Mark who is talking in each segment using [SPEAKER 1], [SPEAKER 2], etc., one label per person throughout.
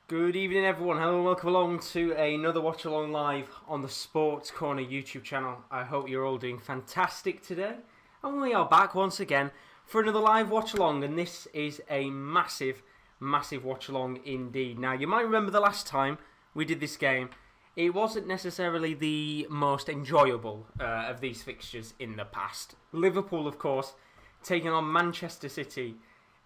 [SPEAKER 1] Good evening, everyone. Hello and welcome along to another Watch Along live on the Sports Corner YouTube channel. I hope you're all doing fantastic today. And we are back once again for another live Watch Along, and this is a massive Watch Along indeed. Now, you might remember the last time we did this game, it wasn't necessarily the most enjoyable of these fixtures in the past. Liverpool, of course, taking on Manchester City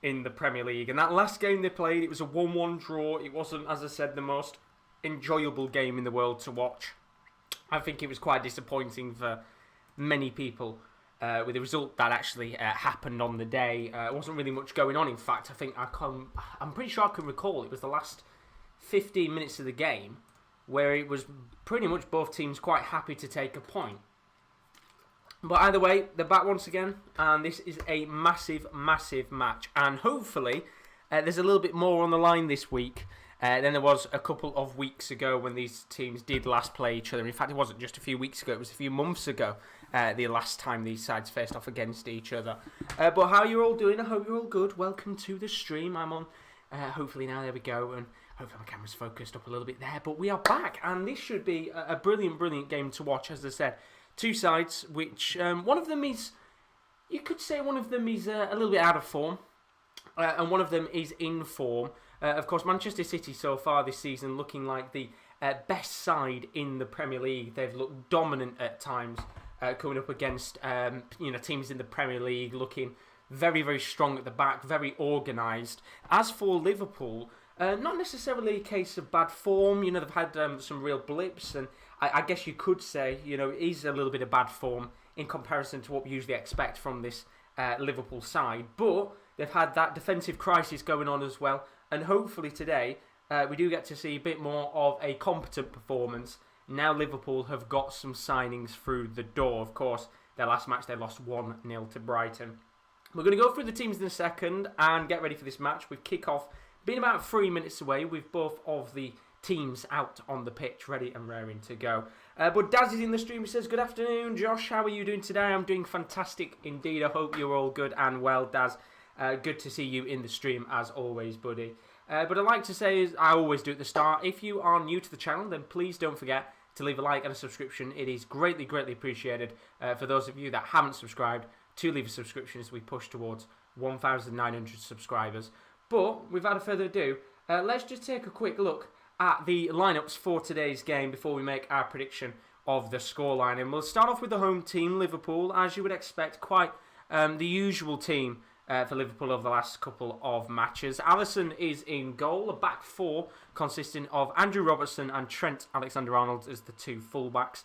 [SPEAKER 1] in the Premier League. And that last game they played, it was a 1-1 draw. It wasn't, as I said, the most enjoyable game in the world to watch. I think it was quite disappointing for many people with the result that actually happened on the day. There wasn't really much going on, in fact. I'm pretty sure I can recall it was the last 15 minutes of the game where it was pretty much both teams quite happy to take a point. But either way, they're back once again, and this is a massive match. And hopefully, there's a little bit more on the line this week than there was a couple of weeks ago when these teams did last play each other. In fact, it wasn't just a few weeks ago, it was a few months ago, the last time these sides faced off against each other. But how you're all doing? I hope you're all good. Welcome to the stream. I'm on, hopefully now, there we go, and hopefully my camera's focused up a little bit there. But we are back, and this should be a brilliant game to watch, as I said. Two sides, which one of them is, you could say one of them is a little bit out of form, and one of them is in form. Of course, Manchester City so far this season looking like the best side in the Premier League. They've looked dominant at times, coming up against teams in the Premier League, looking very strong at the back, very organised. As for Liverpool, not necessarily a case of bad form. They've had some real blips, and I guess you could say, it is a little bit of bad form in comparison to what we usually expect from this Liverpool side. But they've had that defensive crisis going on as well. And hopefully today, we do get to see a bit more of a competent performance. Now Liverpool have got some signings through the door. Of course, their last match, they lost 1-0 to Brighton. We're going to go through the teams in a second and get ready for this match with Kickoff being about 3 minutes away with both of the teams out on the pitch, ready and raring to go. But Daz is in the stream. He says, good afternoon, Josh. How are you doing today? I'm doing fantastic indeed. I hope you're all good and well, Daz. Good to see you in the stream as always, buddy. But I'd like to say, as I always do at the start, if you are new to the channel, then please don't forget to leave a like and a subscription. It is greatly appreciated. For those of you that haven't subscribed, to leave a subscription as we push towards 1,900 subscribers. But without further ado, let's just take a quick look at the lineups for today's game before we make our prediction of the scoreline. And we'll start off with the home team, Liverpool. As you would expect, quite the usual team for Liverpool over the last couple of matches. Allison is in goal, a back four consisting of Andrew Robertson and Trent Alexander-Arnold as the two fullbacks,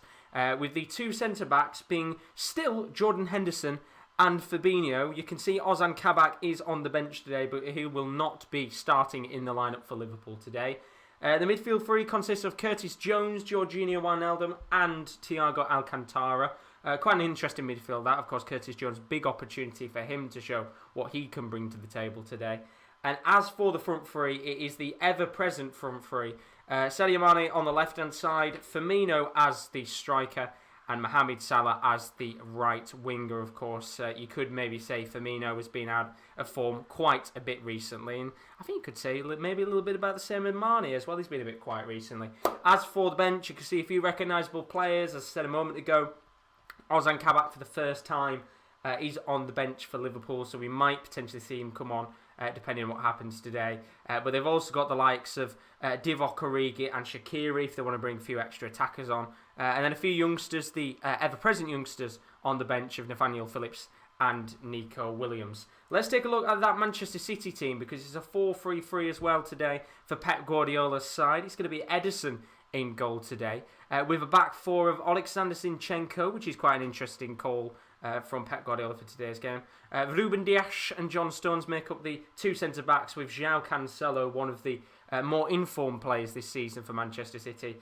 [SPEAKER 1] with the two centre-backs being still Jordan Henderson and Fabinho. You can see Ozan Kabak is on the bench today, but he will not be starting in the lineup for Liverpool today. The midfield three consists of Curtis Jones, Jorginho Wijnaldum and Thiago Alcantara. Quite an interesting midfield that. Of course, Curtis Jones, big opportunity for him to show what he can bring to the table today. And as for the front three, it is the ever-present front three. Sadio Mane on the left-hand side, Firmino as the striker, and Mohamed Salah as the right winger, of course. You could maybe say Firmino has been out of form quite a bit recently. And I think you could say maybe a little bit about the same in Mane as well. He's been a bit quiet recently. As for the bench, you can see a few recognisable players. As I said a moment ago, Ozan Kabak for the first time is on the bench for Liverpool. So we might potentially see him come on depending on what happens today. But they've also got the likes of Divock Origi and Shaqiri if they want to bring a few extra attackers on. And then a few youngsters, the ever-present youngsters on the bench of Nathaniel Phillips and Nico Williams. Let's take a look at that Manchester City team because it's a 4-3-3 as well today for Pep Guardiola's side. It's going to be Ederson in goal today with a back four of Alexander Zinchenko, which is quite an interesting call from Pep Guardiola for today's game. Ruben Dias and John Stones make up the two centre-backs with João Cancelo, one of the more informed players this season for Manchester City,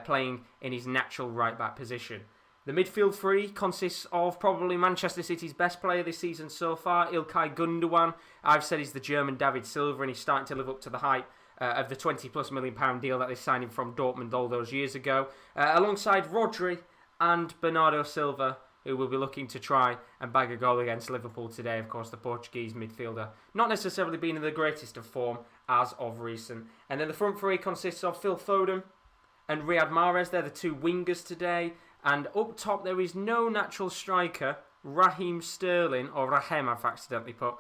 [SPEAKER 1] playing in his natural right-back position. The midfield three consists of probably Manchester City's best player this season so far, Ilkay Gundogan. I've said he's the German David Silva, and he's starting to live up to the hype of the £20+ million deal that they signed him from Dortmund all those years ago, alongside Rodri and Bernardo Silva, who will be looking to try and bag a goal against Liverpool today. Of course, the Portuguese midfielder not necessarily being in the greatest of form as of recent. And then the front three consists of Phil Foden and Riyad Mahrez. They're the two wingers today. And up top, there is no natural striker. Raheem Sterling, or Raheem I've accidentally put,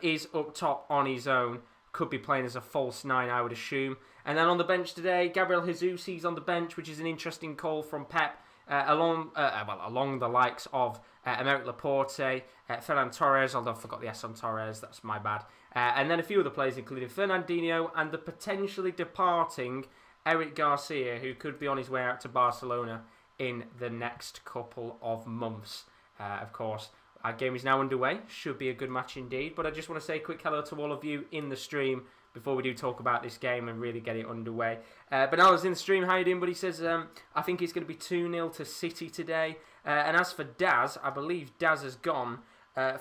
[SPEAKER 1] is up top on his own. Could be playing as a false nine, I would assume. And then on the bench today, Gabriel Jesus, he's on the bench, which is an interesting call from Pep, along the likes of Emerick Laporte, Ferran Torres, although I forgot the S on Torres, that's my bad. And then a few other players, including Fernandinho and the potentially departing Eric Garcia, who could be on his way out to Barcelona in the next couple of months. Of course, our game is now underway. Should be a good match indeed. But I just want to say a quick hello to all of you in the stream before we do talk about this game and really get it underway. But Allison in the stream, how you doing? But he says, I think it's going to be 2-0 to City today. And as for Daz, I believe Daz has gone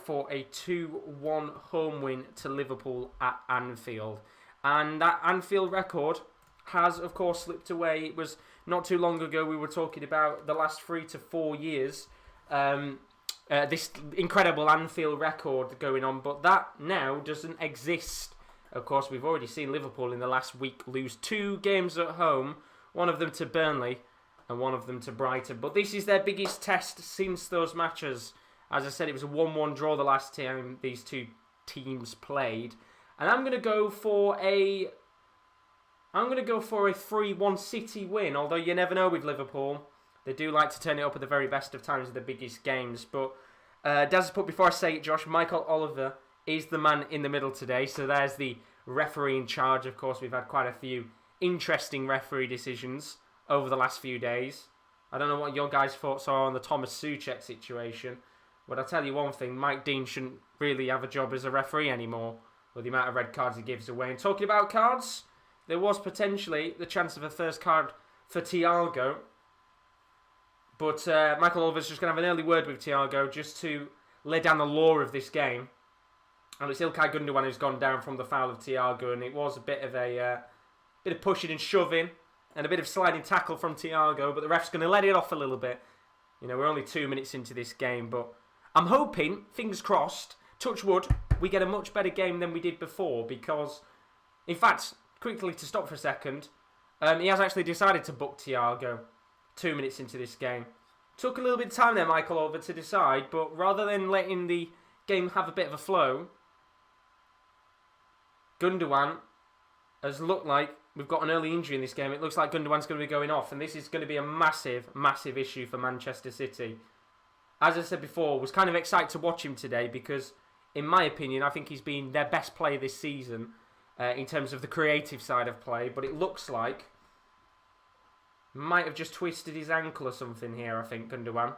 [SPEAKER 1] for a 2-1 home win to Liverpool at Anfield. And that Anfield record has, of course, slipped away. It was not too long ago we were talking about the last 3 to 4 years. This incredible Anfield record going on, but that now doesn't exist. Of course, we've already seen Liverpool in the last week lose 2 games at home, one of them to Burnley and one of them to Brighton. But this is their biggest test since those matches. As I said, it was a 1-1 draw the last time these two teams played. And I'm going to go for a 3-1 City win, although you never know with Liverpool. They do like to turn it up at the very best of times of the biggest games. But Daz has put, before I say it, Josh, Michael Oliver is the man in the middle today. So there's the referee in charge. Of course, we've had quite a few interesting referee decisions over the last few days. I don't know what your guys' thoughts are on the Thomas Souček situation. But I'll tell you one thing, Mike Dean shouldn't really have a job as a referee anymore with the amount of red cards he gives away. And talking about cards, there was potentially the chance of a first card for Thiago. But Michael Oliver's just going to have an early word with Thiago just to lay down the law of this game. And it's İlkay Gündoğan who's gone down from the foul of Thiago, and it was a bit of pushing and shoving and a bit of sliding tackle from Thiago, but the ref's going to let it off a little bit. You know, we're only 2 minutes into this game, but I'm hoping, fingers crossed, touch wood, we get a much better game than we did before, because, in fact, quickly to stop for a second, he has actually decided to book Thiago 2 minutes into this game. Took a little bit of time there, Michael Oliver, to decide, but rather than letting the game have a bit of a flow, Gündoğan has looked like we've got an early injury in this game. It looks like Gündoğan's going to be going off, and this is going to be a massive, massive issue for Manchester City. As I said before, was kind of excited to watch him today because, in my opinion, I think he's been their best player this season in terms of the creative side of play, but it looks like might have just twisted his ankle or something here, I think, Gündoğan,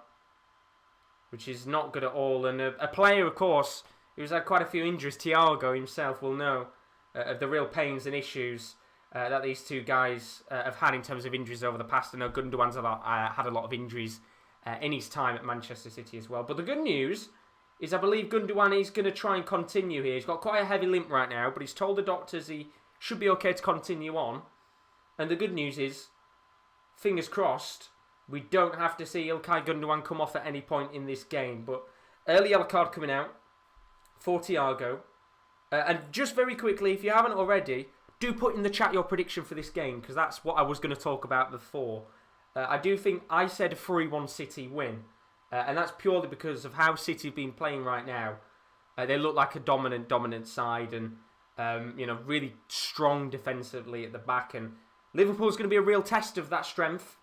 [SPEAKER 1] which is not good at all. And a player, of course, who's had quite a few injuries, Thiago himself will know of the real pains and issues that these two guys have had in terms of injuries over the past. I know Gündoğan's had a lot of injuries in his time at Manchester City as well. But the good news is I believe Gündoğan is going to try and continue here. He's got quite a heavy limp right now, but he's told the doctors he should be okay to continue on. And the good news is, fingers crossed, we don't have to see İlkay Gündoğan come off at any point in this game. But early yellow card coming out for Thiago. And just very quickly, if you haven't already, do put in the chat your prediction for this game, because that's what I was going to talk about before. I do think I said a 3-1 City win. And that's purely because of how City have been playing right now. They look like a dominant side and really strong defensively at the back. And Liverpool's going to be a real test of that strength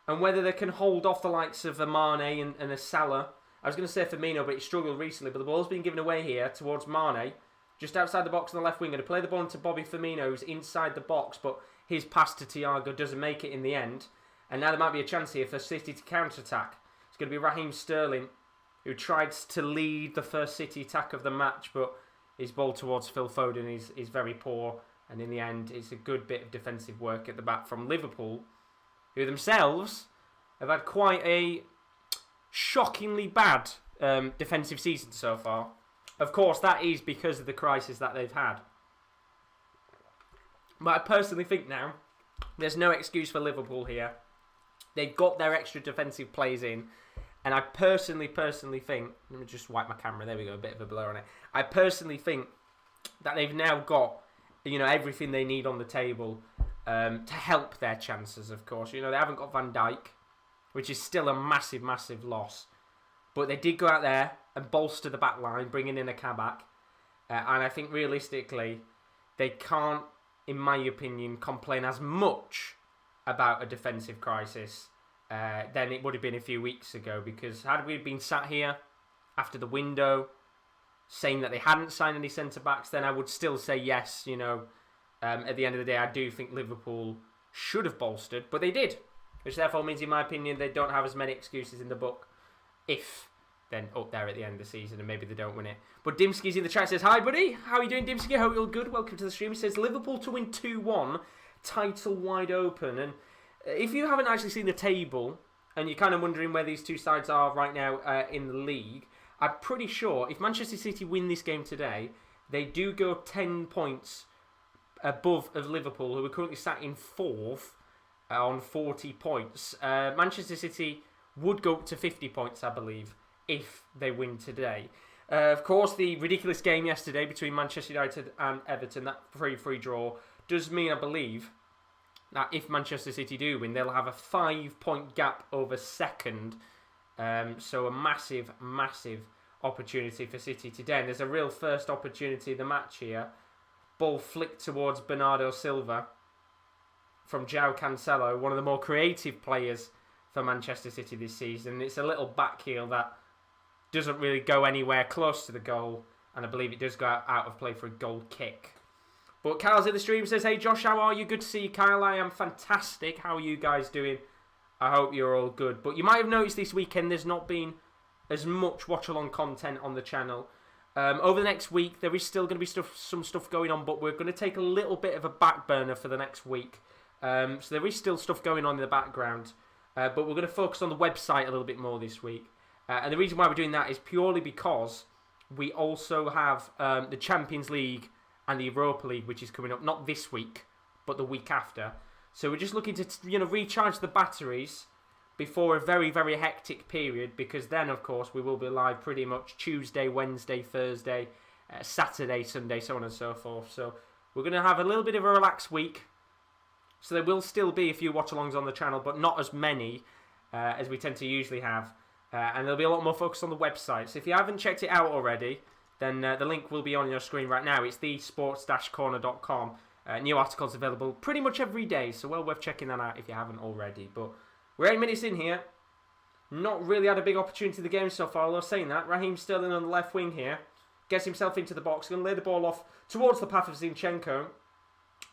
[SPEAKER 1] and whether they can hold off the likes of a Mane and a Salah. I was going to say Firmino, but he struggled recently. But the ball's been given away here towards Mane, just outside the box on the left wing. Going to play the ball into Bobby Firmino, who's inside the box, but his pass to Thiago doesn't make it in the end. And now there might be a chance here for City to counter-attack. It's going to be Raheem Sterling, who tried to lead the first City attack of the match, but his ball towards Phil Foden is very poor. And in the end, it's a good bit of defensive work at the back from Liverpool, who themselves have had quite a shockingly bad defensive season so far. Of course, that is because of the crisis that they've had. But I personally think now, there's no excuse for Liverpool here. They've got their extra defensive plays in. And I personally think, let me just wipe my camera, there we go, a bit of a blur on it. I personally think that they've now got, everything they need on the table to help their chances, of course. They haven't got Van Dijk, which is still a massive, massive loss. But they did go out there and bolster the back line, bringing in a Kabak. And I think realistically, they can't, in my opinion, complain as much about a defensive crisis than it would have been a few weeks ago. Because had we been sat here after the window saying that they hadn't signed any centre-backs, then I would still say yes, at the end of the day, I do think Liverpool should have bolstered, but they did. Which therefore means, in my opinion, they don't have as many excuses in the book if then up there at the end of the season and maybe they don't win it. But Dimsky's in the chat, says, hi buddy, how are you doing, Dimsky? Hope you're all good. Welcome to the stream. He says, Liverpool to win 2-1, title wide open. And if you haven't actually seen the table and you're kind of wondering where these two sides are right now in the league, I'm pretty sure if Manchester City win this game today, they do go 10 points above of Liverpool, who are currently sat in 4th on 40 points. Manchester City would go up to 50 points, I believe, if they win today. Of course, the ridiculous game yesterday between Manchester United and Everton, that 3-3 draw, does mean, I believe, that if Manchester City do win, they'll have a 5-point gap over second. So a massive, massive opportunity for City today. And there's a real first opportunity of the match here. Ball flicked towards Bernardo Silva from João Cancelo, one of the more creative players for Manchester City this season. It's a little back heel that doesn't really go anywhere close to the goal, and I believe it does go out of play for a goal kick. But Kyle's in the stream, says, hey Josh, how are you? Good to see you, Kyle. I am fantastic. How are you guys doing? I hope you're all good. But you might have noticed this weekend there's not been as much watch-along content on the channel. Over the next week, there is still going to be some stuff going on, but we're going to take a little bit of a back burner for the next week. So there is still stuff going on in the background, but we're going to focus on the website a little bit more this week. And the reason why we're doing that is purely because we also have the Champions League and the Europa League, which is coming up, not this week, but the week after. So we're just looking to recharge the batteries before a very, very hectic period, because then, of course, we will be live pretty much Tuesday, Wednesday, Thursday, Saturday, Sunday, so on and so forth. So we're going to have a little bit of a relaxed week. So there will still be a few watch-alongs on the channel, but not as many as we tend to usually have. And there'll be a lot more focus on the website. So if you haven't checked it out already, then the link will be on your screen right now. It's thesports-corner.com. New articles available pretty much every day, so well worth checking that out if you haven't already. But we're 8 minutes in here. Not really had a big opportunity in the game so far, although saying that, Raheem Sterling on the left wing here gets himself into the box, going to lay the ball off towards the path of Zinchenko,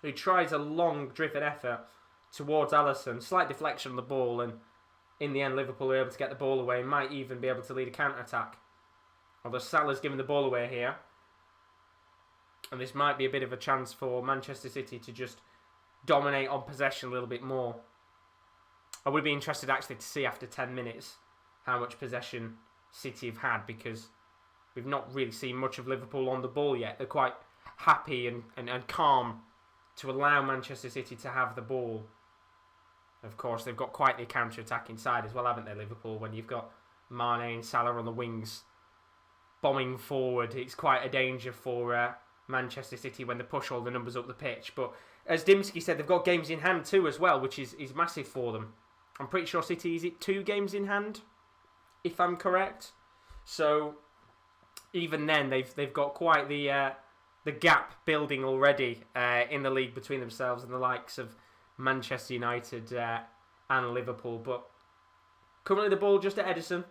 [SPEAKER 1] who tries a long driven effort towards Allison. Slight deflection on the ball, and in the end Liverpool are able to get the ball away, might even be able to lead a counter-attack. Although Salah's given the ball away here. And this might be a bit of a chance for Manchester City to just dominate on possession a little bit more. I would be interested actually to see after 10 minutes how much possession City have had, because we've not really seen much of Liverpool on the ball yet. They're quite happy and calm to allow Manchester City to have the ball. Of course, they've got quite the counter-attacking side as well, haven't they, Liverpool? When you've got Mane and Salah on the wings bombing forward, it's quite a danger for Manchester City when they push all the numbers up the pitch. But as Dimsky said, they've got games in hand too as well, which is massive for them. I'm pretty sure City, is it 2 games in hand, if I'm correct? So even then, they've got quite the gap building already in the league between themselves and the likes of Manchester United and Liverpool. But currently the ball just at Edison.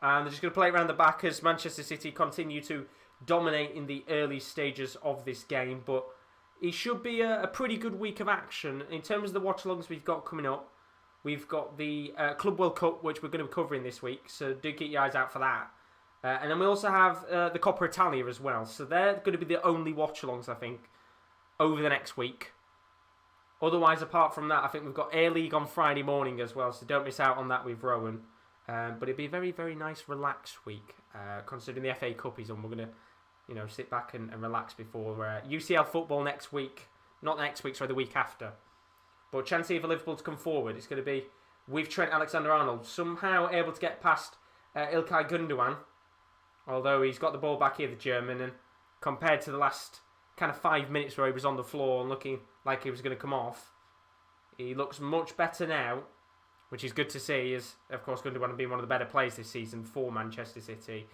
[SPEAKER 1] And they're just going to play it around the back as Manchester City continue to dominate in the early stages of this game. But it should be a pretty good week of action. In terms of the watch-alongs we've got coming up, we've got the Club World Cup, which we're going to be covering this week. So do keep your eyes out for that. And then we also have the Coppa Italia as well. So they're going to be the only watch-alongs, I think, over the next week. Otherwise, apart from that, I think we've got Air League on Friday morning as well. So don't miss out on that with Rowan. But it'd be a very, very nice, relaxed week, considering the FA Cup is on. We're going to, sit back and relax before UCL football next week. Not next week, sorry, the week after. But chance here for Liverpool to come forward. It's going to be with Trent Alexander-Arnold, somehow able to get past Ilkay Gundogan, although he's got the ball back here, the German, and compared to the last kind of 5 minutes where he was on the floor and looking like he was going to come off, he looks much better now, which is good to see, as, of course, Gundogan has been one of the better players this season for Manchester City.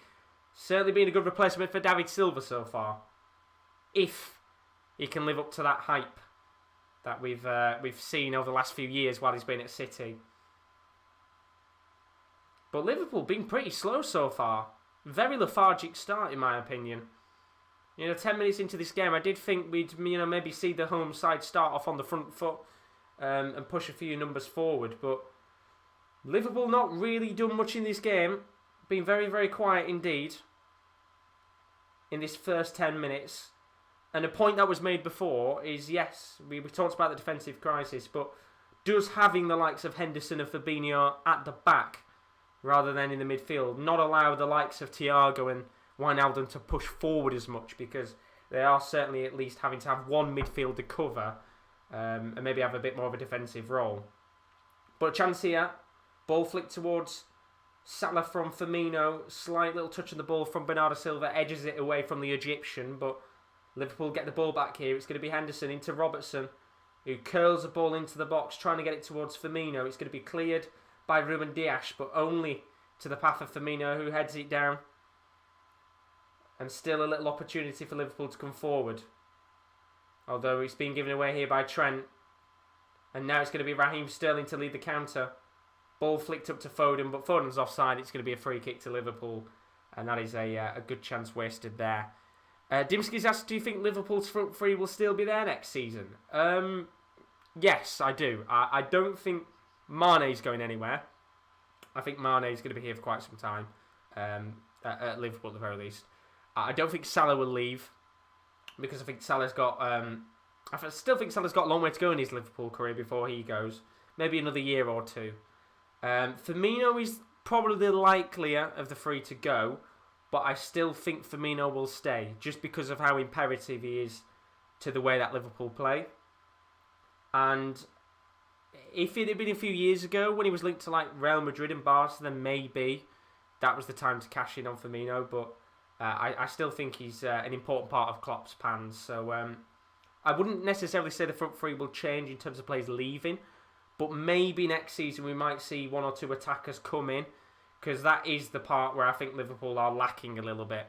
[SPEAKER 1] Certainly been a good replacement for David Silva so far, if he can live up to that hype that we've seen over the last few years while he's been at City. But Liverpool been pretty slow so far. Very lethargic start, in my opinion. 10 minutes into this game, I did think we'd maybe see the home side start off on the front foot and push a few numbers forward. But Liverpool not really done much in this game. Been very, very quiet indeed in this first 10 minutes. And a point that was made before is, yes, we talked about the defensive crisis, but does having the likes of Henderson and Fabinho at the back rather than in the midfield not allow the likes of Thiago and Wijnaldum to push forward as much, because they are certainly at least having to have one midfielder cover and maybe have a bit more of a defensive role. But a chance here, ball flicked towards Salah from Firmino, slight little touch on the ball from Bernardo Silva, edges it away from the Egyptian, but Liverpool get the ball back here. It's going to be Henderson into Robertson, who curls the ball into the box, trying to get it towards Firmino. It's going to be cleared by Ruben Dias, but only to the path of Firmino, who heads it down. And still a little opportunity for Liverpool to come forward, although it's been given away here by Trent. And now it's going to be Raheem Sterling to lead the counter. Ball flicked up to Foden, but Foden's offside. It's going to be a free kick to Liverpool, and that is a good chance wasted there. Dimsky's asked, do you think Liverpool's front three will still be there next season? Yes, I do. I don't think Mane's going anywhere. I think Mane's going to be here for quite some time, at Liverpool at the very least. I don't think Salah will leave, because I think Salah's got... I still think Salah's got a long way to go in his Liverpool career before he goes. Maybe another year or two. Firmino is probably the likelier of the three to go, but I still think Firmino will stay, just because of how imperative he is to the way that Liverpool play. And if it had been a few years ago when he was linked to like Real Madrid and Barca, then maybe that was the time to cash in on Firmino. But I still think he's an important part of Klopp's plans. So I wouldn't necessarily say the front three will change in terms of players leaving, but maybe next season we might see one or two attackers come in, because that is the part where I think Liverpool are lacking a little bit.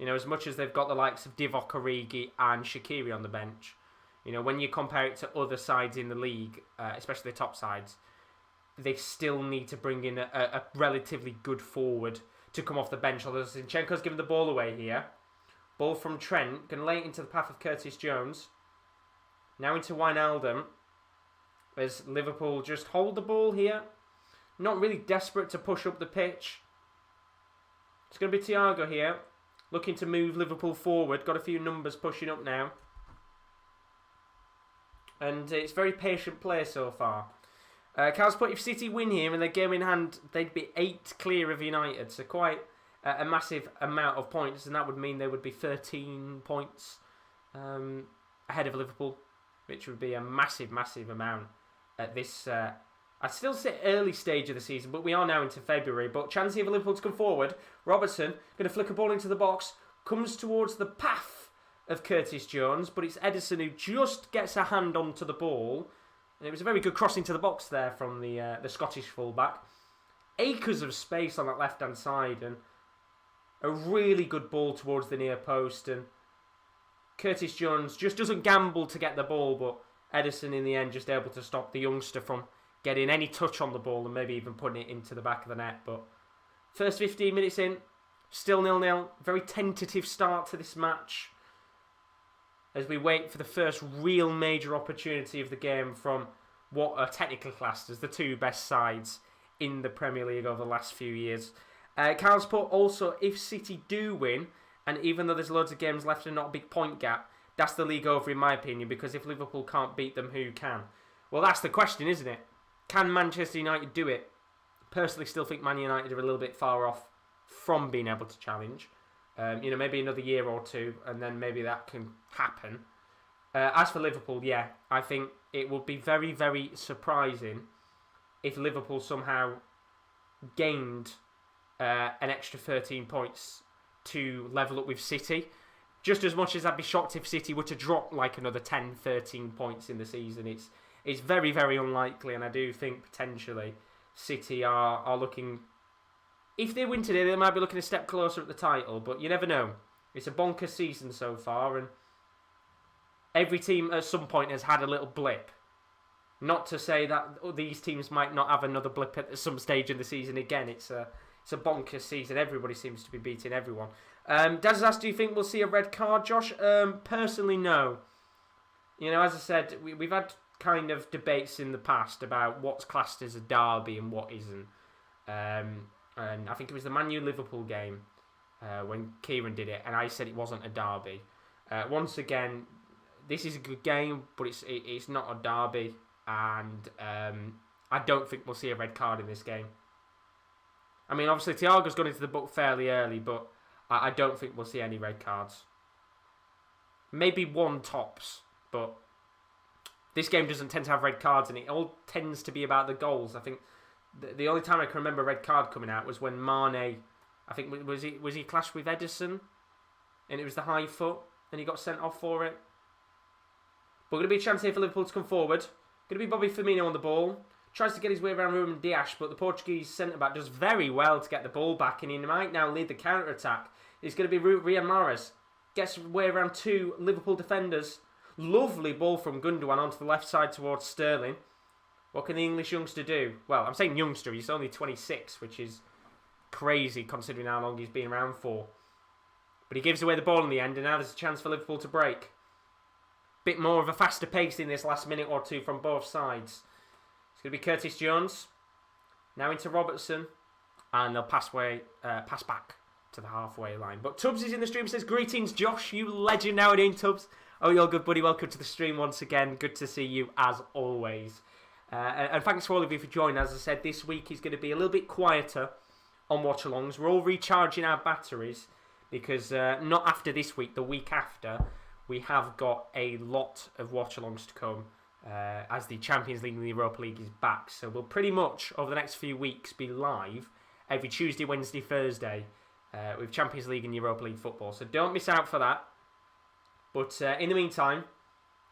[SPEAKER 1] As much as they've got the likes of Divock Origi and Shaqiri on the bench, when you compare it to other sides in the league, especially the top sides, they still need to bring in a relatively good forward to come off the bench. Although Zinchenko's given the ball away here. Ball from Trent, going to lay it into the path of Curtis Jones. Now into Wijnaldum, as Liverpool just hold the ball here. Not really desperate to push up the pitch. It's going to be Thiago here, looking to move Liverpool forward. Got a few numbers pushing up now. And it's very patient play so far. Carl's put, if City win here and their game in hand, they'd be 8 clear of United. So quite a massive amount of points. And that would mean they would be 13 points ahead of Liverpool, which would be a massive, massive amount at this... I'd still say early stage of the season, but we are now into February. But chance here for Liverpool to come forward. Robertson going to flick a ball into the box. Comes towards the path of Curtis Jones, but it's Ederson who just gets a hand onto the ball. And it was a very good cross into the box there from the Scottish fullback. Acres of space on that left-hand side, and a really good ball towards the near post. And Curtis Jones just doesn't gamble to get the ball, but Ederson in the end just able to stop the youngster from getting any touch on the ball and maybe even putting it into the back of the net. But first 15 minutes in, still 0-0. Very tentative start to this match as we wait for the first real major opportunity of the game from what are technically classed as the two best sides in the Premier League over the last few years. Carl's put also, if City do win, and even though there's loads of games left and not a big point gap, that's the league over in my opinion, because if Liverpool can't beat them, who can? Well, that's the question, isn't it? Can Manchester United do it? Personally, still think Man United are a little bit far off from being able to challenge. Maybe another year or two, and then maybe that can happen. As for Liverpool, yeah, I think it would be very, very surprising if Liverpool somehow gained an extra 13 points to level up with City. Just as much as I'd be shocked if City were to drop like another 10, 13 points in the season. It's very, very unlikely, and I do think potentially City are looking... If they win today, they might be looking a step closer at the title, but you never know. It's a bonkers season so far, and every team at some point has had a little blip. Not to say that these teams might not have another blip at some stage in the season again. It's a bonkers season. Everybody seems to be beating everyone. Daz asked, do you think we'll see a red card, Josh? Personally, no. You know, as I said, we've had kind of debates in the past about what's classed as a derby and what isn't. And I think it was the Man U Liverpool game when Kieran did it, and I said it wasn't a derby. Once again, this is a good game, but it's not a derby, and I don't think we'll see a red card in this game. I mean, obviously, Thiago's gone into the book fairly early, but I don't think we'll see any red cards. Maybe one tops, but this game doesn't tend to have red cards, and it all tends to be about the goals. I think the only time I can remember a red card coming out was when Mane, I think, was he clashed with Edison, and it was the high foot, and he got sent off for it. But going to be a chance here for Liverpool to come forward. Going to be Bobby Firmino on the ball. Tries to get his way around Ruben Dias, but the Portuguese centre-back does very well to get the ball back, and he might now lead the counter-attack. It's going to be Riyad Mahrez. Gets way around two Liverpool defenders. Lovely ball from Gundogan onto the left side towards Sterling. What can the English youngster do? Well, I'm saying youngster, he's only 26, which is crazy considering how long he's been around for. But he gives away the ball in the end, and now there's a chance for Liverpool to break. Bit more of a faster pace in this last minute or two from both sides. It's going to be Curtis Jones. Now into Robertson. And they'll pass back to the halfway line. But Tubbs is in the stream, says, greetings, Josh, you legend. How are you doing, Tubbs? Oh, you're good, buddy. Welcome to the stream once again. Good to see you, as always. And thanks for all of you for joining. As I said, this week is going to be a little bit quieter on Watchalongs. We're all recharging our batteries because not after this week, the week after, we have got a lot of Watchalongs to come as the Champions League and the Europa League is back. So we'll pretty much, over the next few weeks, be live every Tuesday, Wednesday, Thursday with Champions League and Europa League football. So don't miss out for that. But in the meantime,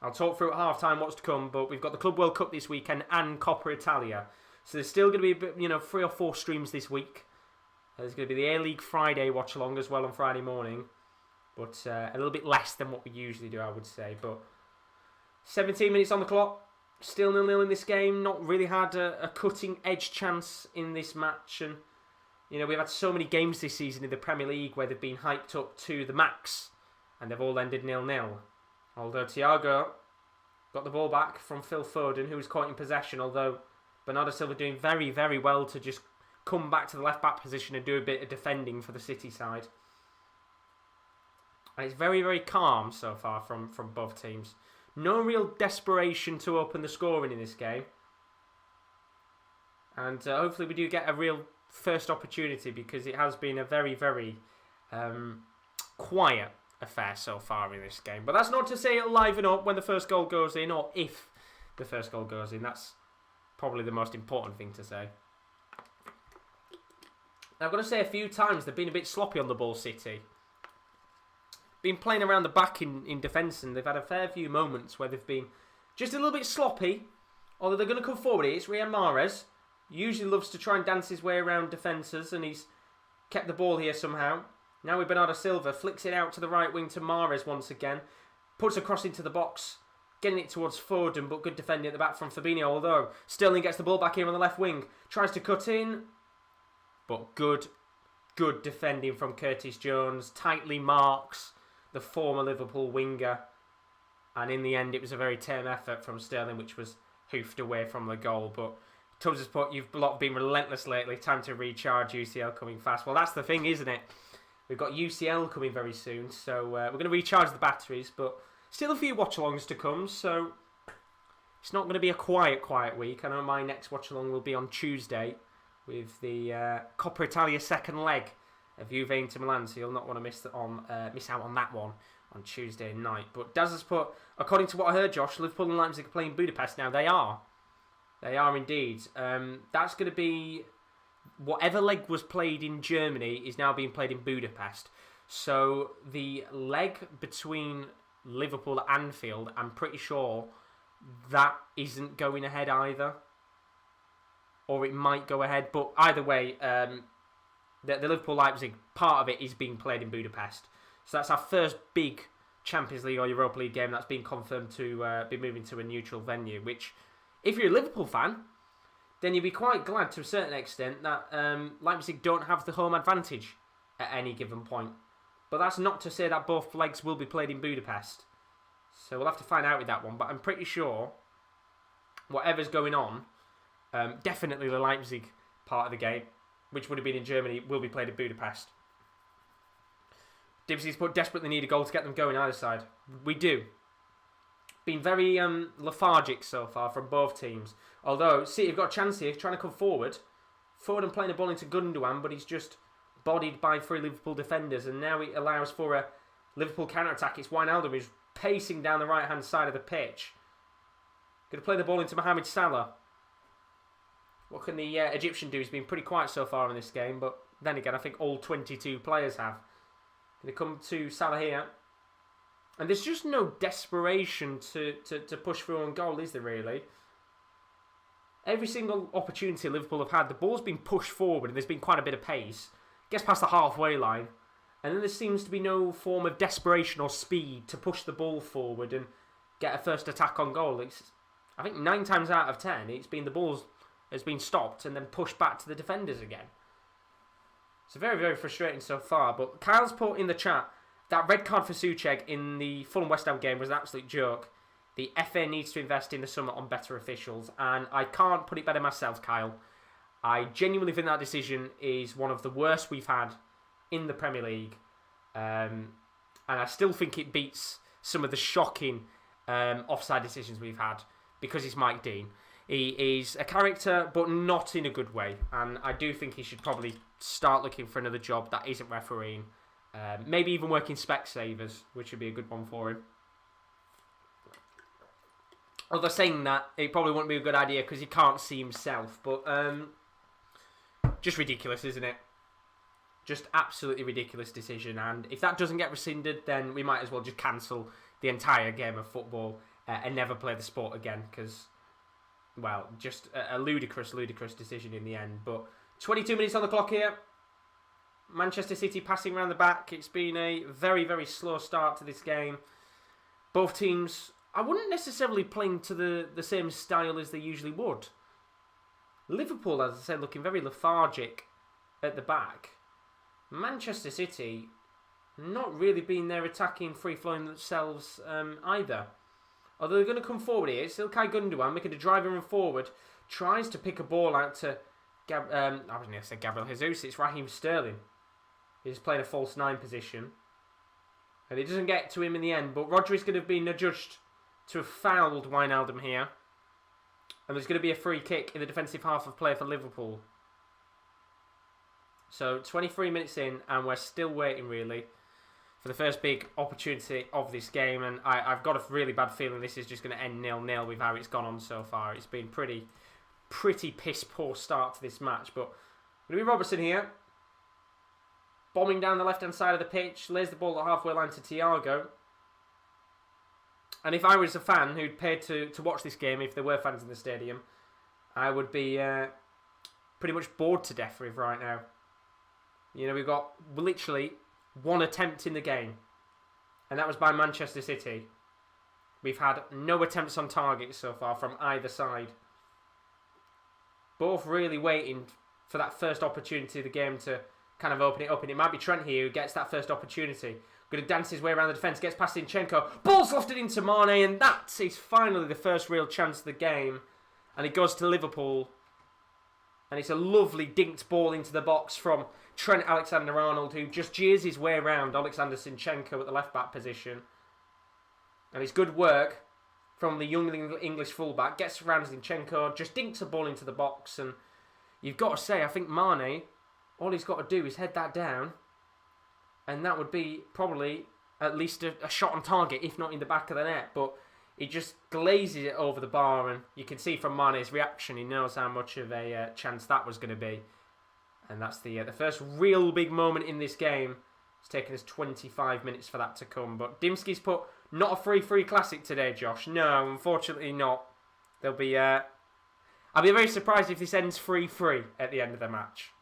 [SPEAKER 1] I'll talk through at half-time what's to come, but we've got the Club World Cup this weekend and Coppa Italia. So there's still going to be, 3 or 4 streams this week. There's going to be the A-League Friday watch-along as well on Friday morning. But a little bit less than what we usually do, I would say. But 17 minutes on the clock. Still 0-0 in this game. Not really had a cutting-edge chance in this match. And, we've had so many games this season in the Premier League where they've been hyped up to the max. And they've all ended 0-0. Although Thiago got the ball back from Phil Foden, who was caught in possession. Although Bernardo Silva doing very, very well to just come back to the left-back position and do a bit of defending for the City side. And it's very, very calm so far from both teams. No real desperation to open the scoring in this game. And hopefully we do get a real first opportunity because it has been a very, very quiet affair so far in this game. But that's not to say it'll liven up when the first goal goes in, or if the first goal goes in. That's probably the most important thing to say. Now, I've got to say a few times they've been a bit sloppy on the ball, City. Been playing around the back in defence, and they've had a fair few moments where they've been just a little bit sloppy. Although they're going to come forward here. It's Riyad Mahrez. Usually loves to try and dance his way around defenders, and he's kept the ball here somehow. Now with Bernardo Silva, flicks it out to the right wing to Mahrez once again. Puts a cross into the box, getting it towards Foden, but good defending at the back from Fabinho. Although Sterling gets the ball back here on the left wing. Tries to cut in, but good defending from Curtis Jones. Tightly marks the former Liverpool winger. And in the end, it was a very tame effort from Sterling, which was hoofed away from the goal. But Tubbs has put, you've been relentless lately. Time to recharge. UCL coming fast. Well, that's the thing, isn't it? We've got UCL coming very soon. So we're going to recharge the batteries. But still a few watch-alongs to come. So it's not going to be a quiet week. I know my next watch-along will be on Tuesday with the Coppa Italia second leg of Juve Inter Milan. So you'll not want to miss out on that one on Tuesday night. But Daz has put, according to what I heard, Josh, Liverpool and Leipzig are playing Budapest now. They are They are indeed. That's going to be... Whatever leg was played in Germany is now being played in Budapest. So the leg between Liverpool and Anfield, I'm pretty sure that isn't going ahead either. Or it might go ahead. But either way, the Liverpool-Leipzig part of it is being played in Budapest. So that's our first big Champions League or Europa League game that's been confirmed to be moving to a neutral venue. Which, if you're a Liverpool fan, then you'd be quite glad to a certain extent that Leipzig don't have the home advantage at any given point. But that's not to say that both legs will be played in Budapest. So we'll have to find out with that one. But I'm pretty sure whatever's going on, definitely the Leipzig part of the game, which would have been in Germany, will be played in Budapest. Davies desperately need a goal to get them going either side. We do. Been very lethargic so far from both teams. Although City have got a chance here, trying to come forward. Forward and playing a ball into Gundogan, but he's just bodied by 3 Liverpool defenders. And now it allows for a Liverpool counter-attack. It's Wijnaldum who's pacing down the right-hand side of the pitch. Going to play the ball into Mohamed Salah. What can the Egyptian do? He's been pretty quiet so far in this game, but then again, I think all 22 players have. Going to come to Salah here. And there's just no desperation to push through on goal, is there really? Every single opportunity Liverpool have had, the ball's been pushed forward and there's been quite a bit of pace. Gets past the halfway line. And then there seems to be no form of desperation or speed to push the ball forward and get a first attack on goal. I think 9 times out of 10, it's been the ball has been stopped and then pushed back to the defenders again. It's very, very frustrating so far. But Kyle's put in the chat, that red card for Souček in the Fulham West Ham game was an absolute joke. The FA needs to invest in the summer on better officials. And I can't put it better myself, Kyle. I genuinely think that decision is one of the worst we've had in the Premier League. And I still think it beats some of the shocking offside decisions we've had because it's Mike Dean. He is a character, but not in a good way. And I do think he should probably start looking for another job that isn't refereeing. Maybe even working Specsavers, which would be a good one for him. Although saying that, it probably wouldn't be a good idea because he can't see himself. But just ridiculous, isn't it? Just absolutely ridiculous decision. And if that doesn't get rescinded, then we might as well just cancel the entire game of football and never play the sport again. Because, well, just a ludicrous decision in the end. But 22 minutes on the clock here. Manchester City passing around the back. It's been a very, very slow start to this game. Both teams, I wouldn't necessarily playing to the same style as they usually would. Liverpool, as I said, looking very lethargic at the back. Manchester City, not really being there attacking, free-flowing themselves either. Although they're going to come forward here. It's Ilkay Gundogan making a drive and run forward. Tries to pick a ball out to I was going to say Gabriel Jesus. It's Raheem Sterling. He's playing a false 9 position. And it doesn't get to him in the end. But Rodri's going to be adjudged to have fouled Wijnaldum here. And there's going to be a free kick in the defensive half of play for Liverpool. So 23 minutes in and we're still waiting really for the first big opportunity of this game. And I've got a really bad feeling this is just going to end 0-0 with how it's gone on so far. It's been pretty piss poor start to this match. But going to be Robertson here. Bombing down the left-hand side of the pitch. Lays the ball at halfway line to Thiago. And if I was a fan who'd paid to watch this game, if there were fans in the stadium, I would be pretty much bored to death with right now. You know, we've got literally one attempt in the game. And that was by Manchester City. We've had no attempts on target so far from either side. Both really waiting for that first opportunity of the game to kind of open it up. And it might be Trent here who gets that first opportunity. Going to dance his way around the defence. Gets past Zinchenko. Ball's lofted into Mane. And that is finally the first real chance of the game. And it goes to Liverpool. And it's a lovely dinked ball into the box from Trent Alexander-Arnold, who just jeers his way around Alexander Zinchenko at the left-back position. And it's good work from the young English fullback. Gets around Zinchenko, just dinks a ball into the box. And you've got to say, I think Mane, all he's got to do is head that down. And that would be probably at least a shot on target, if not in the back of the net. But He just glazes it over the bar, and you can see from Mane's reaction, he knows how much of a chance that was going to be. And that's the first real big moment in this game. It's taken us 25 minutes for that to come. But Dimski's put not a 3-3 classic today, Josh. No, unfortunately not. There'll be... I'll be very surprised if this ends 3-3 at the end of the match.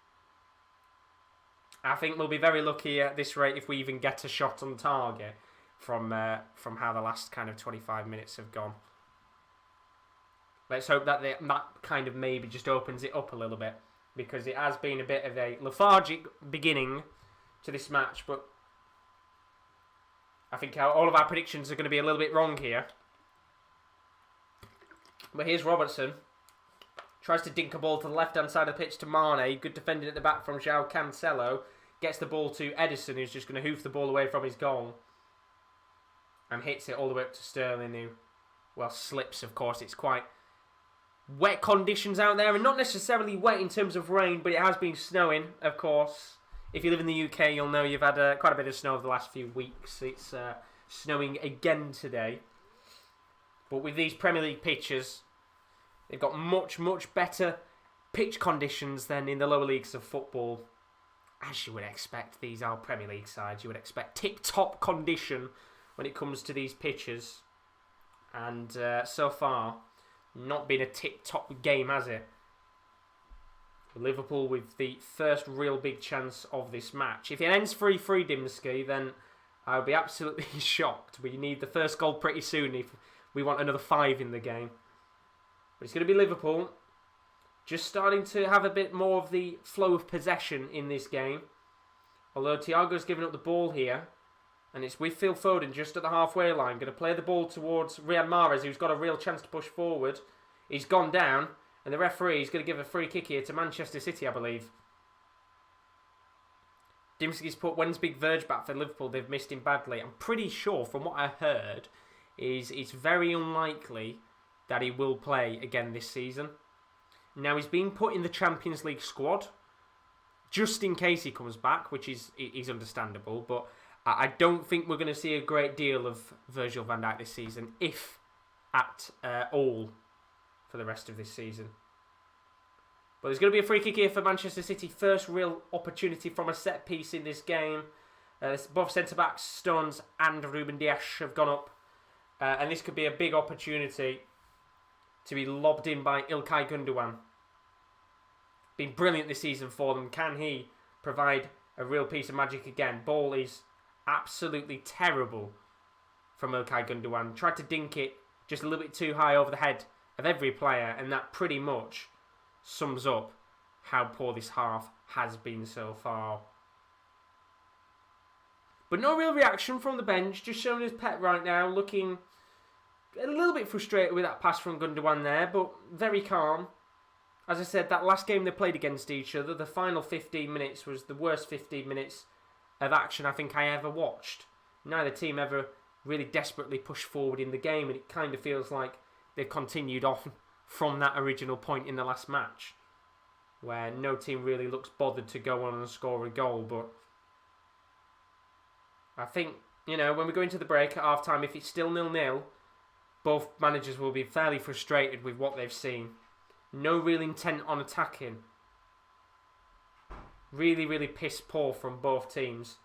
[SPEAKER 1] I think we'll be very lucky at this rate if we even get a shot on target from how the last kind of 25 minutes have gone. Let's hope that that kind of maybe just opens it up a little bit, because it has been a bit of a lethargic beginning to this match, but I think all of our predictions are going to be a little bit wrong here. But here's Robertson. Tries to dink a ball to the left-hand side of the pitch to Mane. Good defending at the back from João Cancelo. Gets the ball to Edison, who's just going to hoof the ball away from his goal. And hits it all the way up to Sterling, who, well, slips, of course. It's quite wet conditions out there, and not necessarily wet in terms of rain, but it has been snowing, of course. If you live in the UK, you'll know you've had quite a bit of snow over the last few weeks. It's snowing again today. But with these Premier League pitches, they've got much, much better pitch conditions than in the lower leagues of football. As you would expect, these are Premier League sides. You would expect tip-top condition when it comes to these pitches. And so far, not been a tip-top game, has it? Liverpool with the first real big chance of this match. If it ends 3-3, Dimsky, then I would be absolutely shocked. We need the first goal pretty soon if we want another 5 in the game. But it's going to be Liverpool just starting to have a bit more of the flow of possession in this game. Although Thiago's given up the ball here, and it's with Phil Foden just at the halfway line. Going to play the ball towards Riyad Mahrez, who's got a real chance to push forward. He's gone down, and the referee is going to give a free kick here to Manchester City, I believe. Dimski's put, when's Big Verge back for Liverpool? They've missed him badly. I'm pretty sure, from what I heard, is it's very unlikely that he will play again this season. Now, he's being put in the Champions League squad, just in case he comes back, which is understandable, but I don't think we're going to see a great deal of Virgil van Dijk this season, if at all, for the rest of this season. But there's going to be a free kick here for Manchester City. First real opportunity from a set piece in this game. Both centre-backs, Stones and Ruben Dias, have gone up. And this could be a big opportunity to be lobbed in by Ilkay Gundogan. Been brilliant this season for them. Can he provide a real piece of magic again? Ball is absolutely terrible from Ilkay Gundogan. Tried to dink it just a little bit too high over the head of every player, and that pretty much sums up how poor this half has been so far. But no real reaction from the bench, just showing his pet right now, looking a little bit frustrated with that pass from Gundogan there, but very calm. As I said, that last game they played against each other, the final 15 minutes was the worst 15 minutes of action I think I ever watched. Neither team ever really desperately pushed forward in the game, and it kind of feels like they've continued on from that original point in the last match, where no team really looks bothered to go on and score a goal. But I think, you know, when we go into the break at half-time, if it's still 0-0, both managers will be fairly frustrated with what they've seen. No real intent on attacking. Really, really piss poor from both teams.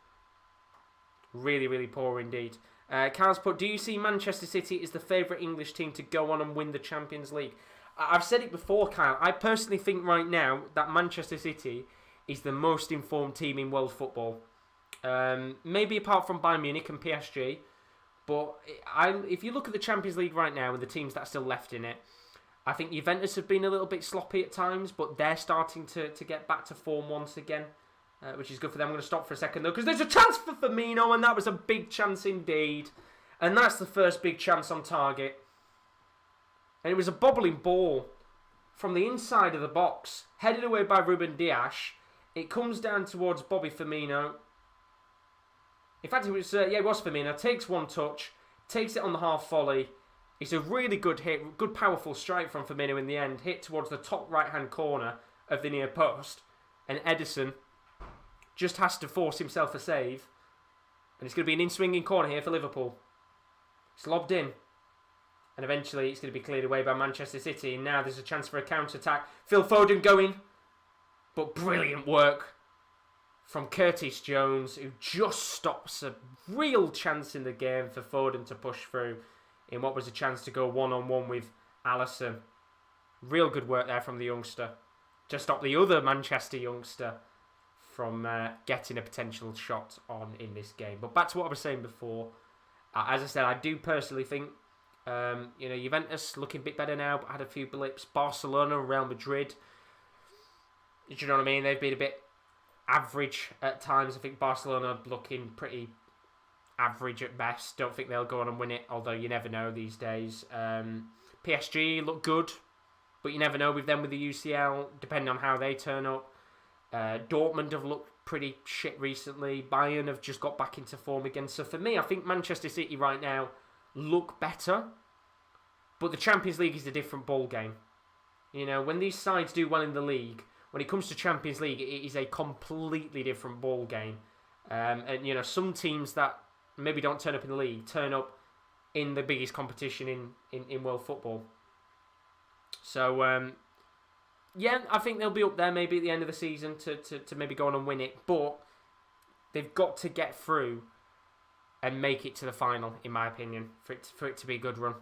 [SPEAKER 1] Really, really poor indeed. Carl's put, do you see Manchester City as the favourite English team to go on and win the Champions League? I've said it before, Kyle. I personally think right now that Manchester City is the most informed team in world football. Maybe apart from Bayern Munich and PSG. But if you look at the Champions League right now and the teams that are still left in it, I think Juventus have been a little bit sloppy at times, but they're starting to get back to form once again, which is good for them. I'm going to stop for a second, though, because there's a chance for Firmino, and that was a big chance indeed. And that's the first big chance on target. And it was a bobbling ball from the inside of the box, headed away by Ruben Dias. It comes down towards Bobby Firmino. In fact, it was Firmino. Takes one touch, takes it on the half volley. It's a really good hit, good powerful strike from Firmino in the end. Hit towards the top right-hand corner of the near post. And Edison just has to force himself a save. And it's going to be an in-swinging corner here for Liverpool. It's lobbed in. And eventually it's going to be cleared away by Manchester City. And now there's a chance for a counter-attack. Phil Foden going. But brilliant work from Curtis Jones, who just stops a real chance in the game for Foden to push through in what was a chance to go one-on-one with Allison. Real good work there from the youngster. To stop the other Manchester youngster from getting a potential shot on in this game. But back to what I was saying before. As I said, I do personally think Juventus looking a bit better now, but had a few blips. Barcelona, Real Madrid, do you know what I mean? They've been a bit average at times. I think Barcelona looking pretty average at best. Don't think they'll go on and win it, although you never know these days. PSG look good, but you never know with them with the UCL, depending on how they turn up. Dortmund have looked pretty shit recently. Bayern have just got back into form again. So for me, I think Manchester City right now look better, but the Champions League is a different ball game. When these sides do well in the league, when it comes to Champions League, it is a completely different ball game. And some teams that maybe don't turn up in the league turn up in the biggest competition in world football. So I think they'll be up there maybe at the end of the season to maybe go on and win it, but they've got to get through and make it to the final, in my opinion, for it to be a good run.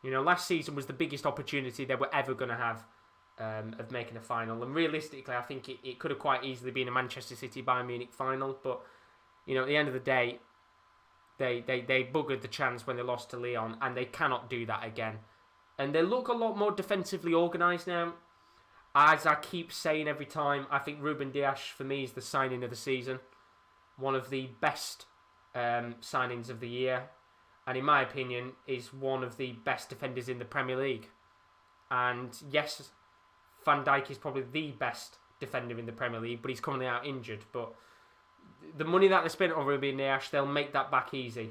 [SPEAKER 1] Last season was the biggest opportunity they were ever going to have of making a final, and realistically, I think it could have quite easily been a Manchester City Bayern Munich final. But at the end of the day, they buggered the chance when they lost to Lyon, and they cannot do that again. And they look a lot more defensively organised now. As I keep saying every time, I think Ruben Dias for me is the signing of the season, one of the best signings of the year, and in my opinion is one of the best defenders in the Premier League. And yes, Van Dijk is probably the best defender in the Premier League, but he's currently out injured. But the money that they spent on Ruben Dias, they'll make that back easy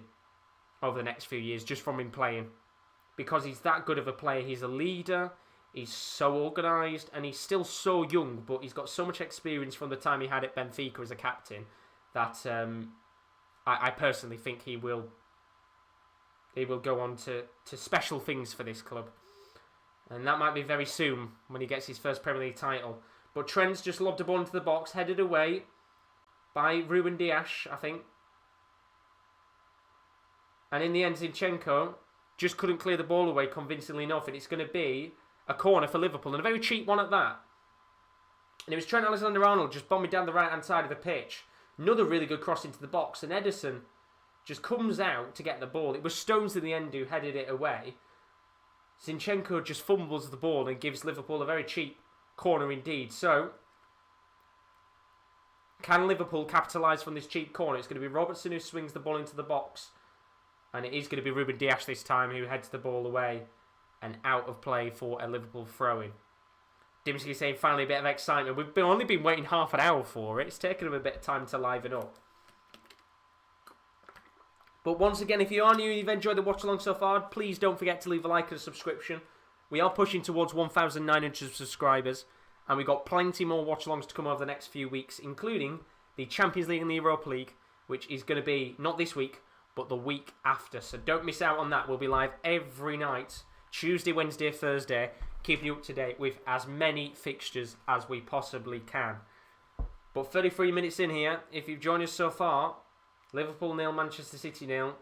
[SPEAKER 1] over the next few years just from him playing, because he's that good of a player. He's a leader, he's so organised, and he's still so young, but he's got so much experience from the time he had at Benfica as a captain that I personally think he will go on to special things for this club. And that might be very soon when he gets his first Premier League title. But Trent's just lobbed a ball into the box, headed away by Ruben Dias, I think. And in the end, Zinchenko just couldn't clear the ball away convincingly enough. And it's going to be a corner for Liverpool, and a very cheap one at that. And it was Trent Alexander-Arnold just bombing down the right-hand side of the pitch. Another really good cross into the box, and Ederson just comes out to get the ball. It was Stones in the end who headed it away. Zinchenko just fumbles the ball and gives Liverpool a very cheap corner indeed. So, can Liverpool capitalise from this cheap corner? It's going to be Robertson who swings the ball into the box, and it is going to be Ruben Dias this time who heads the ball away and out of play for a Liverpool throw-in. Dimsky saying finally a bit of excitement. We've only been waiting half an hour for it. It's taken them a bit of time to liven up. But once again, if you are new and you've enjoyed the watch along so far, please don't forget to leave a like and a subscription. We are pushing towards 1,900 subscribers, and we've got plenty more watch alongs to come over the next few weeks, including the Champions League and the Europa League, which is going to be not this week, but the week after. So don't miss out on that. We'll be live every night, Tuesday, Wednesday, Thursday, keeping you up to date with as many fixtures as we possibly can. But 33 minutes in here, if you've joined us so far, Liverpool 0, Manchester City 0.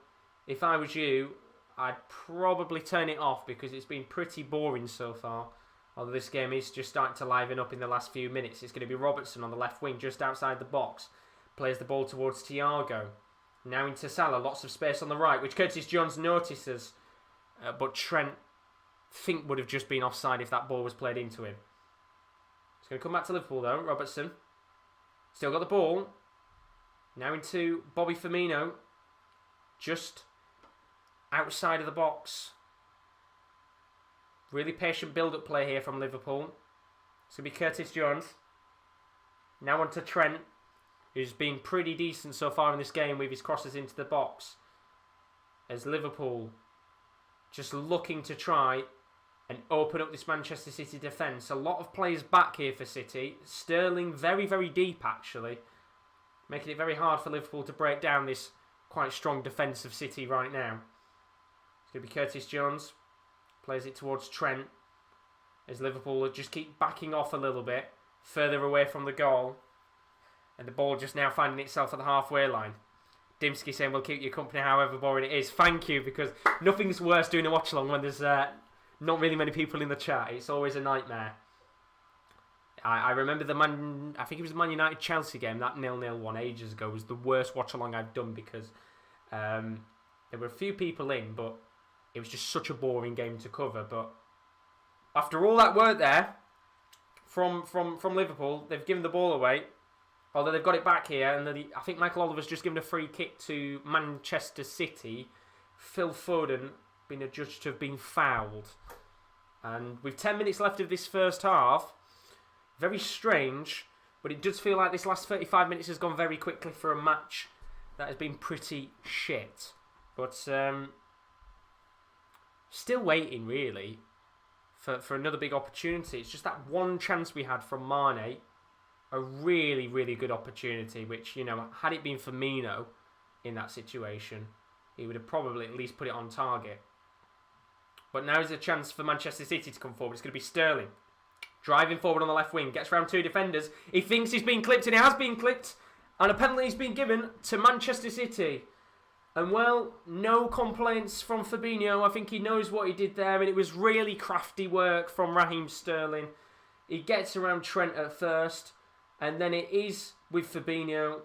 [SPEAKER 1] If I was you, I'd probably turn it off because it's been pretty boring so far. Although this game is just starting to liven up in the last few minutes. It's going to be Robertson on the left wing just outside the box. Plays the ball towards Thiago. Now into Salah, lots of space on the right, which Curtis Jones notices. But Trent, think would have just been offside if that ball was played into him. It's going to come back to Liverpool though. Robertson. Still got the ball. Now into Bobby Firmino. Just outside of the box. Really patient build-up play here from Liverpool. It's going to be Curtis Jones. Now on to Trent, who's been pretty decent so far in this game with his crosses into the box. As Liverpool just looking to try and open up this Manchester City defence. A lot of players back here for City. Sterling very, very deep actually. Making it very hard for Liverpool to break down this quite strong defence of City right now. It's going to be Curtis Jones. Plays it towards Trent. As Liverpool just keep backing off a little bit. Further away from the goal. And the ball just now finding itself at the halfway line. Dimsky saying, we'll keep you company however boring it is. Thank you, because nothing's worse doing a watch-along when there's not really many people in the chat. It's always a nightmare. I remember I think it was the Man United-Chelsea game, that 0-0 one ages ago, was the worst watch-along I've done because there were a few people in, but it was just such a boring game to cover. But after all that work there from Liverpool, they've given the ball away. Although they've got it back here, and I think Michael Oliver's just given a free kick to Manchester City. Phil Foden being adjudged to have been fouled. And with 10 minutes left of this first half, very strange, but it does feel like this last 35 minutes has gone very quickly for a match that has been pretty shit. But still waiting, really, for another big opportunity. It's just that one chance we had from Mane. A really, really good opportunity, which, had it been Firmino in that situation, he would have probably at least put it on target. But now is a chance for Manchester City to come forward. It's going to be Sterling. Driving forward on the left wing. Gets round two defenders. He thinks he's been clipped, and he has been clipped. And a penalty has been given to Manchester City. And, well, no complaints from Fabinho. I think he knows what he did there, and it was really crafty work from Raheem Sterling. He gets around Trent at first. And then it is with Fabinho.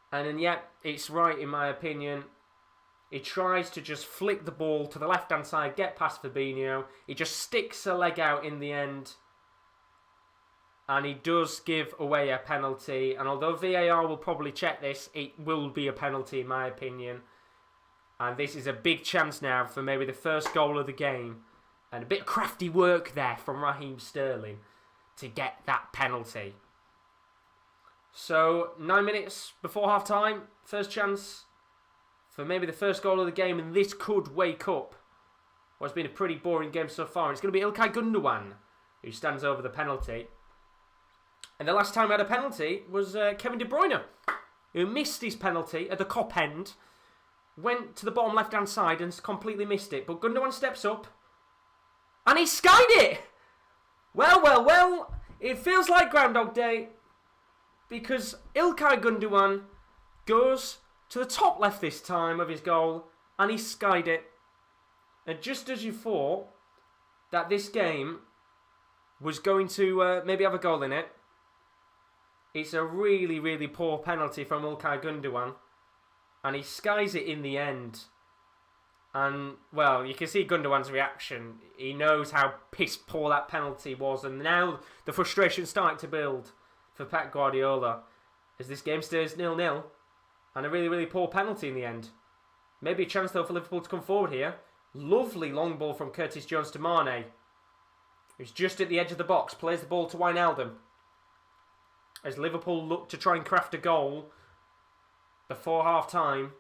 [SPEAKER 1] And then, yeah, it's right in my opinion. He tries to just flick the ball to the left-hand side, get past Fabinho. He just sticks a leg out in the end. And he does give away a penalty. And although VAR will probably check this, it will be a penalty in my opinion. And this is a big chance now for maybe the first goal of the game. And a bit of crafty work there from Raheem Sterling to get that penalty. So, 9 minutes before half-time, first chance for maybe the first goal of the game, and this could wake up what's been a pretty boring game so far. It's going to be İlkay Gundogan who stands over the penalty. And the last time we had a penalty was Kevin De Bruyne, who missed his penalty at the Kop end, went to the bottom left-hand side and completely missed it. But Gundogan steps up, and he skied it! Well, it feels like Groundhog Day, because İlkay Gundogan goes to the top left this time of his goal, and he skied it. And just as you thought that this game was going to maybe have a goal in it, it's a really, really poor penalty from İlkay Gundogan, and he skies it in the end. And, well, you can see Gundogan's reaction. He knows how piss poor that penalty was, and now the frustration's starting to build for Pep Guardiola as this game stays 0-0, and a really, really poor penalty in the end. Maybe a chance, though, for Liverpool to come forward here. Lovely long ball from Curtis Jones to Mane, who's just at the edge of the box, plays the ball to Wijnaldum. As Liverpool look to try and craft a goal before half-time,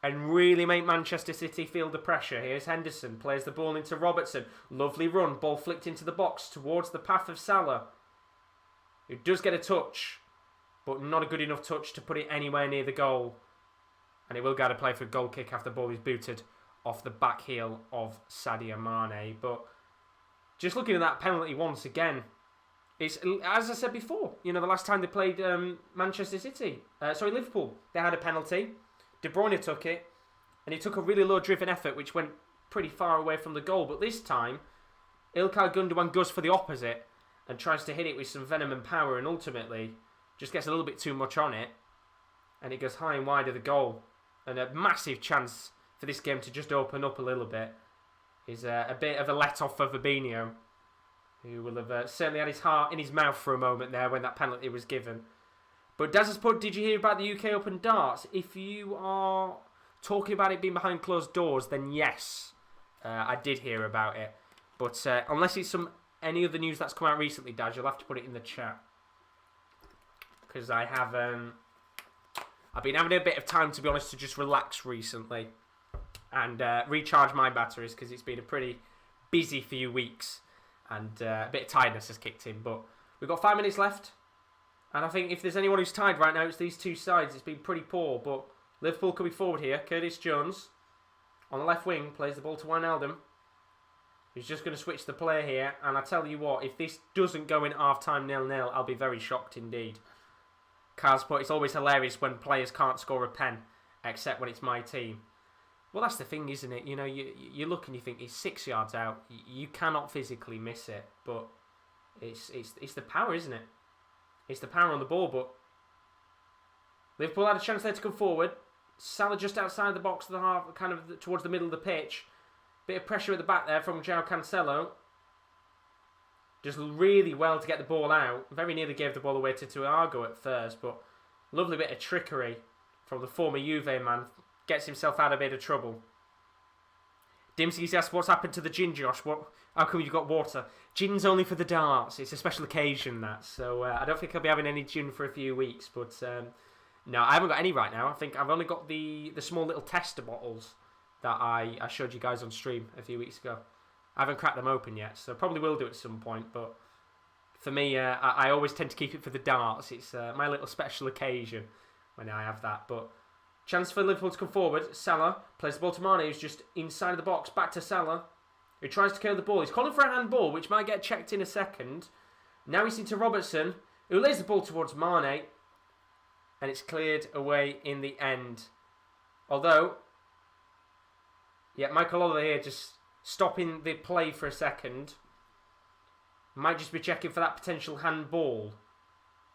[SPEAKER 1] and really make Manchester City feel the pressure. Here's Henderson, plays the ball into Robertson. Lovely run, ball flicked into the box towards the path of Salah, who does get a touch, but not a good enough touch to put it anywhere near the goal. And it will go to play for a goal kick after the ball is booted off the back heel of Sadio Mane. But just looking at that penalty once again, it's, as I said before, the last time they played Liverpool, they had a penalty. De Bruyne took it, and he took a really low-driven effort, which went pretty far away from the goal. But this time, İlkay Gundogan goes for the opposite and tries to hit it with some venom and power, and ultimately just gets a little bit too much on it, and it goes high and wide of the goal. And a massive chance for this game to just open up a little bit is a bit of a let-off for Fabinho, who will have certainly had his heart in his mouth for a moment there when that penalty was given. But Daz has put, did you hear about the UK Open darts? If you are talking about it being behind closed doors, then yes, I did hear about it. But unless it's any other news that's come out recently, Daz, you'll have to put it in the chat. Because I have, I've been having a bit of time, to be honest, to just relax recently and recharge my batteries, because it's been a pretty busy few weeks and a bit of tiredness has kicked in. But we've got 5 minutes left. And I think if there's anyone who's tied right now, it's these two sides. It's been pretty poor, but Liverpool could be forward here. Curtis Jones on the left wing, plays the ball to Wijnaldum. He's just going to switch the play here. And I tell you what, if this doesn't go in half-time 0-0, I'll be very shocked indeed. Carl's put, it's always hilarious when players can't score a pen, except when it's my team. Well, that's the thing, isn't it? You know, you look and you think, he's 6 yards out. You cannot physically miss it. But it's the power, isn't it? It's the power on the ball, but Liverpool had a chance there to come forward. Salah just outside the box of the half, kind of towards the middle of the pitch. Bit of pressure at the back there from João Cancelo. Just really well to get the ball out. Very nearly gave the ball away to Thiago at first, but lovely bit of trickery from the former Juve man. Gets himself out of a bit of trouble. Dimsey's asked, what's happened to the gin, Josh? How come you've got water? Gin's only for the darts. It's a special occasion, that. So I don't think I'll be having any gin for a few weeks, but no, I haven't got any right now. I think I've only got the small little tester bottles that I showed you guys on stream a few weeks ago. I haven't cracked them open yet, so probably will do at some point. But for me, I always tend to keep it for the darts. It's my little special occasion when I have that. But chance for Liverpool to come forward. Salah plays the ball to Mane, who's just inside of the box. Back to Salah, who tries to kill the ball. He's calling for a handball, which might get checked in a second. Now he's into Robertson, who lays the ball towards Mane. And it's cleared away in the end. Although, yeah, Michael Oliver here just stopping the play for a second. Might just be checking for that potential handball.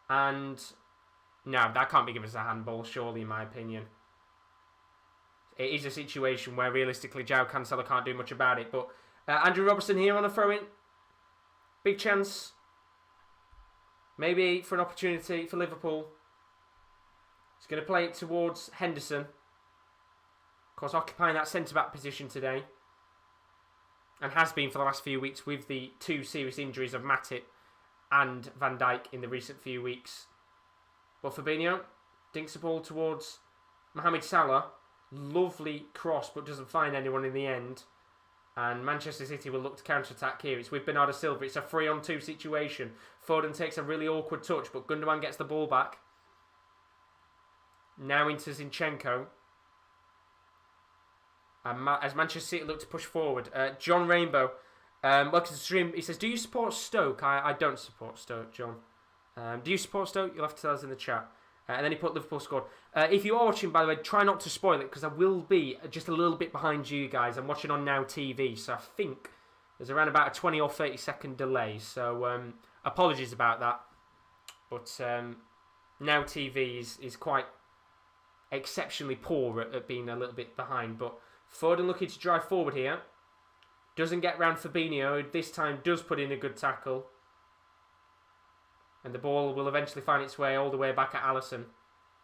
[SPEAKER 1] And no, that can't be given as a handball, surely, in my opinion. It is a situation where realistically João Cancelo can't do much about it. But Andrew Robertson here on a throw-in. Big chance. Maybe for an opportunity for Liverpool. He's going to play it towards Henderson. Of course, occupying that centre-back position today. And has been for the last few weeks with the 2 serious injuries of Matip and Van Dijk in the recent few weeks. But Fabinho dinks the ball towards Mohamed Salah. Lovely cross, but doesn't find anyone in the end. And Manchester City will look to counter-attack here. It's with Bernardo Silva. It's a 3-on-2 situation. Foden takes a really awkward touch, but Gundogan gets the ball back. Now into Zinchenko. As Manchester City look to push forward. John Rainbow. Welcome to the stream. He says, do you support Stoke? I don't support Stoke, John. Do you support Stoke? You'll have to tell us in the chat. And then he put Liverpool scored. If you are watching, by the way, try not to spoil it, because I will be just a little bit behind you guys. I'm watching on Now TV, so I think there's around about a 20 or 30 second delay. So apologies about that. But Now TV is quite exceptionally poor at being a little bit behind. But Foden looking to drive forward here. Doesn't get round Fabinho, who this time does put in a good tackle. And the ball will eventually find its way all the way back at Allison.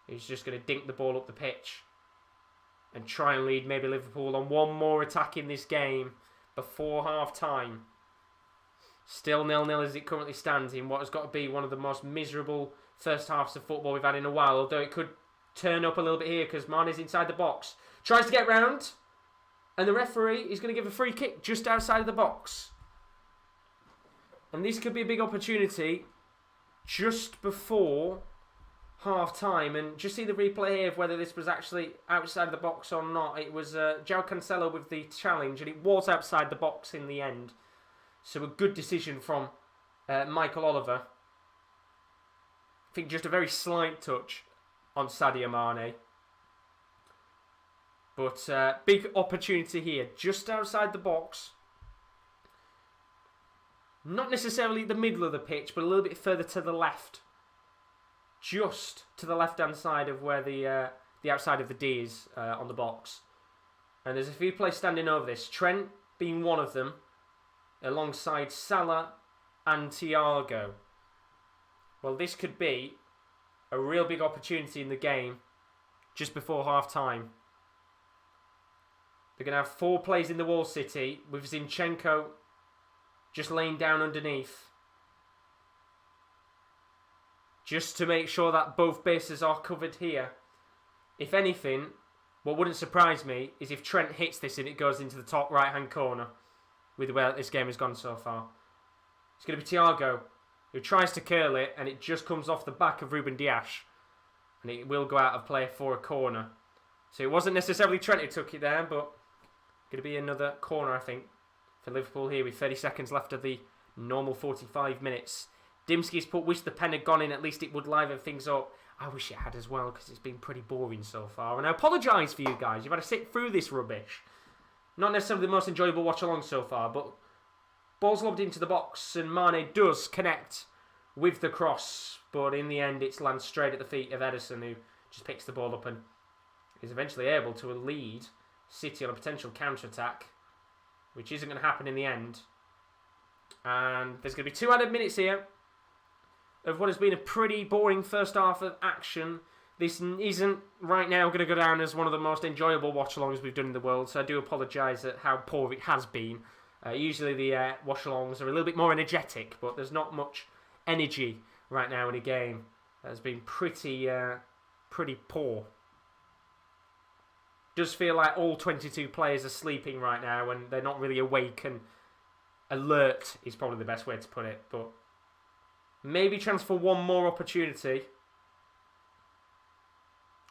[SPEAKER 1] He's just going to dink the ball up the pitch. And try and lead maybe Liverpool on one more attack in this game before half-time. Still 0-0 as it currently stands in what has got to be one of the most miserable first halves of football we've had in a while. Although it could turn up a little bit here because Mane's inside the box. Tries to get round. And the referee is going to give a free kick just outside of the box. And this could be a big opportunity just before half-time. And just see the replay here of whether this was actually outside of the box or not. It was João Cancelo with the challenge, and it was outside the box in the end. So a good decision from Michael Oliver. I think just a very slight touch on Sadio Mane. But big opportunity here, just outside the box. Not necessarily the middle of the pitch, but a little bit further to the left. Just to the left-hand side of where the outside of the D is on the box. And there's a few players standing over this. Trent being one of them, alongside Salah and Thiago. Well, this could be a real big opportunity in the game just before half-time. They're going to have 4 players in the wall City, with Zinchenko just laying down underneath. Just to make sure that both bases are covered here. If anything, what wouldn't surprise me is if Trent hits this and it goes into the top right-hand corner with the way this game has gone so far. It's going to be Thiago who tries to curl it, and it just comes off the back of Ruben Dias. And it will go out of play for a corner. So it wasn't necessarily Trent who took it there, but Going to be another corner, I think, for Liverpool here with 30 seconds left of the normal 45 minutes. Dimski's put, wish the pen had gone in, at least it would liven things up. I wish it had as well, because it's been pretty boring so far. And I apologise for you guys. You've had to sit through this rubbish. Not necessarily the most enjoyable watch-along so far, but ball's lobbed into the box, and Mane does connect with the cross. But in the end, it's lands straight at the feet of Edison, who just picks the ball up and is eventually able to lead City on a potential counter-attack, which isn't going to happen in the end. And there's going to be 2 added minutes here of what has been a pretty boring first half of action. This isn't right now going to go down as one of the most enjoyable watch-alongs we've done in the world, so I do apologise at how poor it has been. Usually the watch-alongs are a little bit more energetic, but there's not much energy right now in a game. That has been pretty poor. Does feel like all 22 players are sleeping right now and they're not really awake, and alert is probably the best way to put it. But maybe chance for one more opportunity.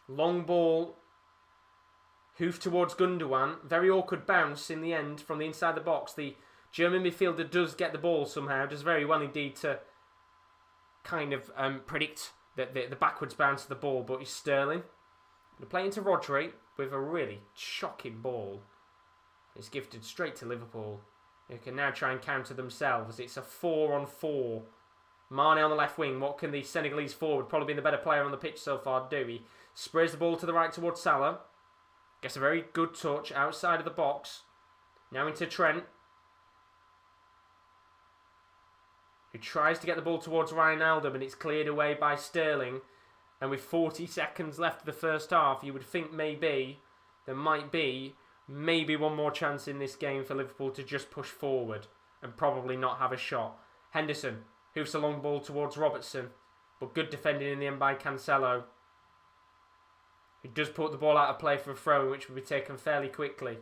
[SPEAKER 1] Long ball. Hoof towards Gundogan. Very awkward bounce in the end from the inside the box. The German midfielder does get the ball somehow. Does very well indeed to kind of predict the backwards bounce of the ball. But it's Sterling. They play into Rodri with a really shocking ball. It's gifted straight to Liverpool, who can now try and counter themselves. It's a 4-on-4. Mane on the left wing. What can the Senegalese forward, probably been the better player on the pitch so far, do? He sprays the ball to the right towards Salah. Gets a very good touch outside of the box. Now into Trent, who tries to get the ball towards Wijnaldum, and it's cleared away by Sterling. And with 40 seconds left of the first half, you would think maybe there might be maybe one more chance in this game for Liverpool to just push forward and probably not have a shot. Henderson hoofs a long ball towards Robertson, but good defending in the end by Cancelo, who does put the ball out of play for a throw, which will be taken fairly quickly.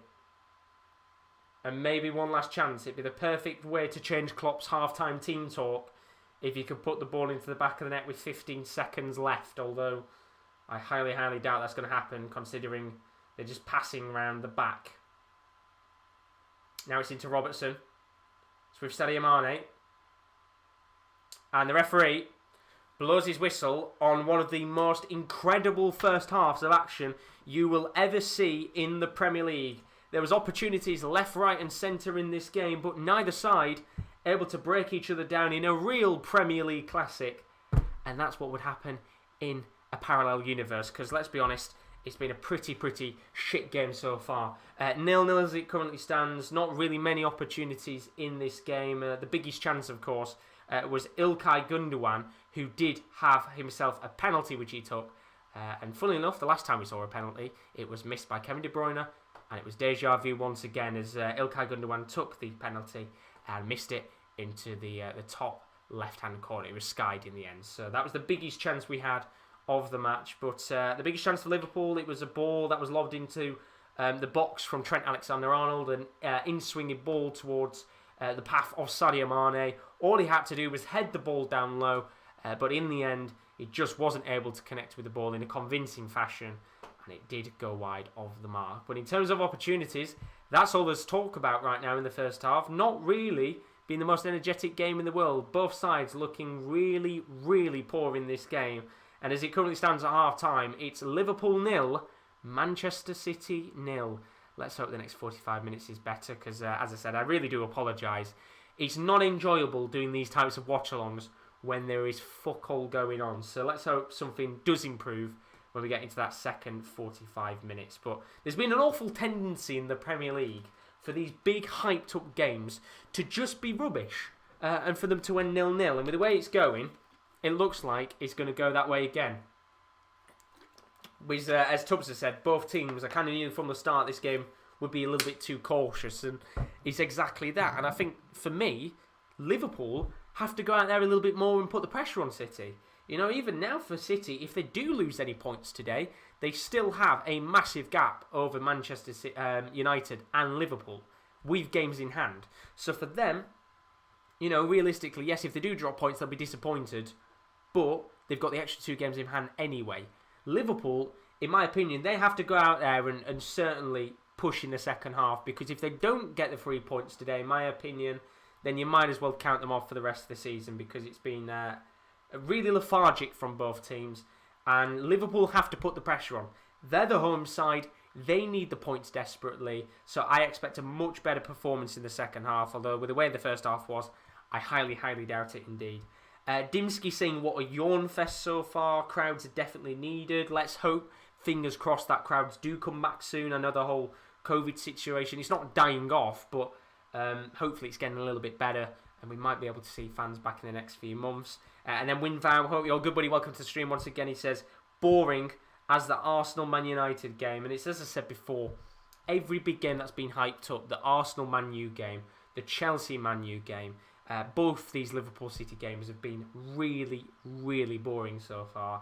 [SPEAKER 1] And maybe one last chance. It'd be the perfect way to change Klopp's half-time team talk if you could put the ball into the back of the net with 15 seconds left, although I highly, highly doubt that's going to happen, considering they're just passing around the back. Now it's into Robertson. It's with Sadio Mane. And the referee blows his whistle on one of the most incredible first halves of action you will ever see in the Premier League. There was opportunities left, right and centre in this game, but neither side able to break each other down in a real Premier League classic. And that's what would happen in a parallel universe, because let's be honest, it's been a pretty shit game so far. 0-0 as it currently stands. Not really many opportunities in this game. The biggest chance, of course, was Ilkay Gundogan, who did have himself a penalty which he took. And funnily enough, the last time we saw a penalty, it was missed by Kevin De Bruyne, and it was deja vu once again as Ilkay Gundogan took the penalty and missed it into the top left-hand corner. It was skied in the end. So that was the biggest chance we had of the match. But the biggest chance for Liverpool, it was a ball that was lobbed into the box from Trent Alexander-Arnold, and in-swinging ball towards the path of Sadio Mane. All he had to do was head the ball down low, but in the end, he just wasn't able to connect with the ball in a convincing fashion, and it did go wide of the mark. But in terms of opportunities, that's all there's talk about right now in the first half. Not really been the most energetic game in the world. Both sides looking really poor in this game. And as it currently stands at half-time, it's Liverpool 0, Manchester City 0. Let's hope the next 45 minutes is better, because as I said, I really do apologise. It's not enjoyable doing these types of watch-alongs when there is fuck all going on. So let's hope something does improve when we get into that second 45 minutes. But there's been an awful tendency in the Premier League for these big hyped up games to just be rubbish, and for them to end 0-0. And with the way it's going, it looks like it's going to go that way again. Which, as Tubbs has said, both teams, I kind of knew from the start this game would be a little bit too cautious, and it's exactly that. And I think, for me, Liverpool have to go out there a little bit more and put the pressure on City. You know, even now for City, if they do lose any points today, they still have a massive gap over Manchester United and Liverpool with games in hand. So for them, you know, realistically, yes, if they do drop points, they'll be disappointed, but they've got the extra 2 games in hand anyway. Liverpool, in my opinion, they have to go out there and certainly push in the second half, because if they don't get the 3 points today, in my opinion, then you might as well count them off for the rest of the season, because it's been really lethargic from both teams, and Liverpool have to put the pressure on. They're the home side. They need the points desperately, so I expect a much better performance in the second half, although with the way the first half was, I highly, highly doubt it indeed. Dimsky saying, what a yawn fest so far. Crowds are definitely needed. Let's hope, fingers crossed, that crowds do come back soon. I know the whole COVID situation, it's not dying off, but hopefully it's getting a little bit better, and we might be able to see fans back in the next few months. And then Winvow, hope you're good, buddy. Welcome to the stream once again. He says, boring as the Arsenal-Man United game. And it's as I said before, every big game that's been hyped up, the Arsenal-Man U game, the Chelsea-Man U game, both these Liverpool City games have been really, really boring so far.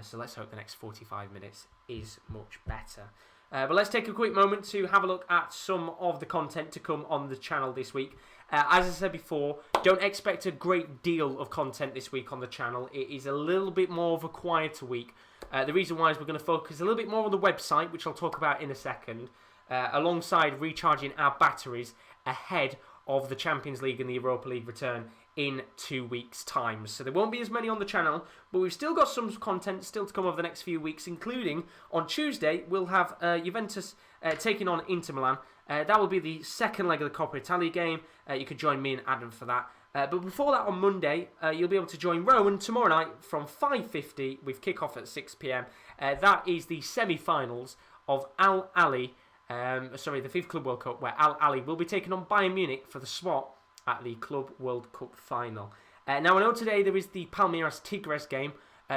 [SPEAKER 1] So let's hope the next 45 minutes is much better. But let's take a quick moment to have a look at some of the content to come on the channel this week. As I said before, don't expect a great deal of content this week on the channel. It is a little bit more of a quieter week. The reason why is we're going to focus a little bit more on the website, which I'll talk about in a second, alongside recharging our batteries ahead of the Champions League and the Europa League return in 2 weeks' time. So there won't be as many on the channel, but we've still got some content still to come over the next few weeks, including on Tuesday we'll have Juventus taking on Inter Milan. That will be the second leg of the Coppa Italia game. You can join me and Adam for that. But before that, on Monday, you'll be able to join Rowan tomorrow night from 5:50 with kickoff at 6 p.m. That is the semi-finals of Al Ahly. The FIFA Club World Cup, where Al Ahly will be taking on Bayern Munich for the swap at the Club World Cup final. Now, I know today there is the Palmeiras Tigres game.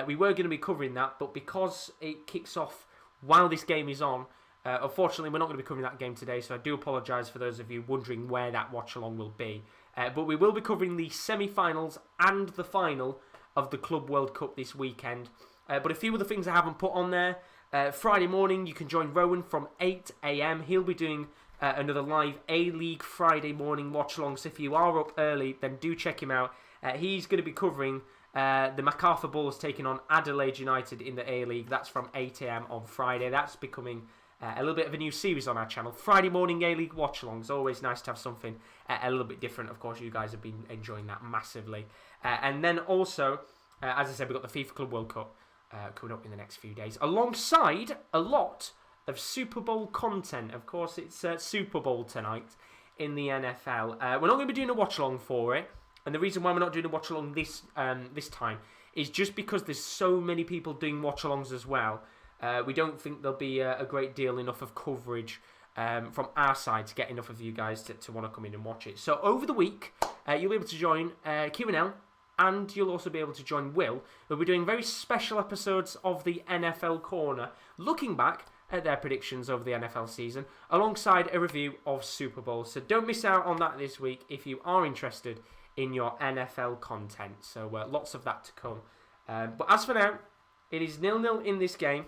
[SPEAKER 1] We were going to be covering that, but because it kicks off while this game is on, unfortunately, we're not going to be covering that game today, so I do apologise for those of you wondering where that watch-along will be. But we will be covering the semi-finals and the final of the Club World Cup this weekend. But a few of the things I haven't put on there. Friday morning, you can join Rowan from 8 a.m. He'll be doing another live A-League Friday morning watch-along. So if you are up early, then do check him out. He's going to be covering the MacArthur Bulls taking on Adelaide United in the A-League. That's from 8 a.m. on Friday. That's becoming a little bit of a new series on our channel. Friday morning A-League watch-alongs. Always nice to have something a little bit different. Of course, you guys have been enjoying that massively. And then also, as I said, we've got the FIFA Club World Cup coming up in the next few days, alongside a lot of Super Bowl content. Of course, it's Super Bowl tonight in the NFL. We're not going to be doing a watch-along for it, and the reason why we're not doing a watch-along this time is just because there's so many people doing watch-alongs as well. We don't think there'll be a great deal enough of coverage from our side to get enough of you guys to want to come in and watch it. So over the week, you'll be able to join Q&L, and you'll also be able to join Will. We'll be doing very special episodes of the NFL Corner, looking back at their predictions over the NFL season, alongside a review of Super Bowl. So don't miss out on that this week if you are interested in your NFL content. So lots of that to come. But as for now, it is 0-0 in this game.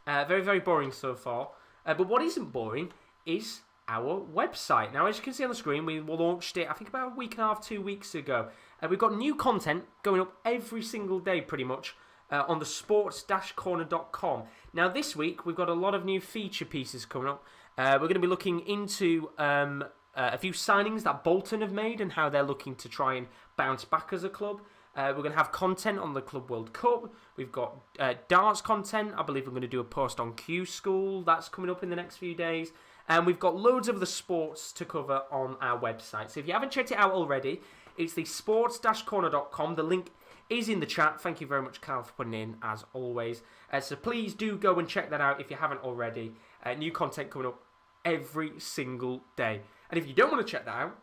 [SPEAKER 1] Very, very boring so far. But what isn't boring is our website. Now, as you can see on the screen, we launched it, I think, about a week and a half, 2 weeks ago. We've got new content going up every single day, pretty much, on the sports-corner.com. Now, this week, we've got a lot of new feature pieces coming up. We're going to be looking into a few signings that Bolton have made and how they're looking to try and bounce back as a club. We're going to have content on the Club World Cup. We've got darts content. I believe we're going to do a post on Q School. That's coming up in the next few days. And we've got loads of the sports to cover on our website. So if you haven't checked it out already, it's the sports-corner.com. The link is in the chat. Thank you very much, Carl, for putting it in, as always. So please do go and check that out if you haven't already. New content coming up every single day. And if you don't want to check that out,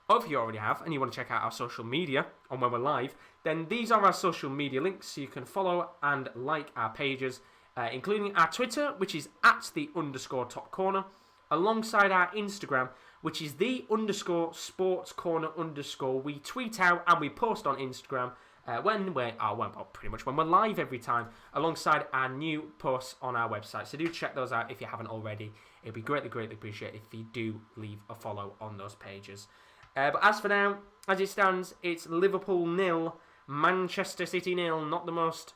[SPEAKER 1] or if you already have, and you want to check out our social media on when we're live, then these are our social media links, so you can follow and like our pages, including our Twitter, which is @the_top corner, alongside our Instagram, which is _sportscorner_. We tweet out and we post on Instagram when we're live every time, alongside our new posts on our website. So do check those out if you haven't already. It'd be greatly, greatly appreciated if you do leave a follow on those pages. But as for now, as it stands, it's Liverpool 0, Manchester City 0. Not the most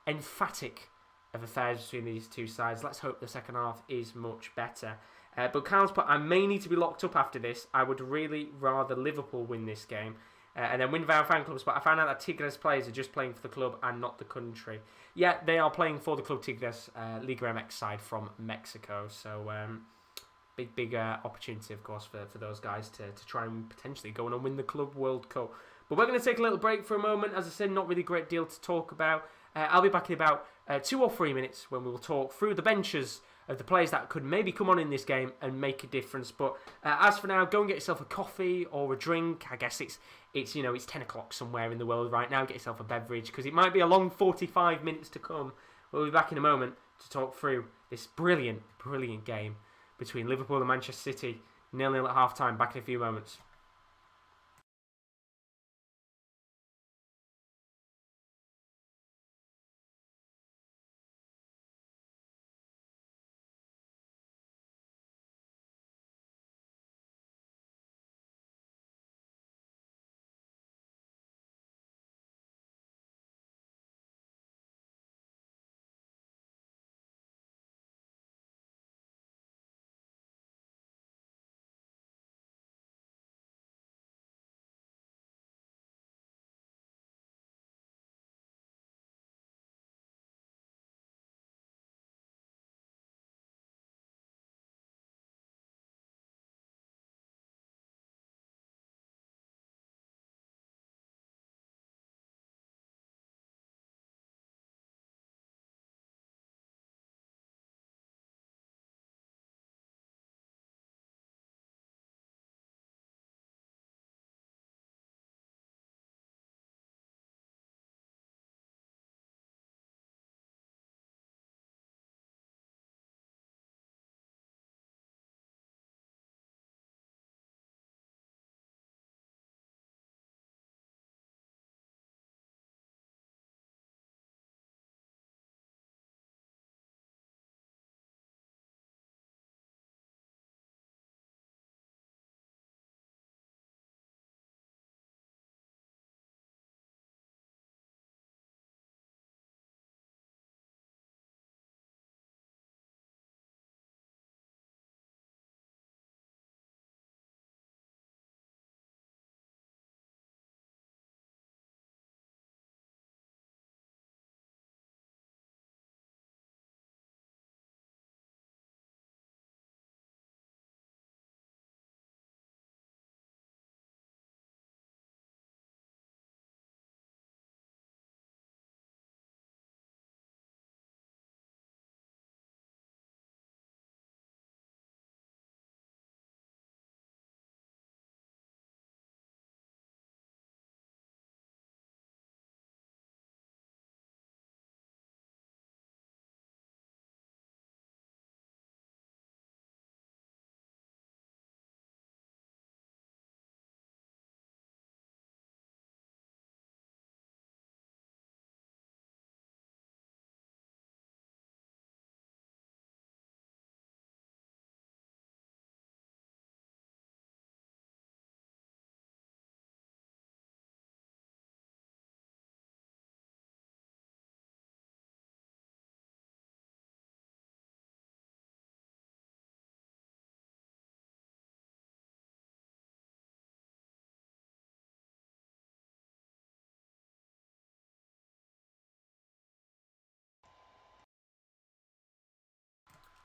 [SPEAKER 1] emphatic of affairs between these two sides. Let's hope the second half is much better. But Carl's put, I may need to be locked up after this. I would really rather Liverpool win this game. And then Windvow Fan Club's, but I found out that Tigres players are just playing for the club and not the country. Yeah, they are playing for the Club Tigres, Liga MX side from Mexico. So big opportunity, of course, for those guys to try and potentially go on and win the Club World Cup. But we're going to take a little break for a moment. As I said, not really a great deal to talk about. I'll be back in about 2 or 3 minutes when we will talk through the benches of the players that could maybe come on in this game and make a difference. But as for now, go and get yourself a coffee or a drink. I guess it's 10 o'clock somewhere in the world right now. Get yourself a beverage, because it might be a long 45 minutes to come. We'll be back in a moment to talk through this brilliant game between Liverpool and Manchester City. 0-0 at half-time. Back in a few moments.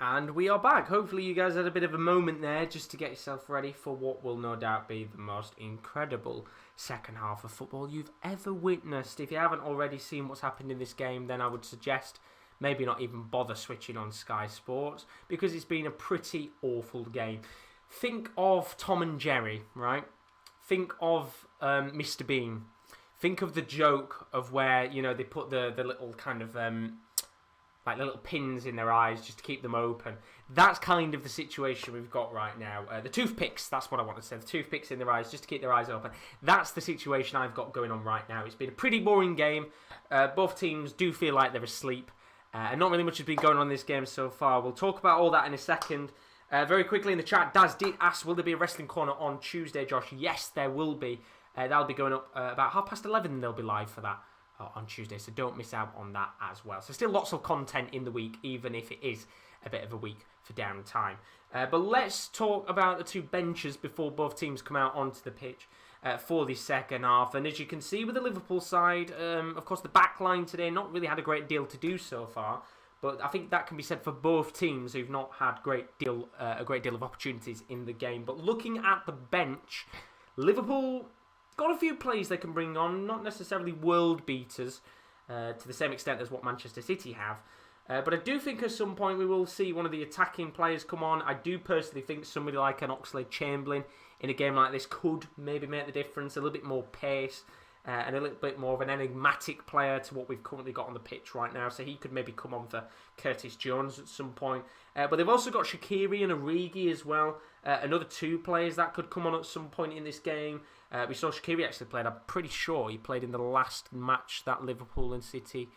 [SPEAKER 1] And we are back. Hopefully you guys had a bit of a moment there just to get yourself ready for what will no doubt be the most incredible second half of football you've ever witnessed. If you haven't already seen what's happened in this game, then I would suggest maybe not even bother switching on Sky Sports, because it's been a pretty awful game. Think of Tom and Jerry, right? Think of Mr. Bean. Think of the joke of where, they put the little kind of like the little pins in their eyes just to keep them open. That's kind of the situation we've got right now. The toothpicks, that's what I want to say. The toothpicks in their eyes just to keep their eyes open. That's the situation I've got going on right now. It's been a pretty boring game. Both teams do feel like they're asleep. And not really much has been going on in this game so far. We'll talk about all that in a second. Very quickly in the chat, Daz did ask, will there be a wrestling corner on Tuesday, Josh? Yes, there will be. That'll be going up about 11:30. They'll be live for that on Tuesday, so don't miss out on that as well. So still lots of content in the week, even if it is a bit of a week for downtime. But let's talk about the two benches before both teams come out onto the pitch for the second half. And as you can see with the Liverpool side, of course the back line today not really had a great deal to do so far. But I think that can be said for both teams who've not had a great deal of opportunities in the game. But looking at the bench, Liverpool got a few players they can bring on, not necessarily world beaters to the same extent as what Manchester City have. But I do think at some point we will see one of the attacking players come on. I do personally think somebody like an Oxlade-Chamberlain in a game like this could maybe make the difference. A little bit more pace. And a little bit more of an enigmatic player to what we've currently got on the pitch right now. So he could maybe come on for Curtis Jones at some point. But they've also got Shaqiri and Origi as well. Another two players that could come on at some point in this game. We saw Shaqiri actually played. I'm pretty sure he played in the last match that Liverpool and City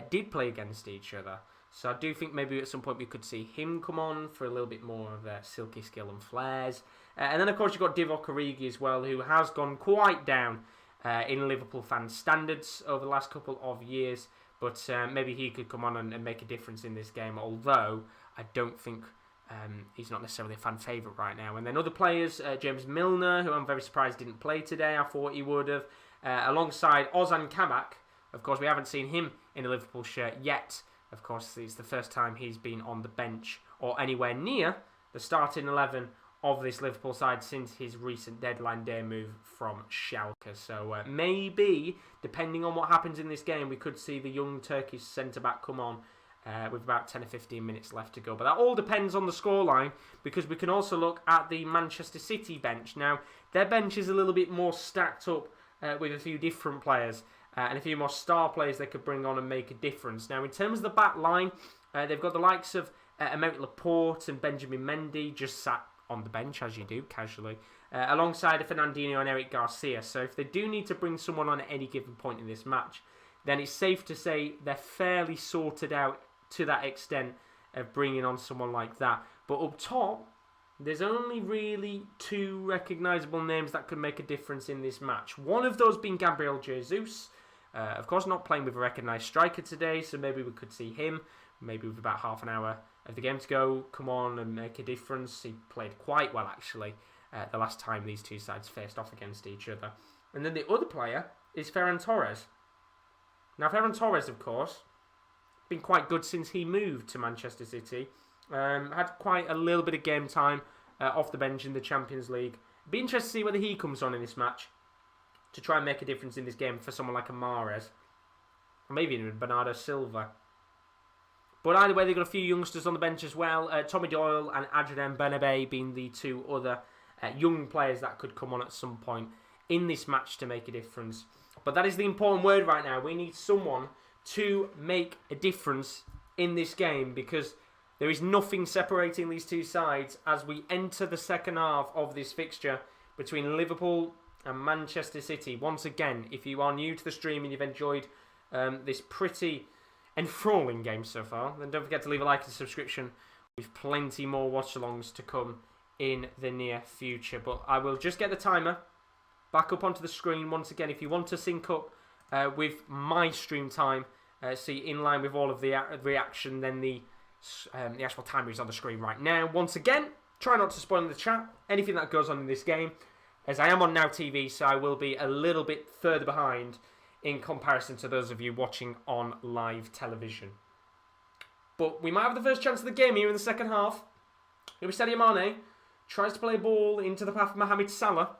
[SPEAKER 1] did play against each other. So I do think maybe at some point we could see him come on for a little bit more of silky skill and flares. And then of course you've got Divock Origi as well, who has gone quite down in Liverpool fan standards over the last couple of years, but maybe he could come on and make a difference in this game, although I don't think he's not necessarily a fan favourite right now. And then other players, James Milner, who I'm very surprised didn't play today. I thought he would have, alongside Ozan Kabak. Of course, we haven't seen him in a Liverpool shirt yet. Of course, it's the first time he's been on the bench or anywhere near the starting 11 of this Liverpool side since his recent deadline day move from Schalke. So maybe, depending on what happens in this game, we could see the young Turkish centre-back come on with about 10 or 15 minutes left to go. But that all depends on the scoreline, because we can also look at the Manchester City bench. Now, their bench is a little bit more stacked up with a few different players and a few more star players they could bring on and make a difference. Now, in terms of the back line, they've got the likes of Aymeric Laporte and Benjamin Mendy just sat on the bench, as you do, casually, alongside Fernandinho and Eric Garcia. So if they do need to bring someone on at any given point in this match, then it's safe to say they're fairly sorted out to that extent of bringing on someone like that. But up top, there's only really two recognisable names that could make a difference in this match. One of those being Gabriel Jesus. Of course, not playing with a recognised striker today, so maybe we could see him, maybe with about half an hour of the game to go, come on and make a difference. He played quite well, actually, the last time these two sides faced off against each other. And then the other player is Ferran Torres. Now, Ferran Torres, of course, been quite good since he moved to Manchester City. Had quite a little bit of game time off the bench in the Champions League. Be interested to see whether he comes on in this match to try and make a difference in this game for someone like a Mahrez. Or maybe even Bernardo Silva. But either way, they've got a few youngsters on the bench as well. Tommy Doyle and Adrien Benabe being the two other young players that could come on at some point in this match to make a difference. But that is the important word right now. We need someone to make a difference in this game, because there is nothing separating these two sides as we enter the second half of this fixture between Liverpool and Manchester City. Once again, if you are new to the stream and you've enjoyed this pretty enthralling game so far, then don't forget to leave a like and subscription. We've plenty more watch-alongs to come in the near future. But I will just get the timer back up onto the screen once again. If you want to sync up with my stream time, see in line with all of the reaction, then the actual timer is on the screen right now. Once again, try not to spoil in the chat anything that goes on in this game, as I am on Now TV, so I will be a little bit further behind in comparison to those of you watching on live television. But we might have the first chance of the game here in the second half. Here is Sadio Mane, tries to play a ball into the path of Mohamed Salah,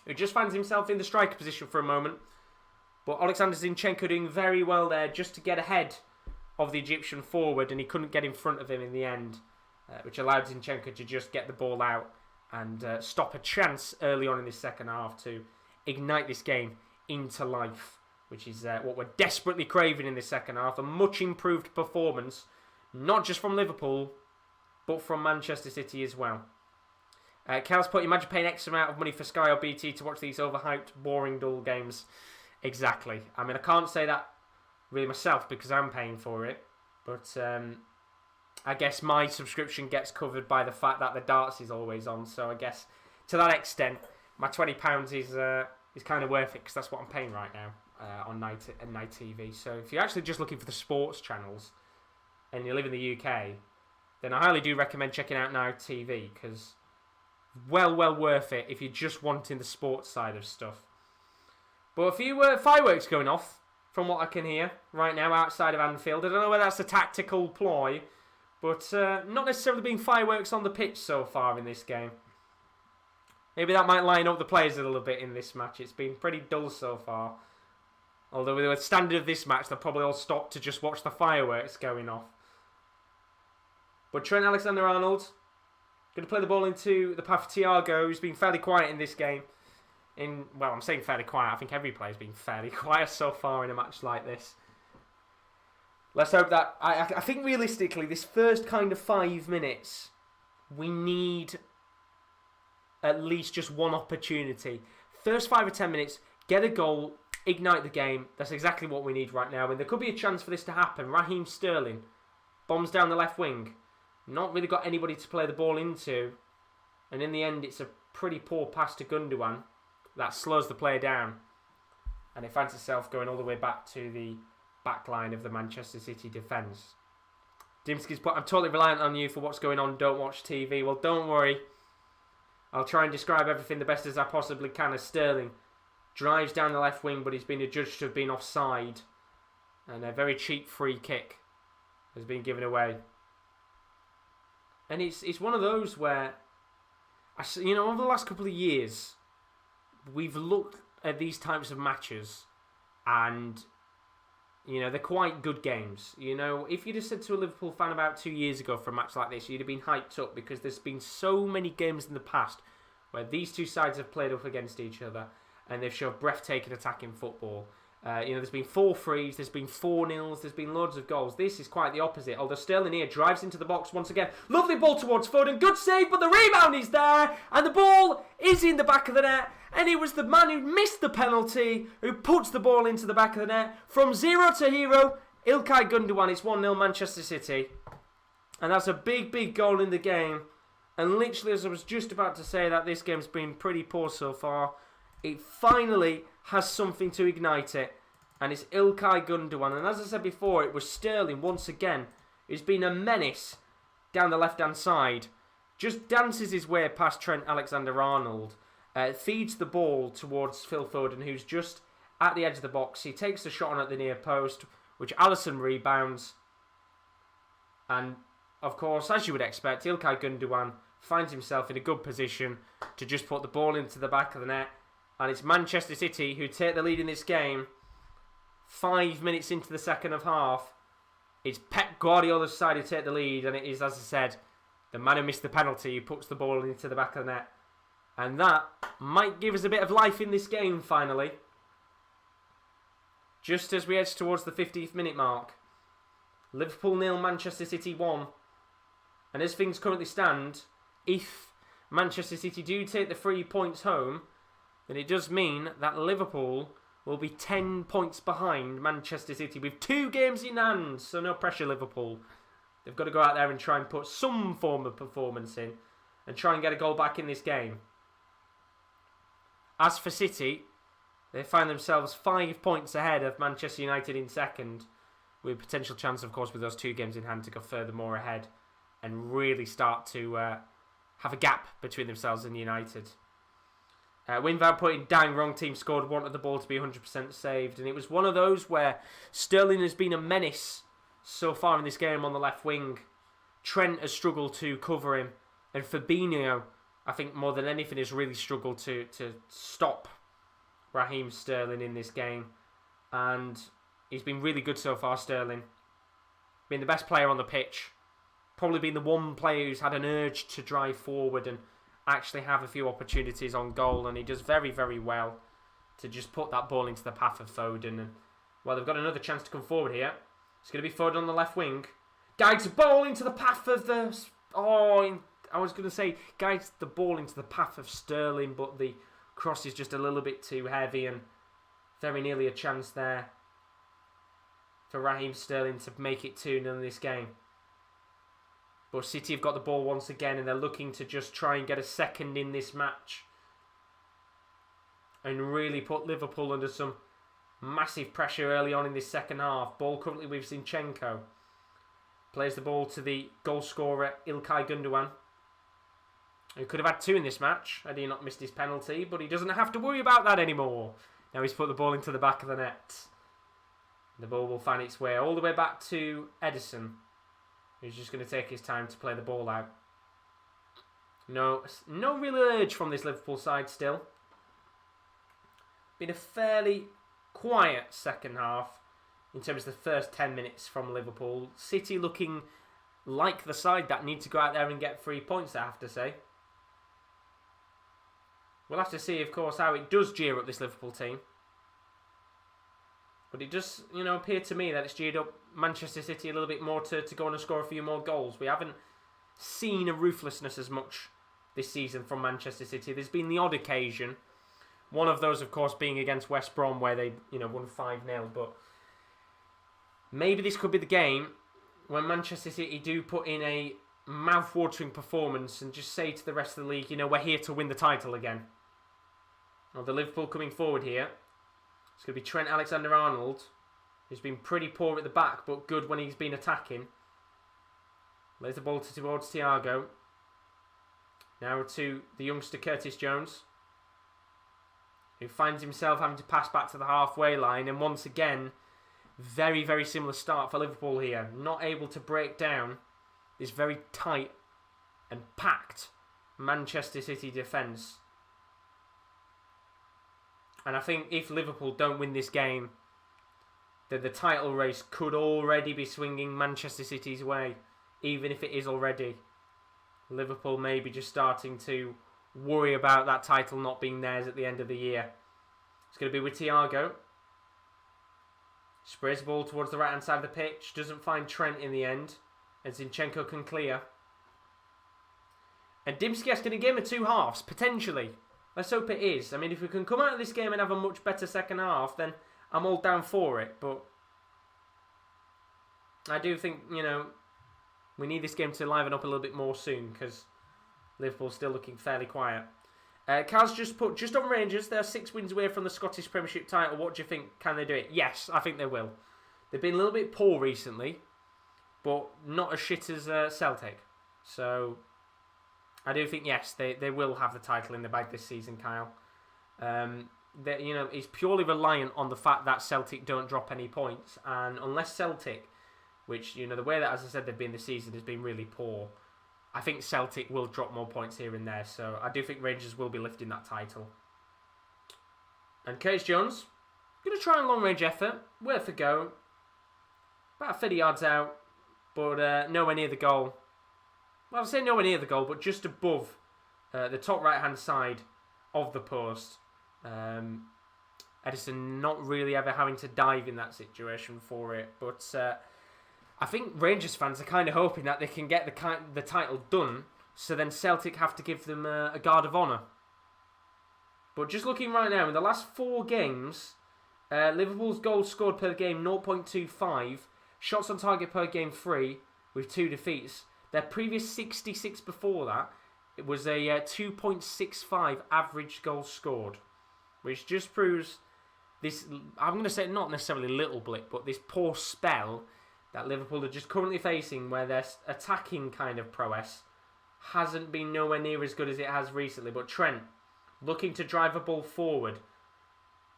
[SPEAKER 1] who just finds himself in the striker position for a moment. But Alexander Zinchenko doing very well there just to get ahead of the Egyptian forward, and he couldn't get in front of him in the end, which allowed Zinchenko to just get the ball out and stop a chance early on in this second half to ignite this game into life, which is what we're desperately craving in this second half. A much improved performance, not just from Liverpool, but from Manchester City as well. Cal's put, imagine paying X amount of money for Sky or BT to watch these overhyped, boring, dull games. Exactly. I mean, I can't say that really myself because I'm paying for it, but I guess my subscription gets covered by the fact that the darts is always on, so I guess to that extent, my £20 is kind of worth it, because that's what I'm paying right now on night TV. So if you're actually just looking for the sports channels and you live in the UK, then I highly do recommend checking out Now TV, because well worth it if you're just wanting the sports side of stuff. But a few fireworks going off, from what I can hear right now outside of Anfield. I don't know whether that's a tactical ploy, but not necessarily been fireworks on the pitch so far in this game. Maybe that might line up the players a little bit in this match. It's been pretty dull so far. Although with the standard of this match, they'll probably all stop to just watch the fireworks going off. But Trent Alexander-Arnold going to play the ball into the path of Thiago, who's been fairly quiet in this game. Well, I'm saying fairly quiet. I think every player's been fairly quiet so far in a match like this. Let's hope that... I think realistically, this first kind of 5 minutes, we need at least just one opportunity. First 5 or 10 minutes, get a goal, ignite the game. That's exactly what we need right now. And there could be a chance for this to happen. Raheem Sterling bombs down the left wing. Not really got anybody to play the ball into. And in the end, it's a pretty poor pass to Gundogan that slows the player down. And it finds itself going all the way back to the back line of the Manchester City defence. Dimsky's put, I'm totally reliant on you for what's going on. Don't watch TV. Well, don't worry. I'll try and describe everything the best as I possibly can. As Sterling drives down the left wing, but he's been adjudged to have been offside. And a very cheap free kick has been given away. And it's one of those where, over the last couple of years, we've looked at these types of matches and, they're quite good games. If you'd have said to a Liverpool fan about 2 years ago for a match like this, you'd have been hyped up, because there's been so many games in the past where these two sides have played up against each other and they've shown breathtaking attacking football. There's been 4-3s, there's been 4-0s, there's been loads of goals. This is quite the opposite. Although Sterling here drives into the box once again. Lovely ball towards Foden. Good save, but the rebound is there. And the ball is in the back of the net. And it was the man who missed the penalty who puts the ball into the back of the net. From zero to hero, İlkay Gundogan. It's 1-0 Manchester City. And that's a big goal in the game. And literally, as I was just about to say that this game's been pretty poor so far, it finally has something to ignite it, and it's İlkay Gundogan. And as I said before, it was Sterling once again who's been a menace down the left-hand side. Just dances his way past Trent Alexander-Arnold, feeds the ball towards Phil Foden, who's just at the edge of the box. He takes the shot on at the near post, which Allison rebounds. And, of course, as you would expect, İlkay Gundogan finds himself in a good position to just put the ball into the back of the net. And it's Manchester City who take the lead in this game. 5 minutes into the second half. It's Pep Guardiola's side who take the lead. And it is, as I said, the man who missed the penalty who puts the ball into the back of the net. And that might give us a bit of life in this game, finally. Just as we edge towards the 50th minute mark. Liverpool 0, Manchester City 1. And as things currently stand, if Manchester City do take the 3 points home, then it does mean that Liverpool will be 10 points behind Manchester City with 2 games in hand. So no pressure, Liverpool. They've got to go out there and try and put some form of performance in and try and get a goal back in this game. As for City, they find themselves 5 points ahead of Manchester United in second, with potential chance, of course, with those 2 games in hand to go furthermore ahead and really start to have a gap between themselves and United. Without putting down, wrong team scored, wanted the ball to be 100% saved. And it was one of those where Sterling has been a menace so far in this game on the left wing. Trent has struggled to cover him. And Fabinho, I think more than anything, has really struggled to stop Raheem Sterling in this game. And he's been really good so far, Sterling. Been the best player on the pitch. Probably been the one player who's had an urge to drive forward and actually have a few opportunities on goal, and he does very well to just put that ball into the path of Foden. And well, they've got another chance to come forward here. It's going to be Foden on the left wing. Guides the ball into the path of the... I was going to say guides the ball into the path of Sterling, but the cross is just a little bit too heavy, and very nearly a chance there for Raheem Sterling to make it 2-0 in this game. But City have got the ball once again, and they're looking to just try and get a second in this match. And really put Liverpool under some massive pressure early on in this second half. Ball currently with Zinchenko. Plays the ball to the goal scorer, Ilkay Gundogan, who could have had 2 in this match had he not missed his penalty, but he doesn't have to worry about that anymore. Now he's put the ball into the back of the net. The ball will find its way all the way back to Edison, who's just going to take his time to play the ball out. No real urge from this Liverpool side still. Been a fairly quiet second half in terms of the first 10 minutes from Liverpool. City looking like the side that need to go out there and get 3 points, I have to say. We'll have to see, of course, how it does gear up this Liverpool team. But it does, appear to me that it's geared up Manchester City a little bit more to go on and score a few more goals. We haven't seen a ruthlessness as much this season from Manchester City. There's been the odd occasion. One of those, of course, being against West Brom where they, won 5-0. But maybe this could be the game when Manchester City do put in a mouth-watering performance and just say to the rest of the league, we're here to win the title again. Well, the Liverpool coming forward here. It's going to be Trent Alexander-Arnold, who's been pretty poor at the back, but good when he's been attacking. Lays the ball towards Thiago. Now to the youngster Curtis Jones, who finds himself having to pass back to the halfway line. And once again, very, very similar start for Liverpool here. Not able to break down this very tight and packed Manchester City defence. And I think if Liverpool don't win this game, then the title race could already be swinging Manchester City's way. Even if it is already. Liverpool may be just starting to worry about that title not being theirs at the end of the year. It's going to be with Thiago. Sprays the ball towards the right-hand side of the pitch. Doesn't find Trent in the end. And Zinchenko can clear. And Dimski's going to give him 2 halves, potentially. Let's hope it is. I mean, if we can come out of this game and have a much better second half, then I'm all down for it. But I do think, we need this game to liven up a little bit more soon because Liverpool's still looking fairly quiet. Carl's just put, just on Rangers, they're 6 wins away from the Scottish Premiership title. What do you think? Can they do it? Yes, I think they will. They've been a little bit poor recently, but not as shit as Celtic. So I do think, yes, they will have the title in the bag this season, Kyle. It's purely reliant on the fact that Celtic don't drop any points. And unless Celtic, which, the way that, as I said, they've been this season has been really poor, I think Celtic will drop more points here and there. So I do think Rangers will be lifting that title. And Curtis Jones, going to try a long-range effort. Worth a go. About 30 yards out, but nowhere near the goal. Well, I'll say nowhere near the goal, but just above the top right-hand side of the post. Edison not really ever having to dive in that situation for it. But I think Rangers fans are kind of hoping that they can get the title done, so then Celtic have to give them a guard of honour. But just looking right now, in the last 4 games, Liverpool's goals scored per game 0.25, shots on target per game 3, with 2 defeats. Their previous 66 before that, it was a 2.65 average goals scored, which just proves this, I'm going to say not necessarily little blip, but this poor spell that Liverpool are just currently facing, where their attacking kind of prowess hasn't been nowhere near as good as it has recently. But Trent looking to drive a ball forward,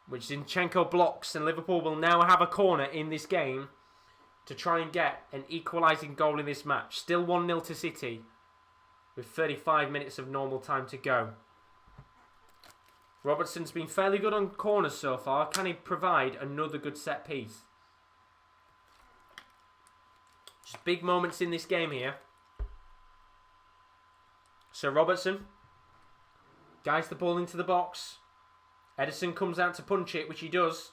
[SPEAKER 1] which Zinchenko blocks, and Liverpool will now have a corner in this game to try and get an equalising goal in this match. Still 1-0 to City with 35 minutes of normal time to go. Robertson's been fairly good on corners so far. Can he provide another good set piece? Just big moments in this game here. So Robertson guides the ball into the box. Edison comes out to punch it, which he does.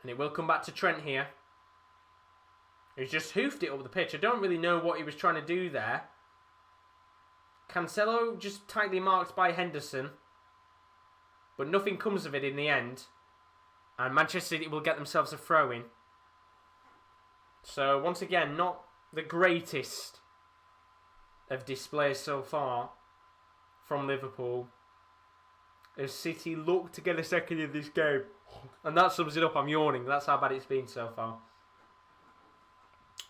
[SPEAKER 1] And it will come back to Trent here. He's just hoofed it up the pitch. I don't really know what he was trying to do there. Cancelo just tightly marked by Henderson. But nothing comes of it in the end. And Manchester City will get themselves a throw-in. So, once again, not the greatest of displays so far from Liverpool, as City look to get a second in this game. And that sums it up. I'm yawning. That's how bad it's been so far.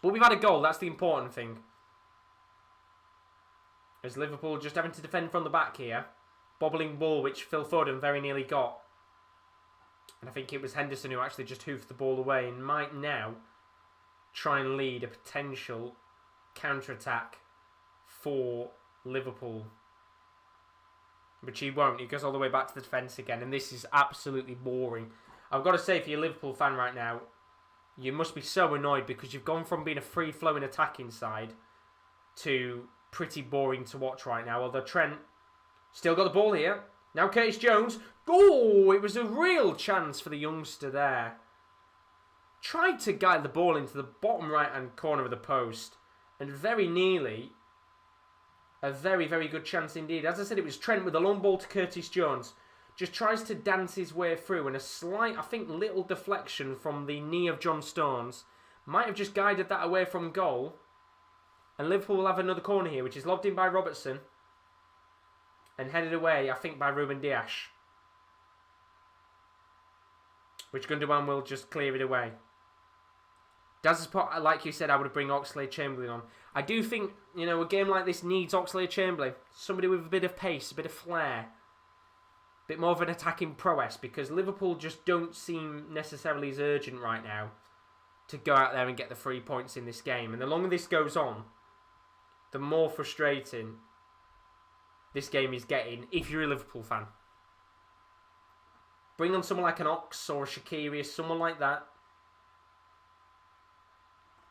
[SPEAKER 1] But we've had a goal, that's the important thing. As Liverpool just having to defend from the back here. Bobbling ball, which Phil Foden very nearly got. And I think it was Henderson who actually just hoofed the ball away and might now try and lead a potential counter-attack for Liverpool. Which he won't. He goes all the way back to the defence again. And this is absolutely boring. I've got to say, if you're a Liverpool fan right now, you must be so annoyed because you've gone from being a free-flowing attacking side to pretty boring to watch right now. Although Trent still got the ball here. Now Curtis Jones. Oh, it was a real chance for the youngster there. Tried to guide the ball into the bottom right-hand corner of the post. And very nearly, a very, very good chance indeed. As I said, it was Trent with a long ball to Curtis Jones. Just tries to dance his way through. And a slight, I think, little deflection from the knee of John Stones. Might have just guided that away from goal. And Liverpool will have another corner here, which is lobbed in by Robertson. And headed away, I think, by Ruben Dias. Which Gundogan will just clear it away. Daz's pot, like you said, I would bring Oxlade-Chamberlain on. I do think, you know, a game like this needs Oxlade-Chamberlain. Somebody with a bit of pace, a bit of flair. A bit more of an attacking prowess. Because Liverpool just don't seem necessarily as urgent right now to go out there and get the 3 points in this game. And the longer this goes on, the more frustrating this game is getting if you're a Liverpool fan. Bring on someone like an Ox or a Shaqiri, someone like that,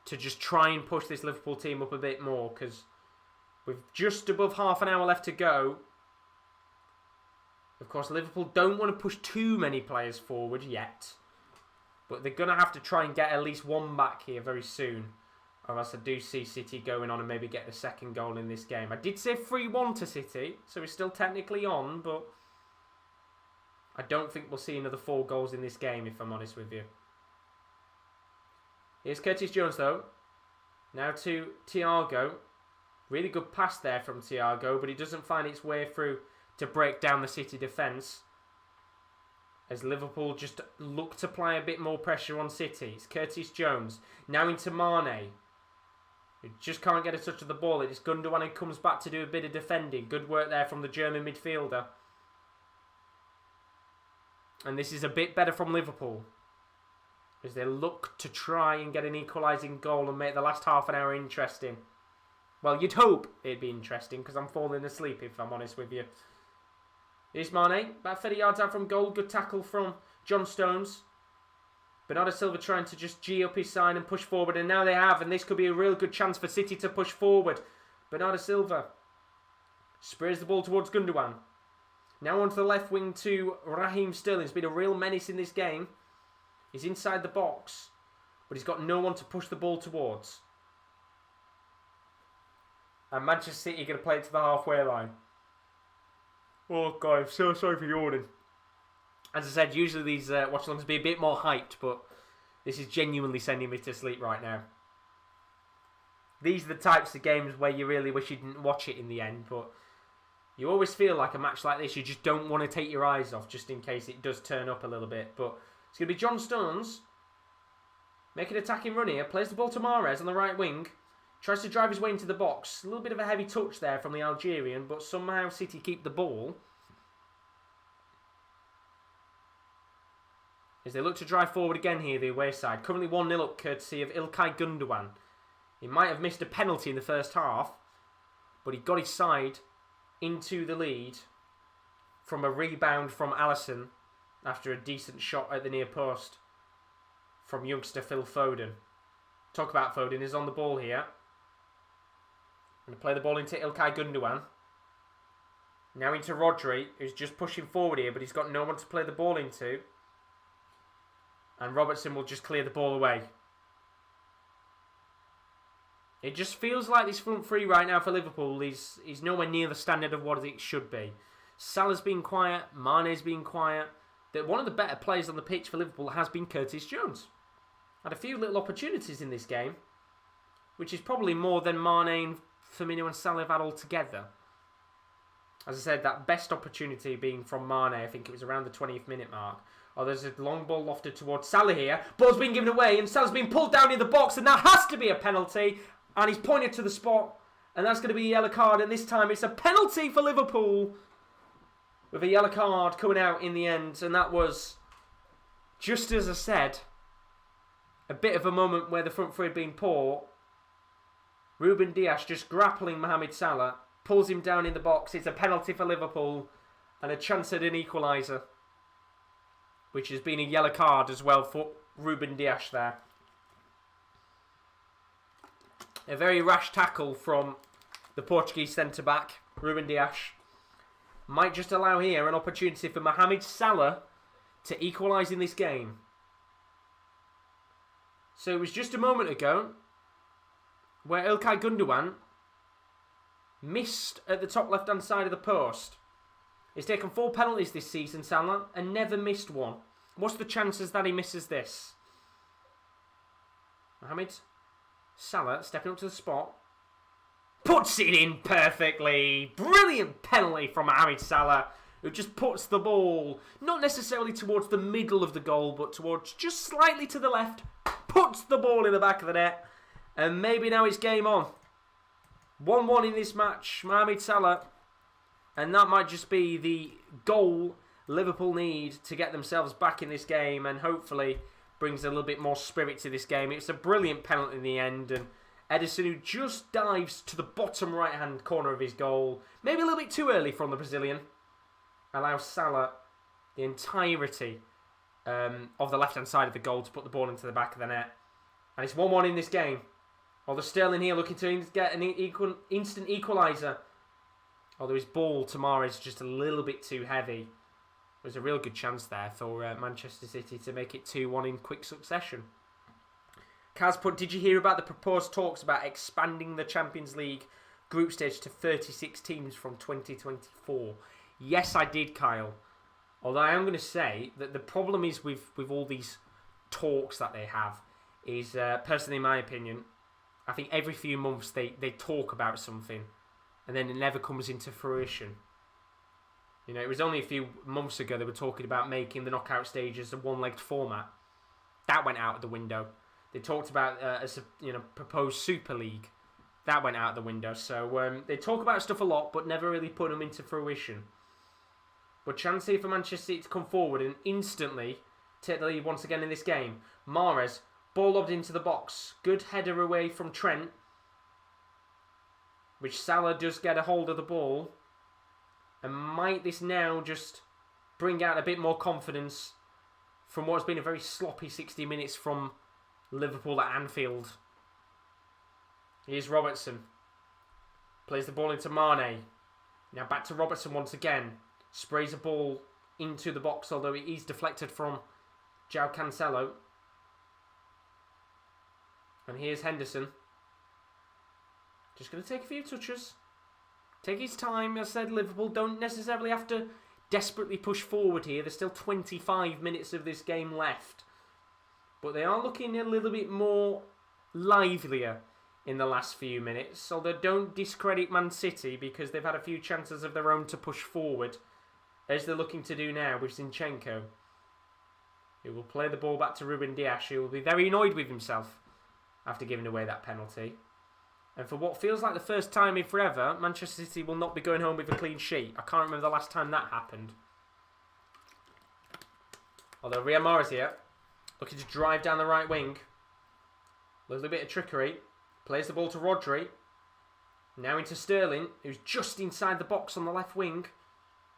[SPEAKER 1] to just try and push this Liverpool team up a bit more, because with just above half an hour left to go, of course Liverpool don't want to push too many players forward yet, but they're going to have to try and get at least one back here very soon. Or else I do see City going on and maybe get the second goal in this game. I did say 3-1 to City, so we're still technically on, but I don't think we'll see another 4 goals in this game, if I'm honest with you. Here's Curtis Jones, though. Now to Thiago. Really good pass there from Thiago, but it doesn't find its way through to break down the City defence. As Liverpool just look to apply a bit more pressure on City. It's Curtis Jones. Now into Mane. Who just can't get a touch of the ball. It is Gundogan who comes back to do a bit of defending. Good work there from the German midfielder. And this is a bit better from Liverpool, as they look to try and get an equalising goal and make the last half an hour interesting. Well, you'd hope it'd be interesting, because I'm falling asleep, if I'm honest with you. Here's Mane, about 30 yards out from goal. Good tackle from John Stones. Bernardo Silva trying to just G up his side and push forward, and now they have, and this could be a real good chance for City to push forward. Bernardo Silva sprays the ball towards Gundogan. Now onto the left wing to Raheem Sterling. He's been a real menace in this game. He's inside the box, but he's got no one to push the ball towards. And Manchester City are going to play it to the halfway line. Oh God, I'm so sorry for yawning. As I said, usually these watch-alongs be a bit more hyped, but this is genuinely sending me to sleep right now. These are the types of games where you really wish you didn't watch it in the end, but you always feel like a match like this, you just don't want to take your eyes off, just in case it does turn up a little bit. But it's going to be John Stones making an attacking run here, plays the ball to Mahrez on the right wing, tries to drive his way into the box. A little bit of a heavy touch there from the Algerian, but somehow City keep the ball. As they look to drive forward again here, the away side. Currently 1-0 up, courtesy of İlkay Gundogan. He might have missed a penalty in the first half, but he got his side into the lead from a rebound from Allison after a decent shot at the near post from youngster Phil Foden. Talk about Foden, is on the ball here. Going to play the ball into İlkay Gundogan. Now into Rodri, who's just pushing forward here, but he's got no one to play the ball into. And Robertson will just clear the ball away. It just feels like this front three right now for Liverpool is nowhere near the standard of what it should be. Salah's been quiet, Mane's been quiet. One of the better players on the pitch for Liverpool has been Curtis Jones. Had a few little opportunities in this game, which is probably more than Mane, Firmino and Salah have had altogether. As I said, that best opportunity being from Mane. I think it was around the 20th minute mark. Oh, there's a long ball lofted towards Salah here. Ball's been given away and Salah's been pulled down in the box, and that has to be a penalty. And he's pointed to the spot, and that's going to be a yellow card. And this time it's a penalty for Liverpool, with a yellow card coming out in the end. And that was, just as I said, a bit of a moment where the front three had been poor. Ruben Dias just grappling Mohamed Salah, pulls him down in the box. It's a penalty for Liverpool and a chance at an equaliser, which has been a yellow card as well for Ruben Dias there. A very rash tackle from the Portuguese centre-back, Ruben Dias. Might just allow here an opportunity for Mohamed Salah to equalise in this game. So it was just a moment ago where İlkay Gündoğan missed at the top left-hand side of the post. He's taken 4 penalties this season, Salah, and never missed one. What's the chances that he misses this? Mohamed Salah stepping up to the spot. Puts it in perfectly. Brilliant penalty from Mohamed Salah, who just puts the ball, not necessarily towards the middle of the goal, but towards just slightly to the left. Puts the ball in the back of the net. And maybe now it's game on. 1-1 in this match, Mohamed Salah. And that might just be the goal Liverpool need to get themselves back in this game, and hopefully brings a little bit more spirit to this game. It's a brilliant penalty in the end, and Edison, who just dives to the bottom right-hand corner of his goal, maybe a little bit too early from the Brazilian, allows Salah the entirety of the left-hand side of the goal to put the ball into the back of the net. And it's 1-1 in this game. Although Sterling here looking to get an instant equaliser. Although his ball to Mahrez is just a little bit too heavy. There's a real good chance there for Manchester City to make it 2-1 in quick succession. Kaz put, did you hear about the proposed talks about expanding the Champions League group stage to 36 teams from 2024? Yes, I did, Kyle. Although I am going to say that the problem is with all these talks that they have is, personally in my opinion, I think every few months they talk about something and then it never comes into fruition. You know, it was only a few months ago they were talking about making the knockout stages a one-legged format. That went out of the window. They talked about proposed Super League. That went out the window. So they talk about stuff a lot, but never really put them into fruition. But chance here for Manchester City to come forward and instantly take the lead once again in this game. Mahrez, ball lobbed into the box. Good header away from Trent, which Salah does get a hold of the ball. And might this now just bring out a bit more confidence from what's been a very sloppy 60 minutes from Liverpool at Anfield. Here's Robertson. Plays the ball into Mane. Now back to Robertson once again. Sprays a ball into the box, although it is deflected from João Cancelo. And here's Henderson. Just going to take a few touches. Take his time. As I said, Liverpool don't necessarily have to desperately push forward here. There's still 25 minutes of this game left. But they are looking a little bit more livelier in the last few minutes. Although don't discredit Man City because they've had a few chances of their own to push forward, as they're looking to do now with Zinchenko, who will play the ball back to Ruben Dias, who will be very annoyed with himself after giving away that penalty. And for what feels like the first time in forever, Manchester City will not be going home with a clean sheet. I can't remember the last time that happened. Although Riyad Mahrez here, looking to drive down the right wing. A little bit of trickery. Plays the ball to Rodri. Now into Sterling, who's just inside the box on the left wing.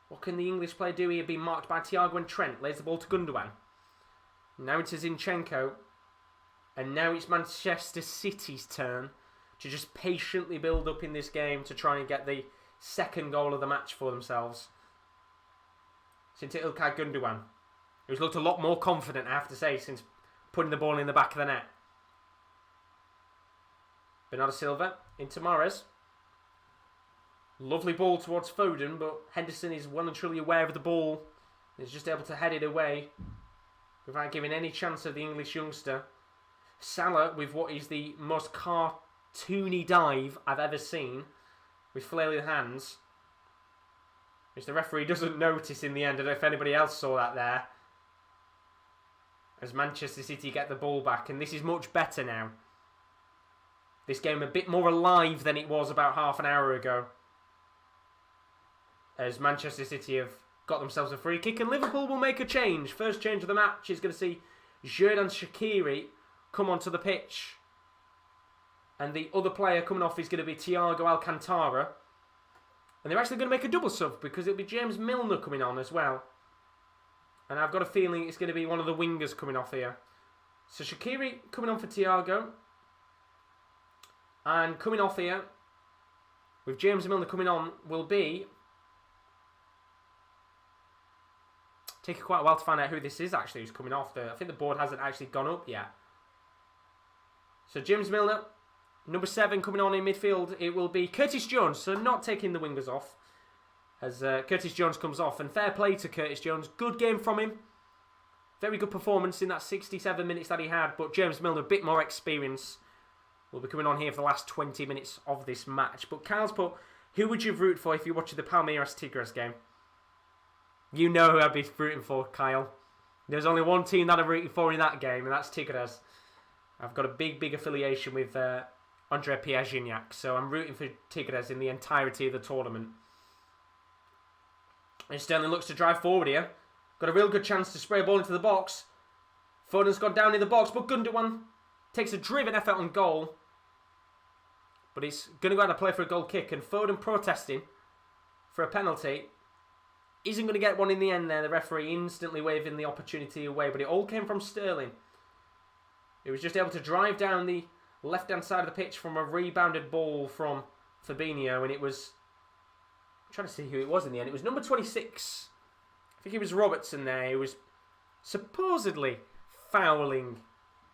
[SPEAKER 1] What can the English player do here? Being marked by Thiago and Trent. Lays the ball to Gündoğan. Now into Zinchenko. And now it's Manchester City's turn to just patiently build up in this game to try and get the second goal of the match for themselves. It's into İlkay Gündoğan, who's looked a lot more confident, I have to say, since putting the ball in the back of the net. Bernardo Silva into Mahrez. Lovely ball towards Foden, but Henderson is well and truly aware of the ball. He's just able to head it away without giving any chance of the English youngster. Salah with what is the most cartoony dive I've ever seen, with flailing hands. which the referee doesn't notice in the end. I don't know if anybody else saw that there. As Manchester City get the ball back, and this is much better now. This game a bit more alive than it was about half an hour ago. As Manchester City have got themselves a free kick, and Liverpool will make a change. First change of the match is going to see Xherdan Shaqiri come onto the pitch. And the other player coming off is going to be Thiago Alcantara. And they're actually going to make a double sub because it'll be James Milner coming on as well. And I've got a feeling it's going to be one of the wingers coming off here. So Shaqiri coming on for Thiago. And coming off here, with James Milner coming on, will be... Take quite a while to find out who this is actually who's coming off. I think the board hasn't actually gone up yet. So James Milner, number 7 coming on in midfield. It will be Curtis Jones, so not taking the wingers off. As Curtis Jones comes off. And fair play to Curtis Jones. Good game from him. Very good performance in that 67 minutes that he had. But James Milner, a bit more experience, will be coming on here for the last 20 minutes of this match. But Kyle's put, who would you root for if you're watching the Palmeiras Tigres game? You know who I'd be rooting for, Kyle. There's only one team that I'm rooting for in that game, and that's Tigres. I've got a big affiliation with Andre Pierre Gignac, so I'm rooting for Tigres in the entirety of the tournament. And Sterling looks to drive forward here. Got a real good chance to spray a ball into the box. Foden's gone down in the box, but Gundogan takes a driven effort on goal. But he's going to go out and play for a goal kick, and Foden protesting for a penalty. Isn't going to get one in the end there. The referee instantly waving the opportunity away. But it all came from Sterling. He was just able to drive down the left-hand side of the pitch from a rebounded ball from Fabinho. And it was... I'm trying to see who it was in the end. It was number 26. I think it was Robertson there. He was supposedly fouling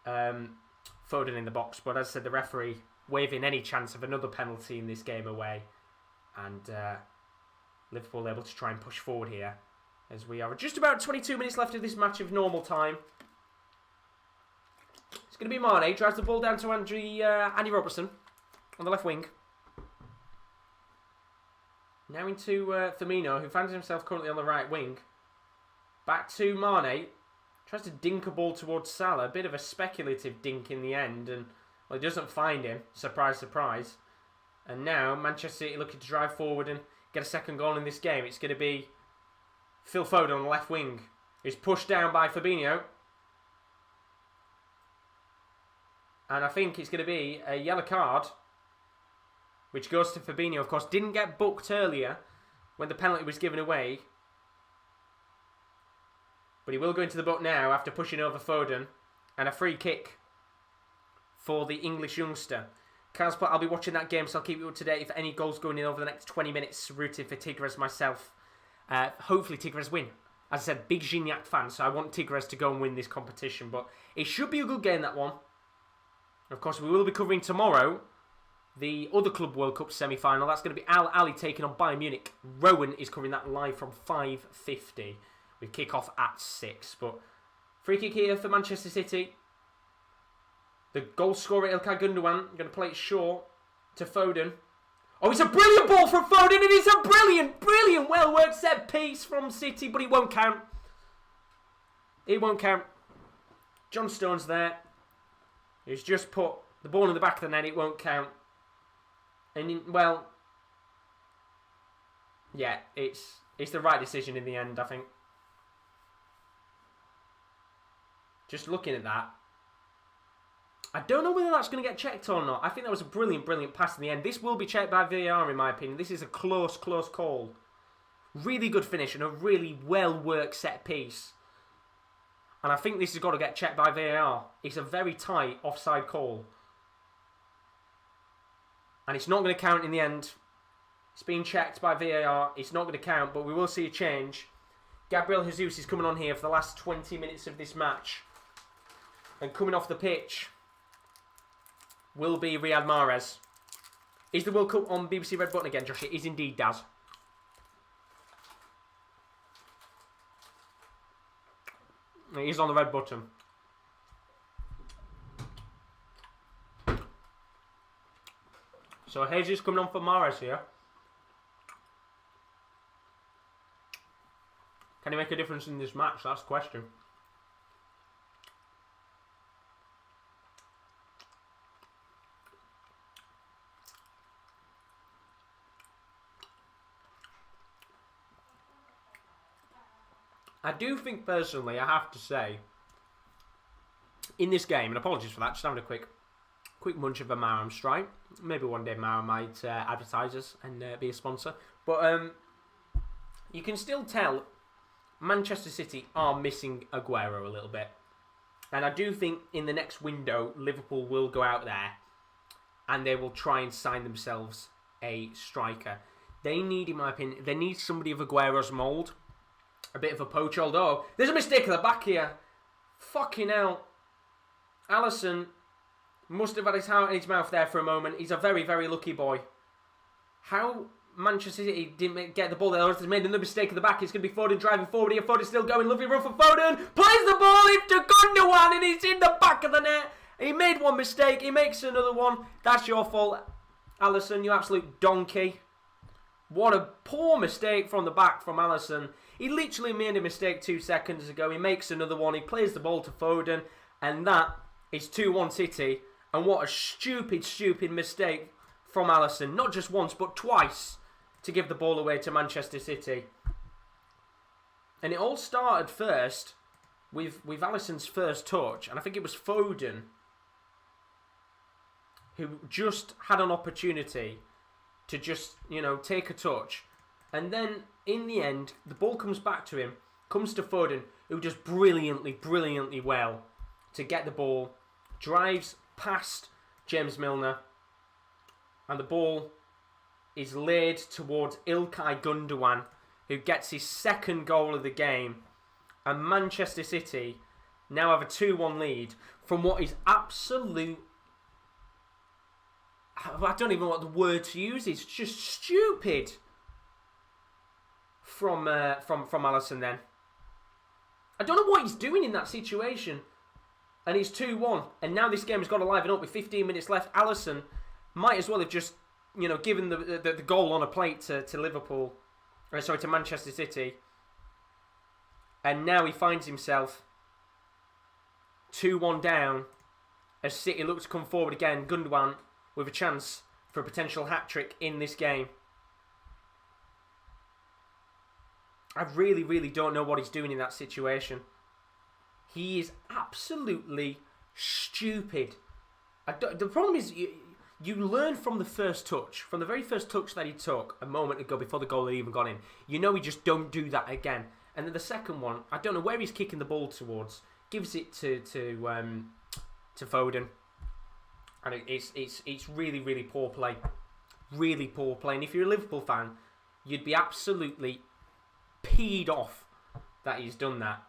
[SPEAKER 1] Foden in the box. But as I said, the referee waving any chance of another penalty in this game away. And... Liverpool able to try and push forward here as we are just about 22 minutes left of this match of normal time. It's going to be Mane. Drives the ball down to Andy Robertson on the left wing. Now into Firmino, who finds himself currently on the right wing. Back to Mane. Tries to dink a ball towards Salah. A bit of a speculative dink in the end. And well, he doesn't find him. Surprise, surprise. And now Manchester City looking to drive forward and get a second goal in this game. It's going to be Phil Foden on the left wing. He's pushed down by Fabinho. And I think it's going to be a yellow card, which goes to Fabinho. Of course, didn't get booked earlier when the penalty was given away. But he will go into the book now after pushing over Foden. And a free kick for the English youngster. Carl's put, I'll be watching that game, so I'll keep you up to date if any goals going in over the next 20 minutes. Rooting for Tigres myself. Hopefully Tigres win. As I said, big Gignac fan, so I want Tigres to go and win this competition. But it should be a good game, that one. Of course, we will be covering tomorrow the other Club World Cup semi-final. That's going to be Al Ali taking on Bayern Munich. Rowan is covering that live from 5:50 with kickoff at 6. But free kick here for Manchester City. The goal scorer Ilkay Gundogan going to play it short to Foden. Oh, it's a brilliant ball from Foden, and it's a brilliant, well-worked set piece from City, but it won't count. It won't count. John Stones there. He's just put the ball in the back of the net. It won't count. And, well, yeah, it's the right decision in the end, I think. Just looking at that. I don't know whether that's going to get checked or not. I think that was a brilliant pass in the end. This will be checked by VAR in my opinion. This is a close call. Really good finish and a really well-worked set piece. And I think this has got to get checked by VAR. It's a very tight offside call. And it's not going to count in the end. It's being checked by VAR. It's not going to count, but we will see a change. Gabriel Jesus is coming on here for the last 20 minutes of this match. And coming off the pitch will be Riyad Mahrez. Is the World Cup on BBC Red Button again, Josh? It is indeed, Daz. It is on the red button. So Jesus coming on for Mahrez here. Can he make a difference in this match? That's the question. I do think, personally, I have to say, in this game, and apologies for that, just having a quick munch of a Maram Strike. Maybe one day Maram might advertise us and be a sponsor. But you can still tell Manchester City are missing Aguero a little bit. And I do think in the next window, Liverpool will go out there and they will try and sign themselves a striker. They need, in my opinion, they need somebody of Aguero's mould. A bit of a poach, although there's a mistake at the back here. Fucking hell. Allison must have had his heart in his mouth there for a moment. He's a very, very lucky boy. How Manchester City didn't get the ball there. He's made another mistake at the back. It's going to be Foden driving forward here. Foden's still going. Lovely run for Foden. Plays the ball into Gundogan and he's in the back of the net. He made one mistake. He makes another one. That's your fault, Allison. You absolute donkey. What a poor mistake from the back from Allison. He literally made a mistake 2 seconds ago. He makes another one. He plays the ball to Foden. And that is 2-1 City. And what a stupid, stupid mistake from Allison. Not just once, but twice to give the ball away to Manchester City. And it all started first with Alisson's first touch. And I think it was Foden who just had an opportunity to just, take a touch. And then, in the end, the ball comes back to him, comes to Foden, who does brilliantly, brilliantly well to get the ball, drives past James Milner, and the ball is laid towards Ilkay Gundogan, who gets his second goal of the game. And Manchester City now have a 2-1 lead from what is absolute... I don't even know what the word to use is. Just stupid from Allison then. I don't know what he's doing in that situation. And it's 2-1. And now this game has got to liven up with 15 minutes left. Allison might as well have just, given the goal on a plate to Liverpool. To Manchester City. And now he finds himself 2-1 down as City look to come forward again. Gundogan with a chance for a potential hat-trick in this game. I really, really don't know what he's doing in that situation. He is absolutely stupid. The problem is, you learn from the first touch, from the very first touch that he took a moment ago before the goal had even gone in. You know, he just don't do that again. And then the second one, I don't know where he's kicking the ball towards. Gives it to Foden. And it's really, really poor play. Really poor play. And if you're a Liverpool fan, you'd be absolutely peed off that he's done that.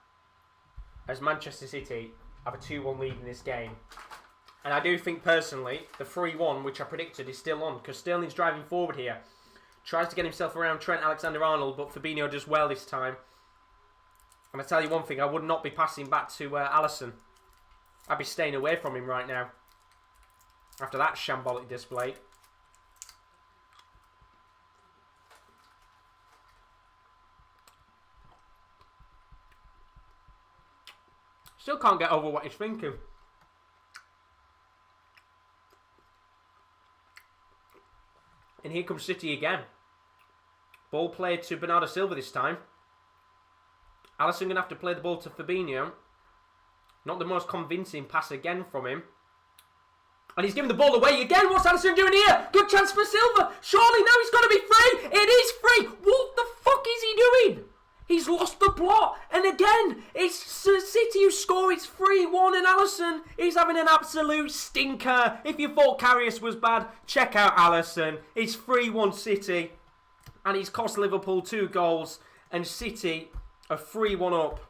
[SPEAKER 1] As Manchester City have a 2-1 lead in this game. And I do think, personally, the 3-1, which I predicted, is still on. Because Sterling's driving forward here. Tries to get himself around Trent Alexander-Arnold, but Fabinho does well this time. And I tell you one thing, I would not be passing back to Allison. I'd be staying away from him right now. After that shambolic display. Still can't get over what he's thinking. And here comes City again. Ball played to Bernardo Silva this time. Allison going to have to play the ball to Fabinho. Not the most convincing pass again from him. And he's giving the ball away again. What's Allison doing here? Good chance for Silva. Surely now he's got to be free. It is free. What the fuck is he doing? He's lost the plot. And again, it's City who score. It's 3-1 and Allison is having an absolute stinker. If you thought Karius was bad, check out Allison. It's 3-1 City. And he's cost Liverpool 2 goals. And City are 3-1 up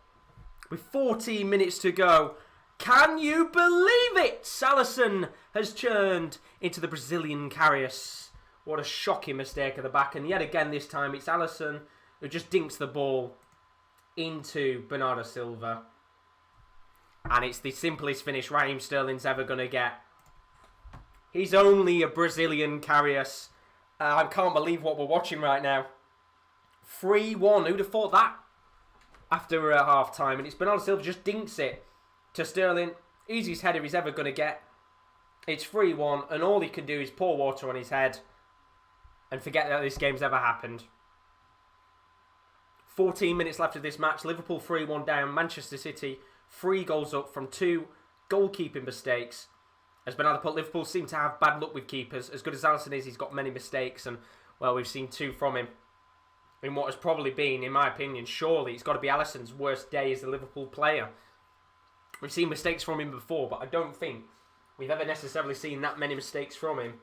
[SPEAKER 1] with 14 minutes to go. Can you believe it? Allison has turned into the Brazilian Karius. What a shocking mistake at the back. And yet again this time it's Allison who just dinks the ball into Bernardo Silva. And it's the simplest finish Raheem Sterling's ever going to get. He's only a Brazilian Karius. I can't believe what we're watching right now. 3-1. Who'd have thought that? after half time, and it's Bernardo Silva just dinks it to Sterling. Easiest header he's ever going to get. It's 3-1, and all he can do is pour water on his head and forget that this game's ever happened. 14 minutes left of this match. Liverpool 3-1 down. Manchester City 3 goals up from 2 goalkeeping mistakes. As Bernardo put, Liverpool seem to have bad luck with keepers. As good as Allison is, he's got many mistakes, and, well, we've seen 2 from him in what has probably been, in my opinion, surely it's got to be Allison's worst day as a Liverpool player. We've seen mistakes from him before, but I don't think we've ever necessarily seen that many mistakes from him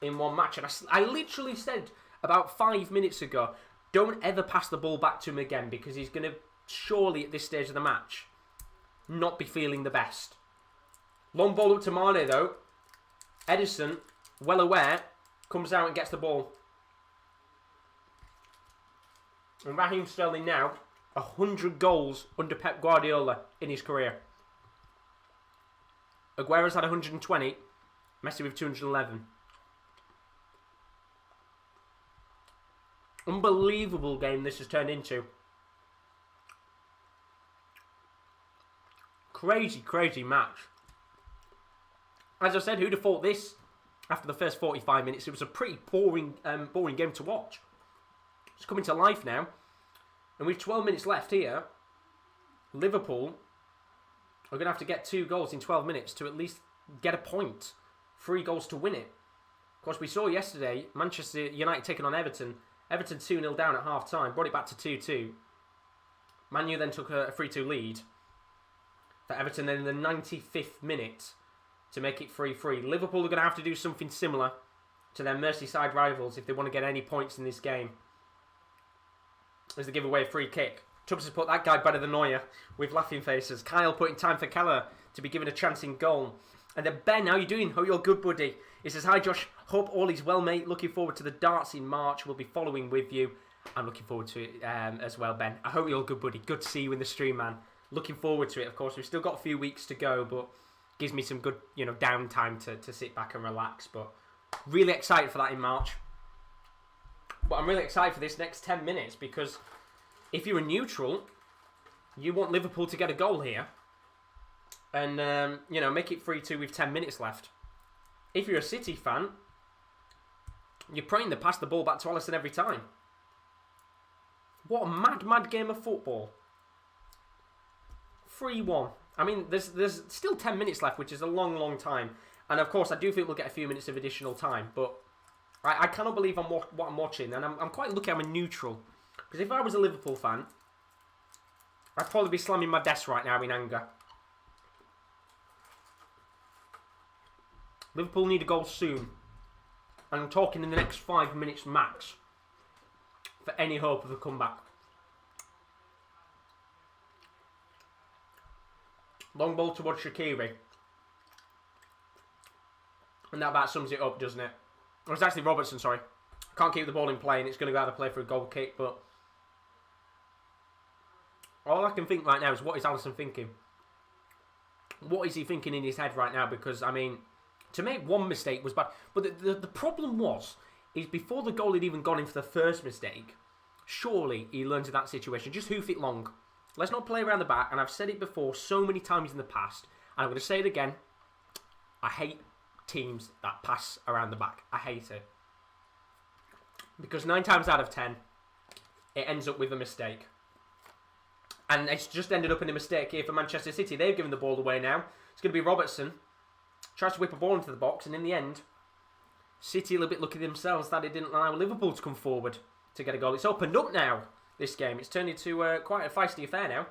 [SPEAKER 1] in one match. And I literally said about 5 minutes ago, don't ever pass the ball back to him again, because he's going to, surely at this stage of the match, not be feeling the best. Long ball up to Mane, though. Edison, well aware, comes out and gets the ball. And Raheem Sterling now, 100 goals under Pep Guardiola in his career. Aguero's had 120, Messi with 211. Unbelievable game this has turned into. Crazy, crazy match. As I said, who'd have thought this after the first 45 minutes? It was a pretty boring game to watch. It's coming to life now. And with 12 minutes left here, Liverpool are going to have to get 2 goals in 12 minutes to at least get a point. 3 goals to win it. Of course, we saw yesterday Manchester United taking on Everton. Everton 2-0 down at half-time, brought it back to 2-2. Man U then took a 3-2 lead for Everton then in the 95th minute to make it 3-3. Liverpool are going to have to do something similar to their Merseyside rivals if they want to get any points in this game, as they give away a free kick. Tubbs has put that guy better than Neuer with laughing faces. Kyle putting time for Keller to be given a chance in goal. And then Ben, how you doing? Hope you're good, buddy. He says, hi Josh, hope all is well, mate. Looking forward to the darts in March. We'll be following with you. I'm looking forward to it as well, Ben. I hope you're good, buddy. Good to see you in the stream, man. Looking forward to it, of course. We've still got a few weeks to go, but gives me some good, downtime to sit back and relax. But really excited for that in March. But I'm really excited for this next 10 minutes, because if you're a neutral, you want Liverpool to get a goal here and, make it 3-2 with 10 minutes left. If you're a City fan, you're praying to pass the ball back to Allison every time. What a mad, mad game of football. 3-1. I mean, there's still 10 minutes left, which is a long, long time. And, of course, I do think we'll get a few minutes of additional time. But I cannot believe what I'm watching. And I'm quite lucky I'm a neutral. Because if I was a Liverpool fan, I'd probably be slamming my desk right now in anger. Liverpool need a goal soon. And I'm talking in the next 5 minutes max for any hope of a comeback. Long ball towards Shaqiri. And that about sums it up, doesn't it? It was actually Robertson, sorry. Can't keep the ball in play and it's going to go out of play for a goal kick, but all I can think right now is, what is Allison thinking? What is he thinking in his head right now? Because, I mean, to make one mistake was bad. But the problem is before the goal had even gone in for the first mistake, surely he learned in that situation, just hoof it long. Let's not play around the back. And I've said it before so many times in the past, and I'm going to say it again. I hate teams that pass around the back. I hate it. Because 9 times out of 10, it ends up with a mistake. And it's just ended up in a mistake here for Manchester City. They've given the ball away now. It's going to be Robertson. Tries to whip a ball into the box, and in the end, City a little bit lucky themselves that it didn't allow Liverpool to come forward to get a goal. It's opened up now, this game. It's turned into quite a feisty affair now.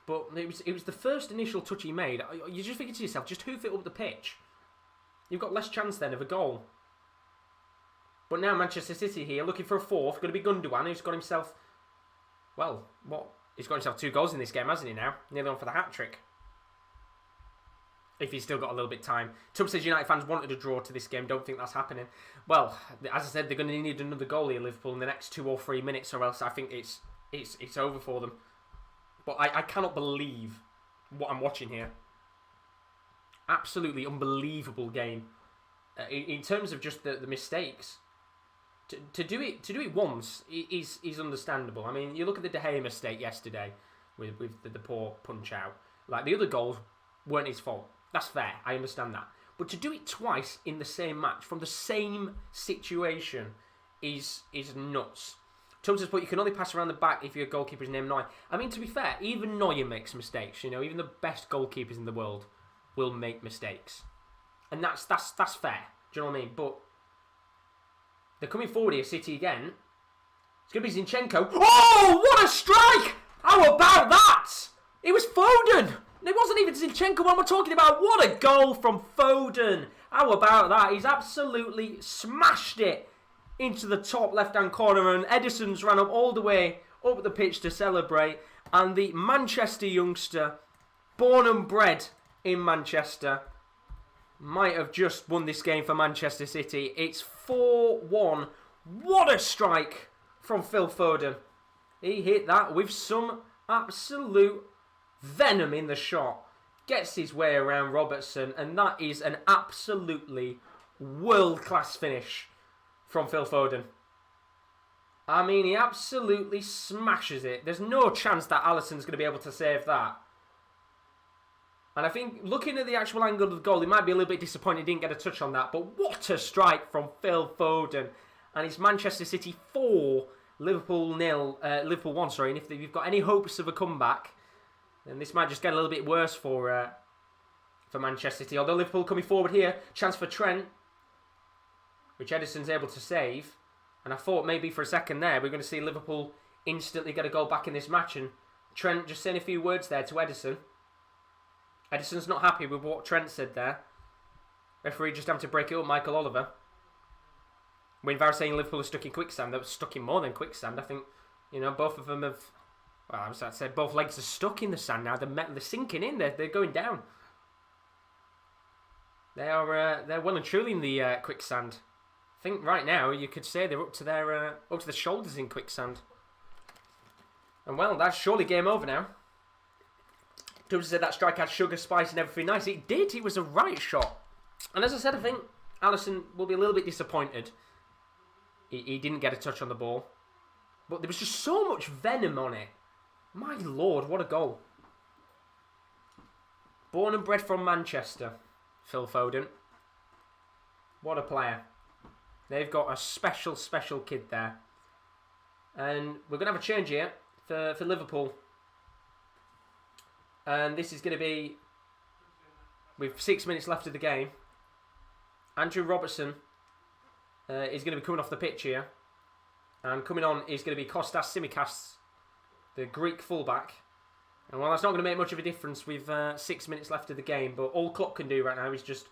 [SPEAKER 1] But it was the first initial touch he made. You're just thinking to yourself, just hoof it up the pitch. You've got less chance then of a goal. But now Manchester City here, looking for a fourth. Going to be Gundogan, who's got himself, well, what? He's got himself 2 goals in this game, hasn't he now? Nearly on for the hat-trick. If he's still got a little bit of time. Tubbs says United fans wanted a draw to this game. Don't think that's happening. Well, as I said, they're going to need another goal here, Liverpool, in the next 2 or 3 minutes, or else I think it's over for them. But I cannot believe what I'm watching here. Absolutely unbelievable game. In terms of just the mistakes. To do it once is understandable. I mean, you look at the De Gea mistake yesterday with the poor punch out. Like, the other goals weren't his fault. That's fair. I understand that. But to do it twice in the same match from the same situation is nuts. Thomas, but you can only pass around the back if your goalkeeper's named Neuer. I mean, to be fair, even Neuer makes mistakes. You know, even the best goalkeepers in the world will make mistakes, and that's fair. Do you know what I mean? But they're coming forward here, City again. It's going to be Zinchenko. Oh, what a strike! How about that? It was Foden. It wasn't even Zinchenko when we're talking about. What a goal from Foden. How about that? He's absolutely smashed it into the top left-hand corner, and Edison's ran up all the way up the pitch to celebrate. And the Manchester youngster, born and bred in Manchester, might have just won this game for Manchester City. It's 4-1. What a strike from Phil Foden. He hit that with some absolute venom in the shot. Gets his way around Robertson, and that is an absolutely world-class finish from Phil Foden. I mean, he absolutely smashes it. There's no chance that Allison's going to be able to save that. And I think, looking at the actual angle of the goal, he might be a little bit disappointed he didn't get a touch on that. But what a strike from Phil Foden. And it's Manchester City 4, Liverpool 0, Liverpool 1, sorry. And if you've got any hopes of a comeback, then this might just get a little bit worse for Manchester City. Although Liverpool coming forward here, chance for Trent, which Edison's able to save. And I thought maybe for a second there we're going to see Liverpool instantly get a goal back in this match. And Trent just saying a few words there to Edison. Edison's not happy with what Trent said there. Referee just having to break it up, Michael Oliver. When Var saying Liverpool are stuck in quicksand, they were stuck in more than quicksand. I think, you know, both of them have... Well, I was about to say both legs are stuck in the sand now. They're sinking in. They're going down. They're well and truly in the quicksand. I think right now you could say they're up to their shoulders in quicksand. And well, that's surely game over now. Douglas said that strike had sugar, spice, and everything nice. It did. It was a right shot. And as I said, I think Allison will be a little bit disappointed. He didn't get a touch on the ball, but there was just so much venom on it. My lord, what a goal! Born and bred from Manchester, Phil Foden. What a player. They've got a special, special kid there. And we're going to have a change here for Liverpool. And this is going to be, with 6 minutes left of the game, Andrew Robertson is going to be coming off the pitch here. And coming on is going to be Kostas Tsimikas, the Greek fullback. And while that's not going to make much of a difference with 6 minutes left of the game, but all Klopp can do right now is just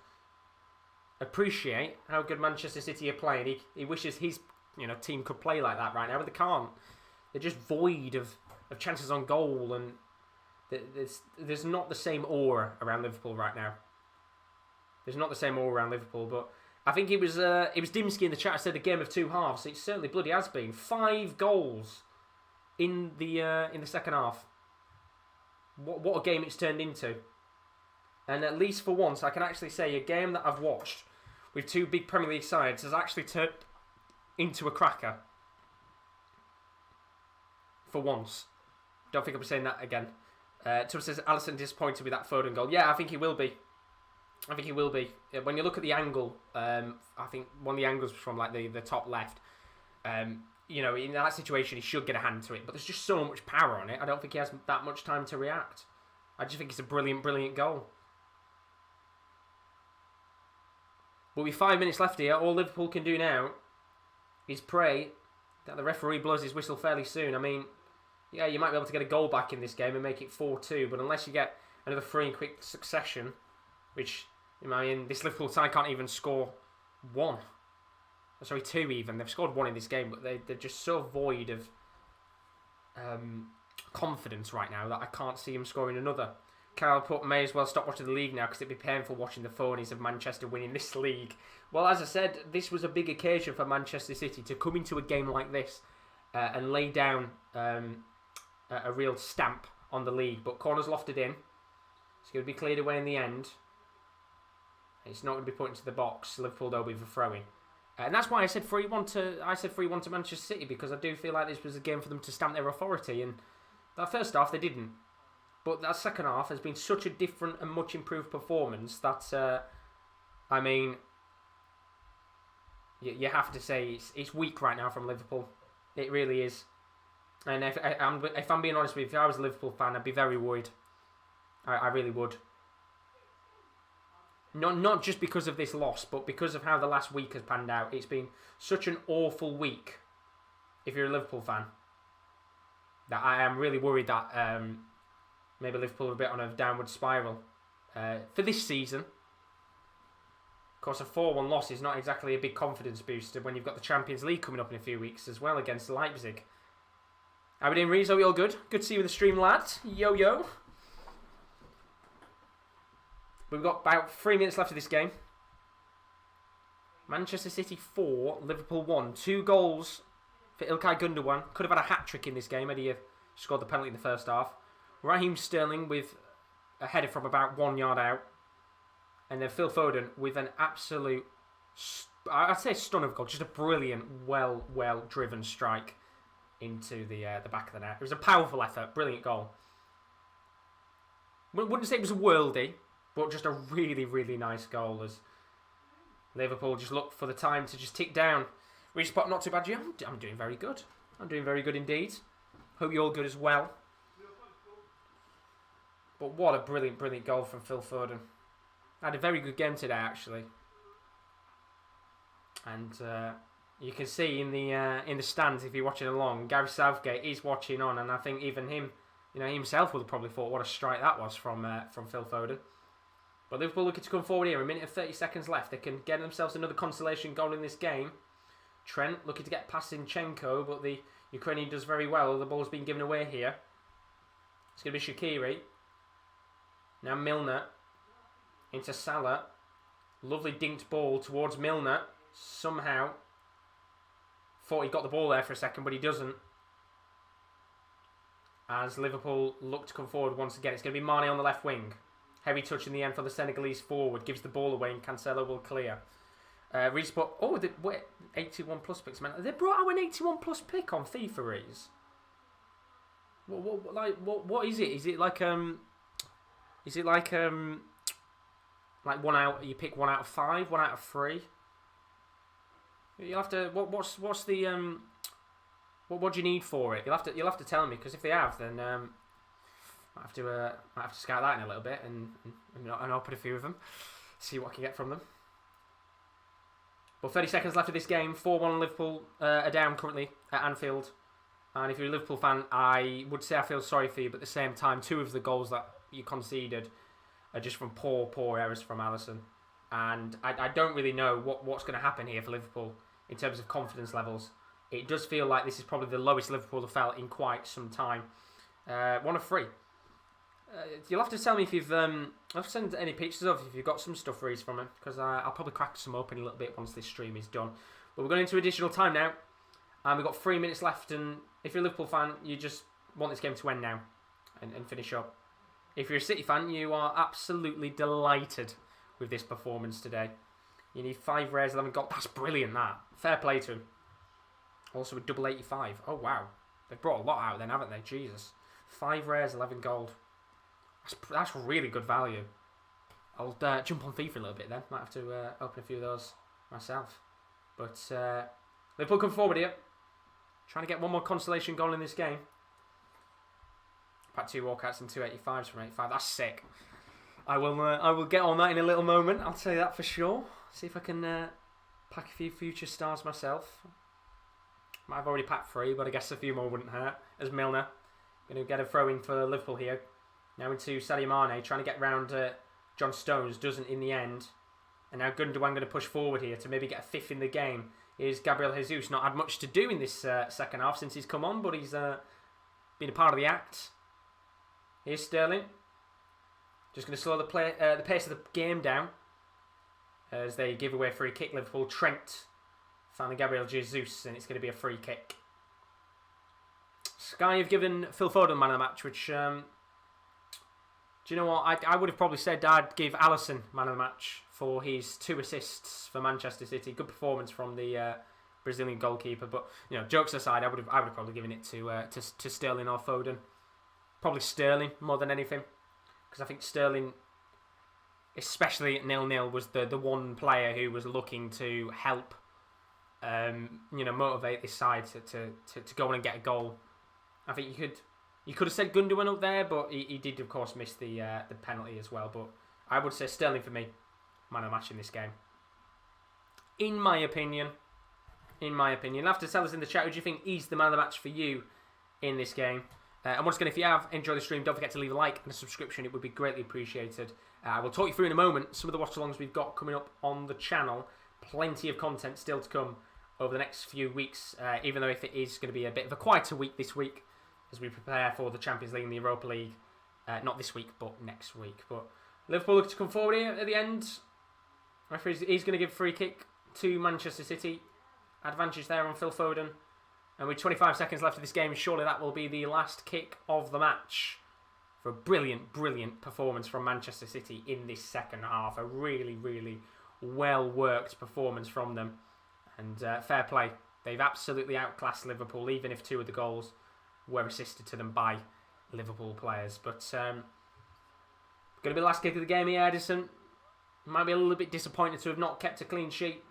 [SPEAKER 1] appreciate how good Manchester City are playing. He wishes his team could play like that right now, but they can't. They're just void of chances on goal, and there's not the same aura around Liverpool right now. There's not the same aura around Liverpool, but I think it was Dimsky in the chat said a game of two halves. It certainly bloody has been. 5 goals in the second half. What a game it's turned into. And at least for once, I can actually say a game that I've watched with 2 big Premier League sides has actually turned into a cracker. For once. Don't think I'll be saying that again. Tom says, Allison disappointed with that Foden goal. Yeah, I think he will be. I think he will be. When you look at the angle, I think one of the angles was from like the top left. In that situation, he should get a hand to it. But there's just so much power on it. I don't think he has that much time to react. I just think it's a brilliant, brilliant goal. But with 5 minutes left here, all Liverpool can do now is pray that the referee blows his whistle fairly soon. I mean, yeah, you might be able to get a goal back in this game and make it 4-2, but unless you get another 3 in quick succession, which, this Liverpool side can't even score 1. Sorry, 2 even. They've scored 1 in this game, but they're just so void of confidence right now that I can't see him scoring another. Kyle put, may as well stop watching the league now because it'd be painful watching the phonies of Manchester winning this league. Well, as I said, this was a big occasion for Manchester City to come into a game like this and lay down a real stamp on the league. But corners lofted in. It's going to be cleared away in the end. It's not going to be put into the box. Liverpool, they'll be for throwing. And that's why I said 3-1 to Manchester City, because I do feel like this was a game for them to stamp their authority. And that first half they didn't, but that second half has been such a different and much improved performance that I mean, you have to say it's weak right now from Liverpool. It really is. And if I'm being honest with you, if I was a Liverpool fan, I'd be very worried. I really would. Not just because of this loss, but because of how the last week has panned out. It's been such an awful week, if you're a Liverpool fan, that I am really worried that maybe Liverpool are a bit on a downward spiral for this season. Of course, a 4-1 loss is not exactly a big confidence booster when you've got the Champions League coming up in a few weeks as well against Leipzig. How we doing, Reese? Are we all good? Good to see you in the stream, lads. Yo, yo. We've got about 3 minutes left of this game. Manchester City 4, Liverpool 1. 2 goals for İlkay Gündoğan. Could have had a hat-trick in this game had he scored the penalty in the first half. Raheem Sterling with a header from about 1 yard out. And then Phil Foden with an absolute, I'd say, stun of goal. Just a brilliant, well-driven strike into the back of the net. It was a powerful effort, brilliant goal. Wouldn't say it was a worldie, but just a really, really nice goal as Liverpool just looked for the time to just tick down. Respot, not too bad, G. I'm doing very good. I'm doing very good indeed. Hope you're all good as well. But what a brilliant, brilliant goal from Phil Foden. Had a very good game today, actually. And you can see in the stands, if you're watching along, Gary Southgate is watching on, and I think even him, he himself would have probably thought what a strike that was from Phil Foden. But Liverpool looking to come forward here. A minute and 30 seconds left. They can get themselves another consolation goal in this game. Trent looking to get past Zinchenko, but the Ukrainian does very well. The ball's been given away here. It's going to be Shaqiri. Now Milner into Salah. Lovely dinked ball towards Milner. Somehow thought he got the ball there for a second, but he doesn't. As Liverpool look to come forward once again. It's going to be Mane on the left wing. Heavy touch in the end for the Senegalese forward. Gives the ball away and Cancelo will clear. Respot. Oh, wait, 81 plus picks, man. They brought out an 81 plus pick on FIFA, Reese. What is it? Is it like like 1 out? You pick 1 out of 5, 1 out of 3. You'll have to. What's the What do you need for it? You'll have to tell me, because if they have, then I have to scout that in a little bit and open a few of them, see what I can get from them. But 30 seconds left of this game. 4-1 Liverpool are down currently at Anfield. And if you're a Liverpool fan, I would say I feel sorry for you, but at the same time, 2 of the goals that you conceded are just from poor errors from Allison. And I don't really know what's going to happen here for Liverpool in terms of confidence levels. It does feel like this is probably the lowest Liverpool have felt in quite some time. 1 of 3. You'll have to tell me if you've I'll send any pictures of if you've got some stuff raised from it, because I'll probably crack some open a little bit once this stream is done. But we're going into additional time now, and we've got 3 minutes left. And if you're a Liverpool fan, you just want this game to end now and finish up. If you're a City fan, you are absolutely delighted with this performance today. You need 5 rares, 11 goals. That's brilliant. That fair play to him. Also a double 85. Oh wow, they've brought a lot out then, haven't they? Jesus, 5 rares, 11 gold. That's really good value. I'll jump on FIFA a little bit then. Might have to open a few of those myself. But Liverpool come forward here, trying to get 1 more consolation goal in this game. Pack 2 walkouts and 2 85s from 85. That's sick. I will get on that in a little moment. I'll tell you that for sure. See if I can pack a few future stars myself. Might have already packed 3, but I guess a few more wouldn't hurt. As Milner going to get a throw in for Liverpool here. Now into Sadio Mane, trying to get round John Stones, doesn't in the end. And now Gundogan going to push forward here to maybe get a 5th in the game. Here's Gabriel Jesus, not had much to do in this second half since he's come on, but he's been a part of the act. Here's Sterling. Just going to slow the pace of the game down as they give away a free kick. Liverpool, Trent found Gabriel Jesus, and it's going to be a free kick. Sky have given Phil Foden man of the match, which Do you know what? I would have probably said I'd give Allison man of the match for his 2 assists for Manchester City. Good performance from the Brazilian goalkeeper. But jokes aside, I would have probably given it to Sterling or Foden. Probably Sterling more than anything, because I think Sterling, especially at 0-0, was the one player who was looking to help, motivate this side to go on and get a goal. I think you could have said Gundogan up there, but he did of course miss the penalty as well. But I would say Sterling for me, man of the match in this game. In my opinion, you'll have to tell us in the chat who do you think is the man of the match for you in this game. And once again, if you have enjoyed the stream, don't forget to leave a like and a subscription. It would be greatly appreciated. I will talk you through in a moment some of the watch-alongs we've got coming up on the channel. Plenty of content still to come over the next few weeks, even though if it is going to be a bit of a quieter week this week as we prepare for the Champions League and the Europa League. Not this week, but next week. But Liverpool look to come forward here at the end. He's going to give a free kick to Manchester City. Advantage there on Phil Foden. And with 25 seconds left of this game, surely that will be the last kick of the match. For a brilliant, brilliant performance from Manchester City in this second half. A really, really well-worked performance from them. And fair play. They've absolutely outclassed Liverpool, even if 2 of the goals were assisted to them by Liverpool players. But going to be the last kick of the game here, Edison. Might be a little bit disappointed to have not kept a clean sheet,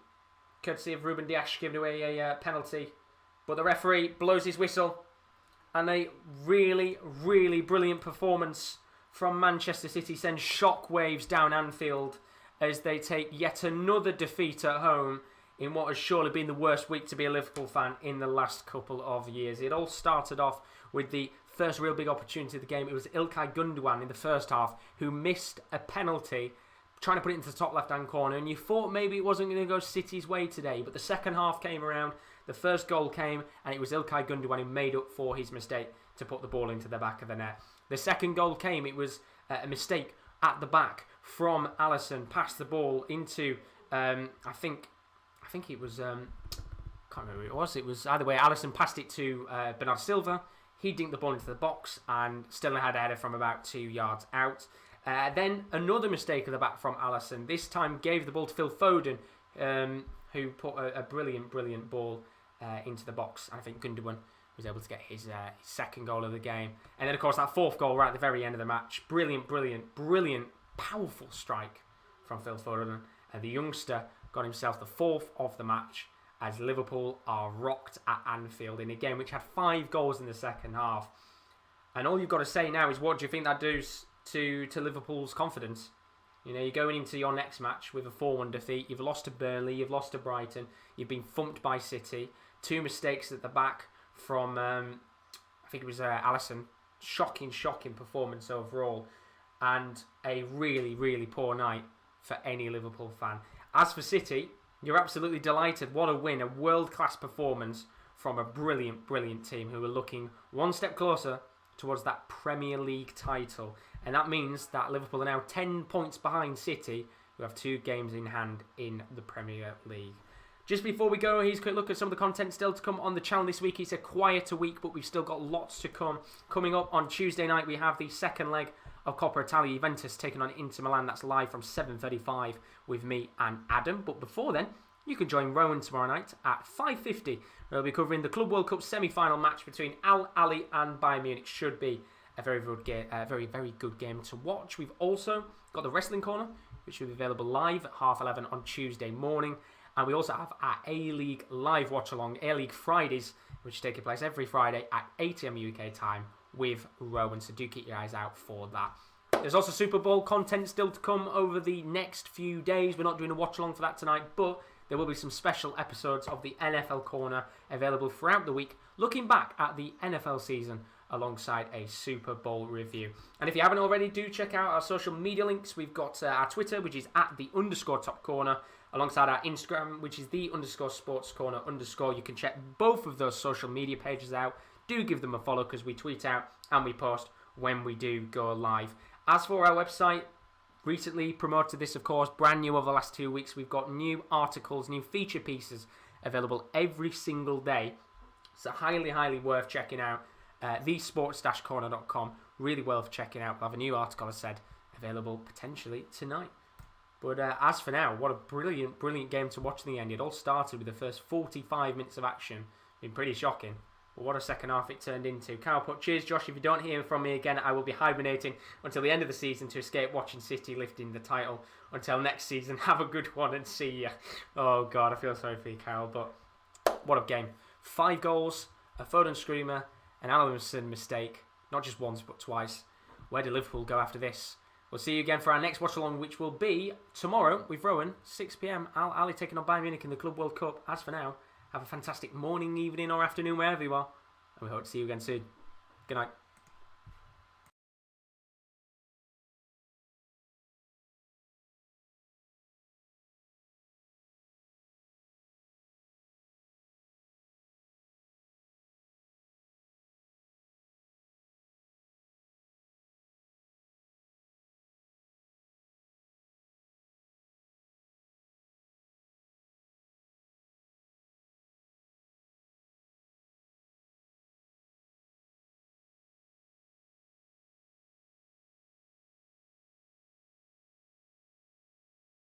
[SPEAKER 1] courtesy of Ruben Dias giving away a penalty. But the referee blows his whistle, and a really, really brilliant performance from Manchester City sends shockwaves down Anfield as they take yet another defeat at home in what has surely been the worst week to be a Liverpool fan in the last couple of years. It all started off with the first real big opportunity of the game. It was İlkay Gundogan in the first half who missed a penalty, trying to put it into the top left-hand corner, and you thought maybe it wasn't going to go City's way today, but the second half came around, the first goal came, and it was İlkay Gundogan who made up for his mistake to put the ball into the back of the net. The second goal came, it was a mistake at the back from Allison, passed the ball into, I think it was, can't remember who it was. It was either way. Allison passed it to Bernardo Silva. He dinked the ball into the box, and Sterling had a header from about 2 yards out. Then another mistake at the back from Allison. This time gave the ball to Phil Foden, who put a brilliant, brilliant ball into the box. And I think Gundogan was able to get his second goal of the game. And then, of course, that fourth goal right at the very end of the match. Brilliant, brilliant, brilliant, powerful strike from Phil Foden. And the youngster got himself the 4th of the match as Liverpool are rocked at Anfield in a game which had 5 goals in the second half. And all you've got to say now is, what do you think that does to Liverpool's confidence? You're going into your next match with a 4-1 defeat. You've lost to Burnley, you've lost to Brighton, you've been thumped by City. 2 mistakes at the back from, I think it was Allison. Shocking performance overall. And a really, really poor night for any Liverpool fan. As for City, you're absolutely delighted. What a win, a world-class performance from a brilliant, brilliant team who are looking one step closer towards that Premier League title. And that means that Liverpool are now 10 points behind City, who have 2 games in hand in the Premier League. Just before we go, here's a quick look at some of the content still to come on the channel this week. It's a quieter week, but we've still got lots to come. Coming up on Tuesday night, we have the second leg of Coppa Italia, Juventus taking on Inter Milan. That's live from 7:35 with me and Adam. But before then, you can join Rowan tomorrow night at 5:50. We'll be covering the Club World Cup semi-final match between Al Ahly and Bayern Munich. Should be a very good game, very good game to watch. We've also got the Wrestling Corner, which will be available live at 11:30 on Tuesday morning. And we also have our A-League live watch-along, A-League Fridays, which is taking place every Friday at 8 AM UK time with Rowan. So do keep your eyes out for that. There's also Super Bowl content still to come over the next few days. We're not doing a watch-along for that tonight, but there will be some special episodes of the NFL Corner available throughout the week, looking back at the NFL season alongside a Super Bowl review. And if you haven't already, do check out our social media links. We've got our Twitter, which is at @_Top Corner, alongside our Instagram, which is _Sports Corner _. You can check both of those social media pages out. Do give them a follow because we tweet out and we post when we do go live. As for our website, recently promoted this, of course, brand new over the last 2 weeks. We've got new articles, new feature pieces available every single day. So highly, highly worth checking out. Thesports-corner.com. Really worth checking out. We'll have a new article, I said, available potentially tonight. But as for now, what a brilliant game to watch in the end. It all started with the first 45 minutes of action. Been pretty shocking. But what a second half it turned into. Carl put, cheers Josh, if you don't hear from me again, I will be hibernating until the end of the season to escape watching City lifting the title. Until next season, have a good one and see ya. Oh God, I feel sorry for you, Carl, but what a game. 5 goals, a Foden screamer, an Allison mistake. Not just once, but twice. Where do Liverpool go after this? We'll see you again for our next watch along, which will be tomorrow with Rowan, 6 PM. Ali taking on Bayern Munich in the Club World Cup. As for now, have a fantastic morning, evening, or afternoon, wherever you are. And we hope to see you again soon. Good night.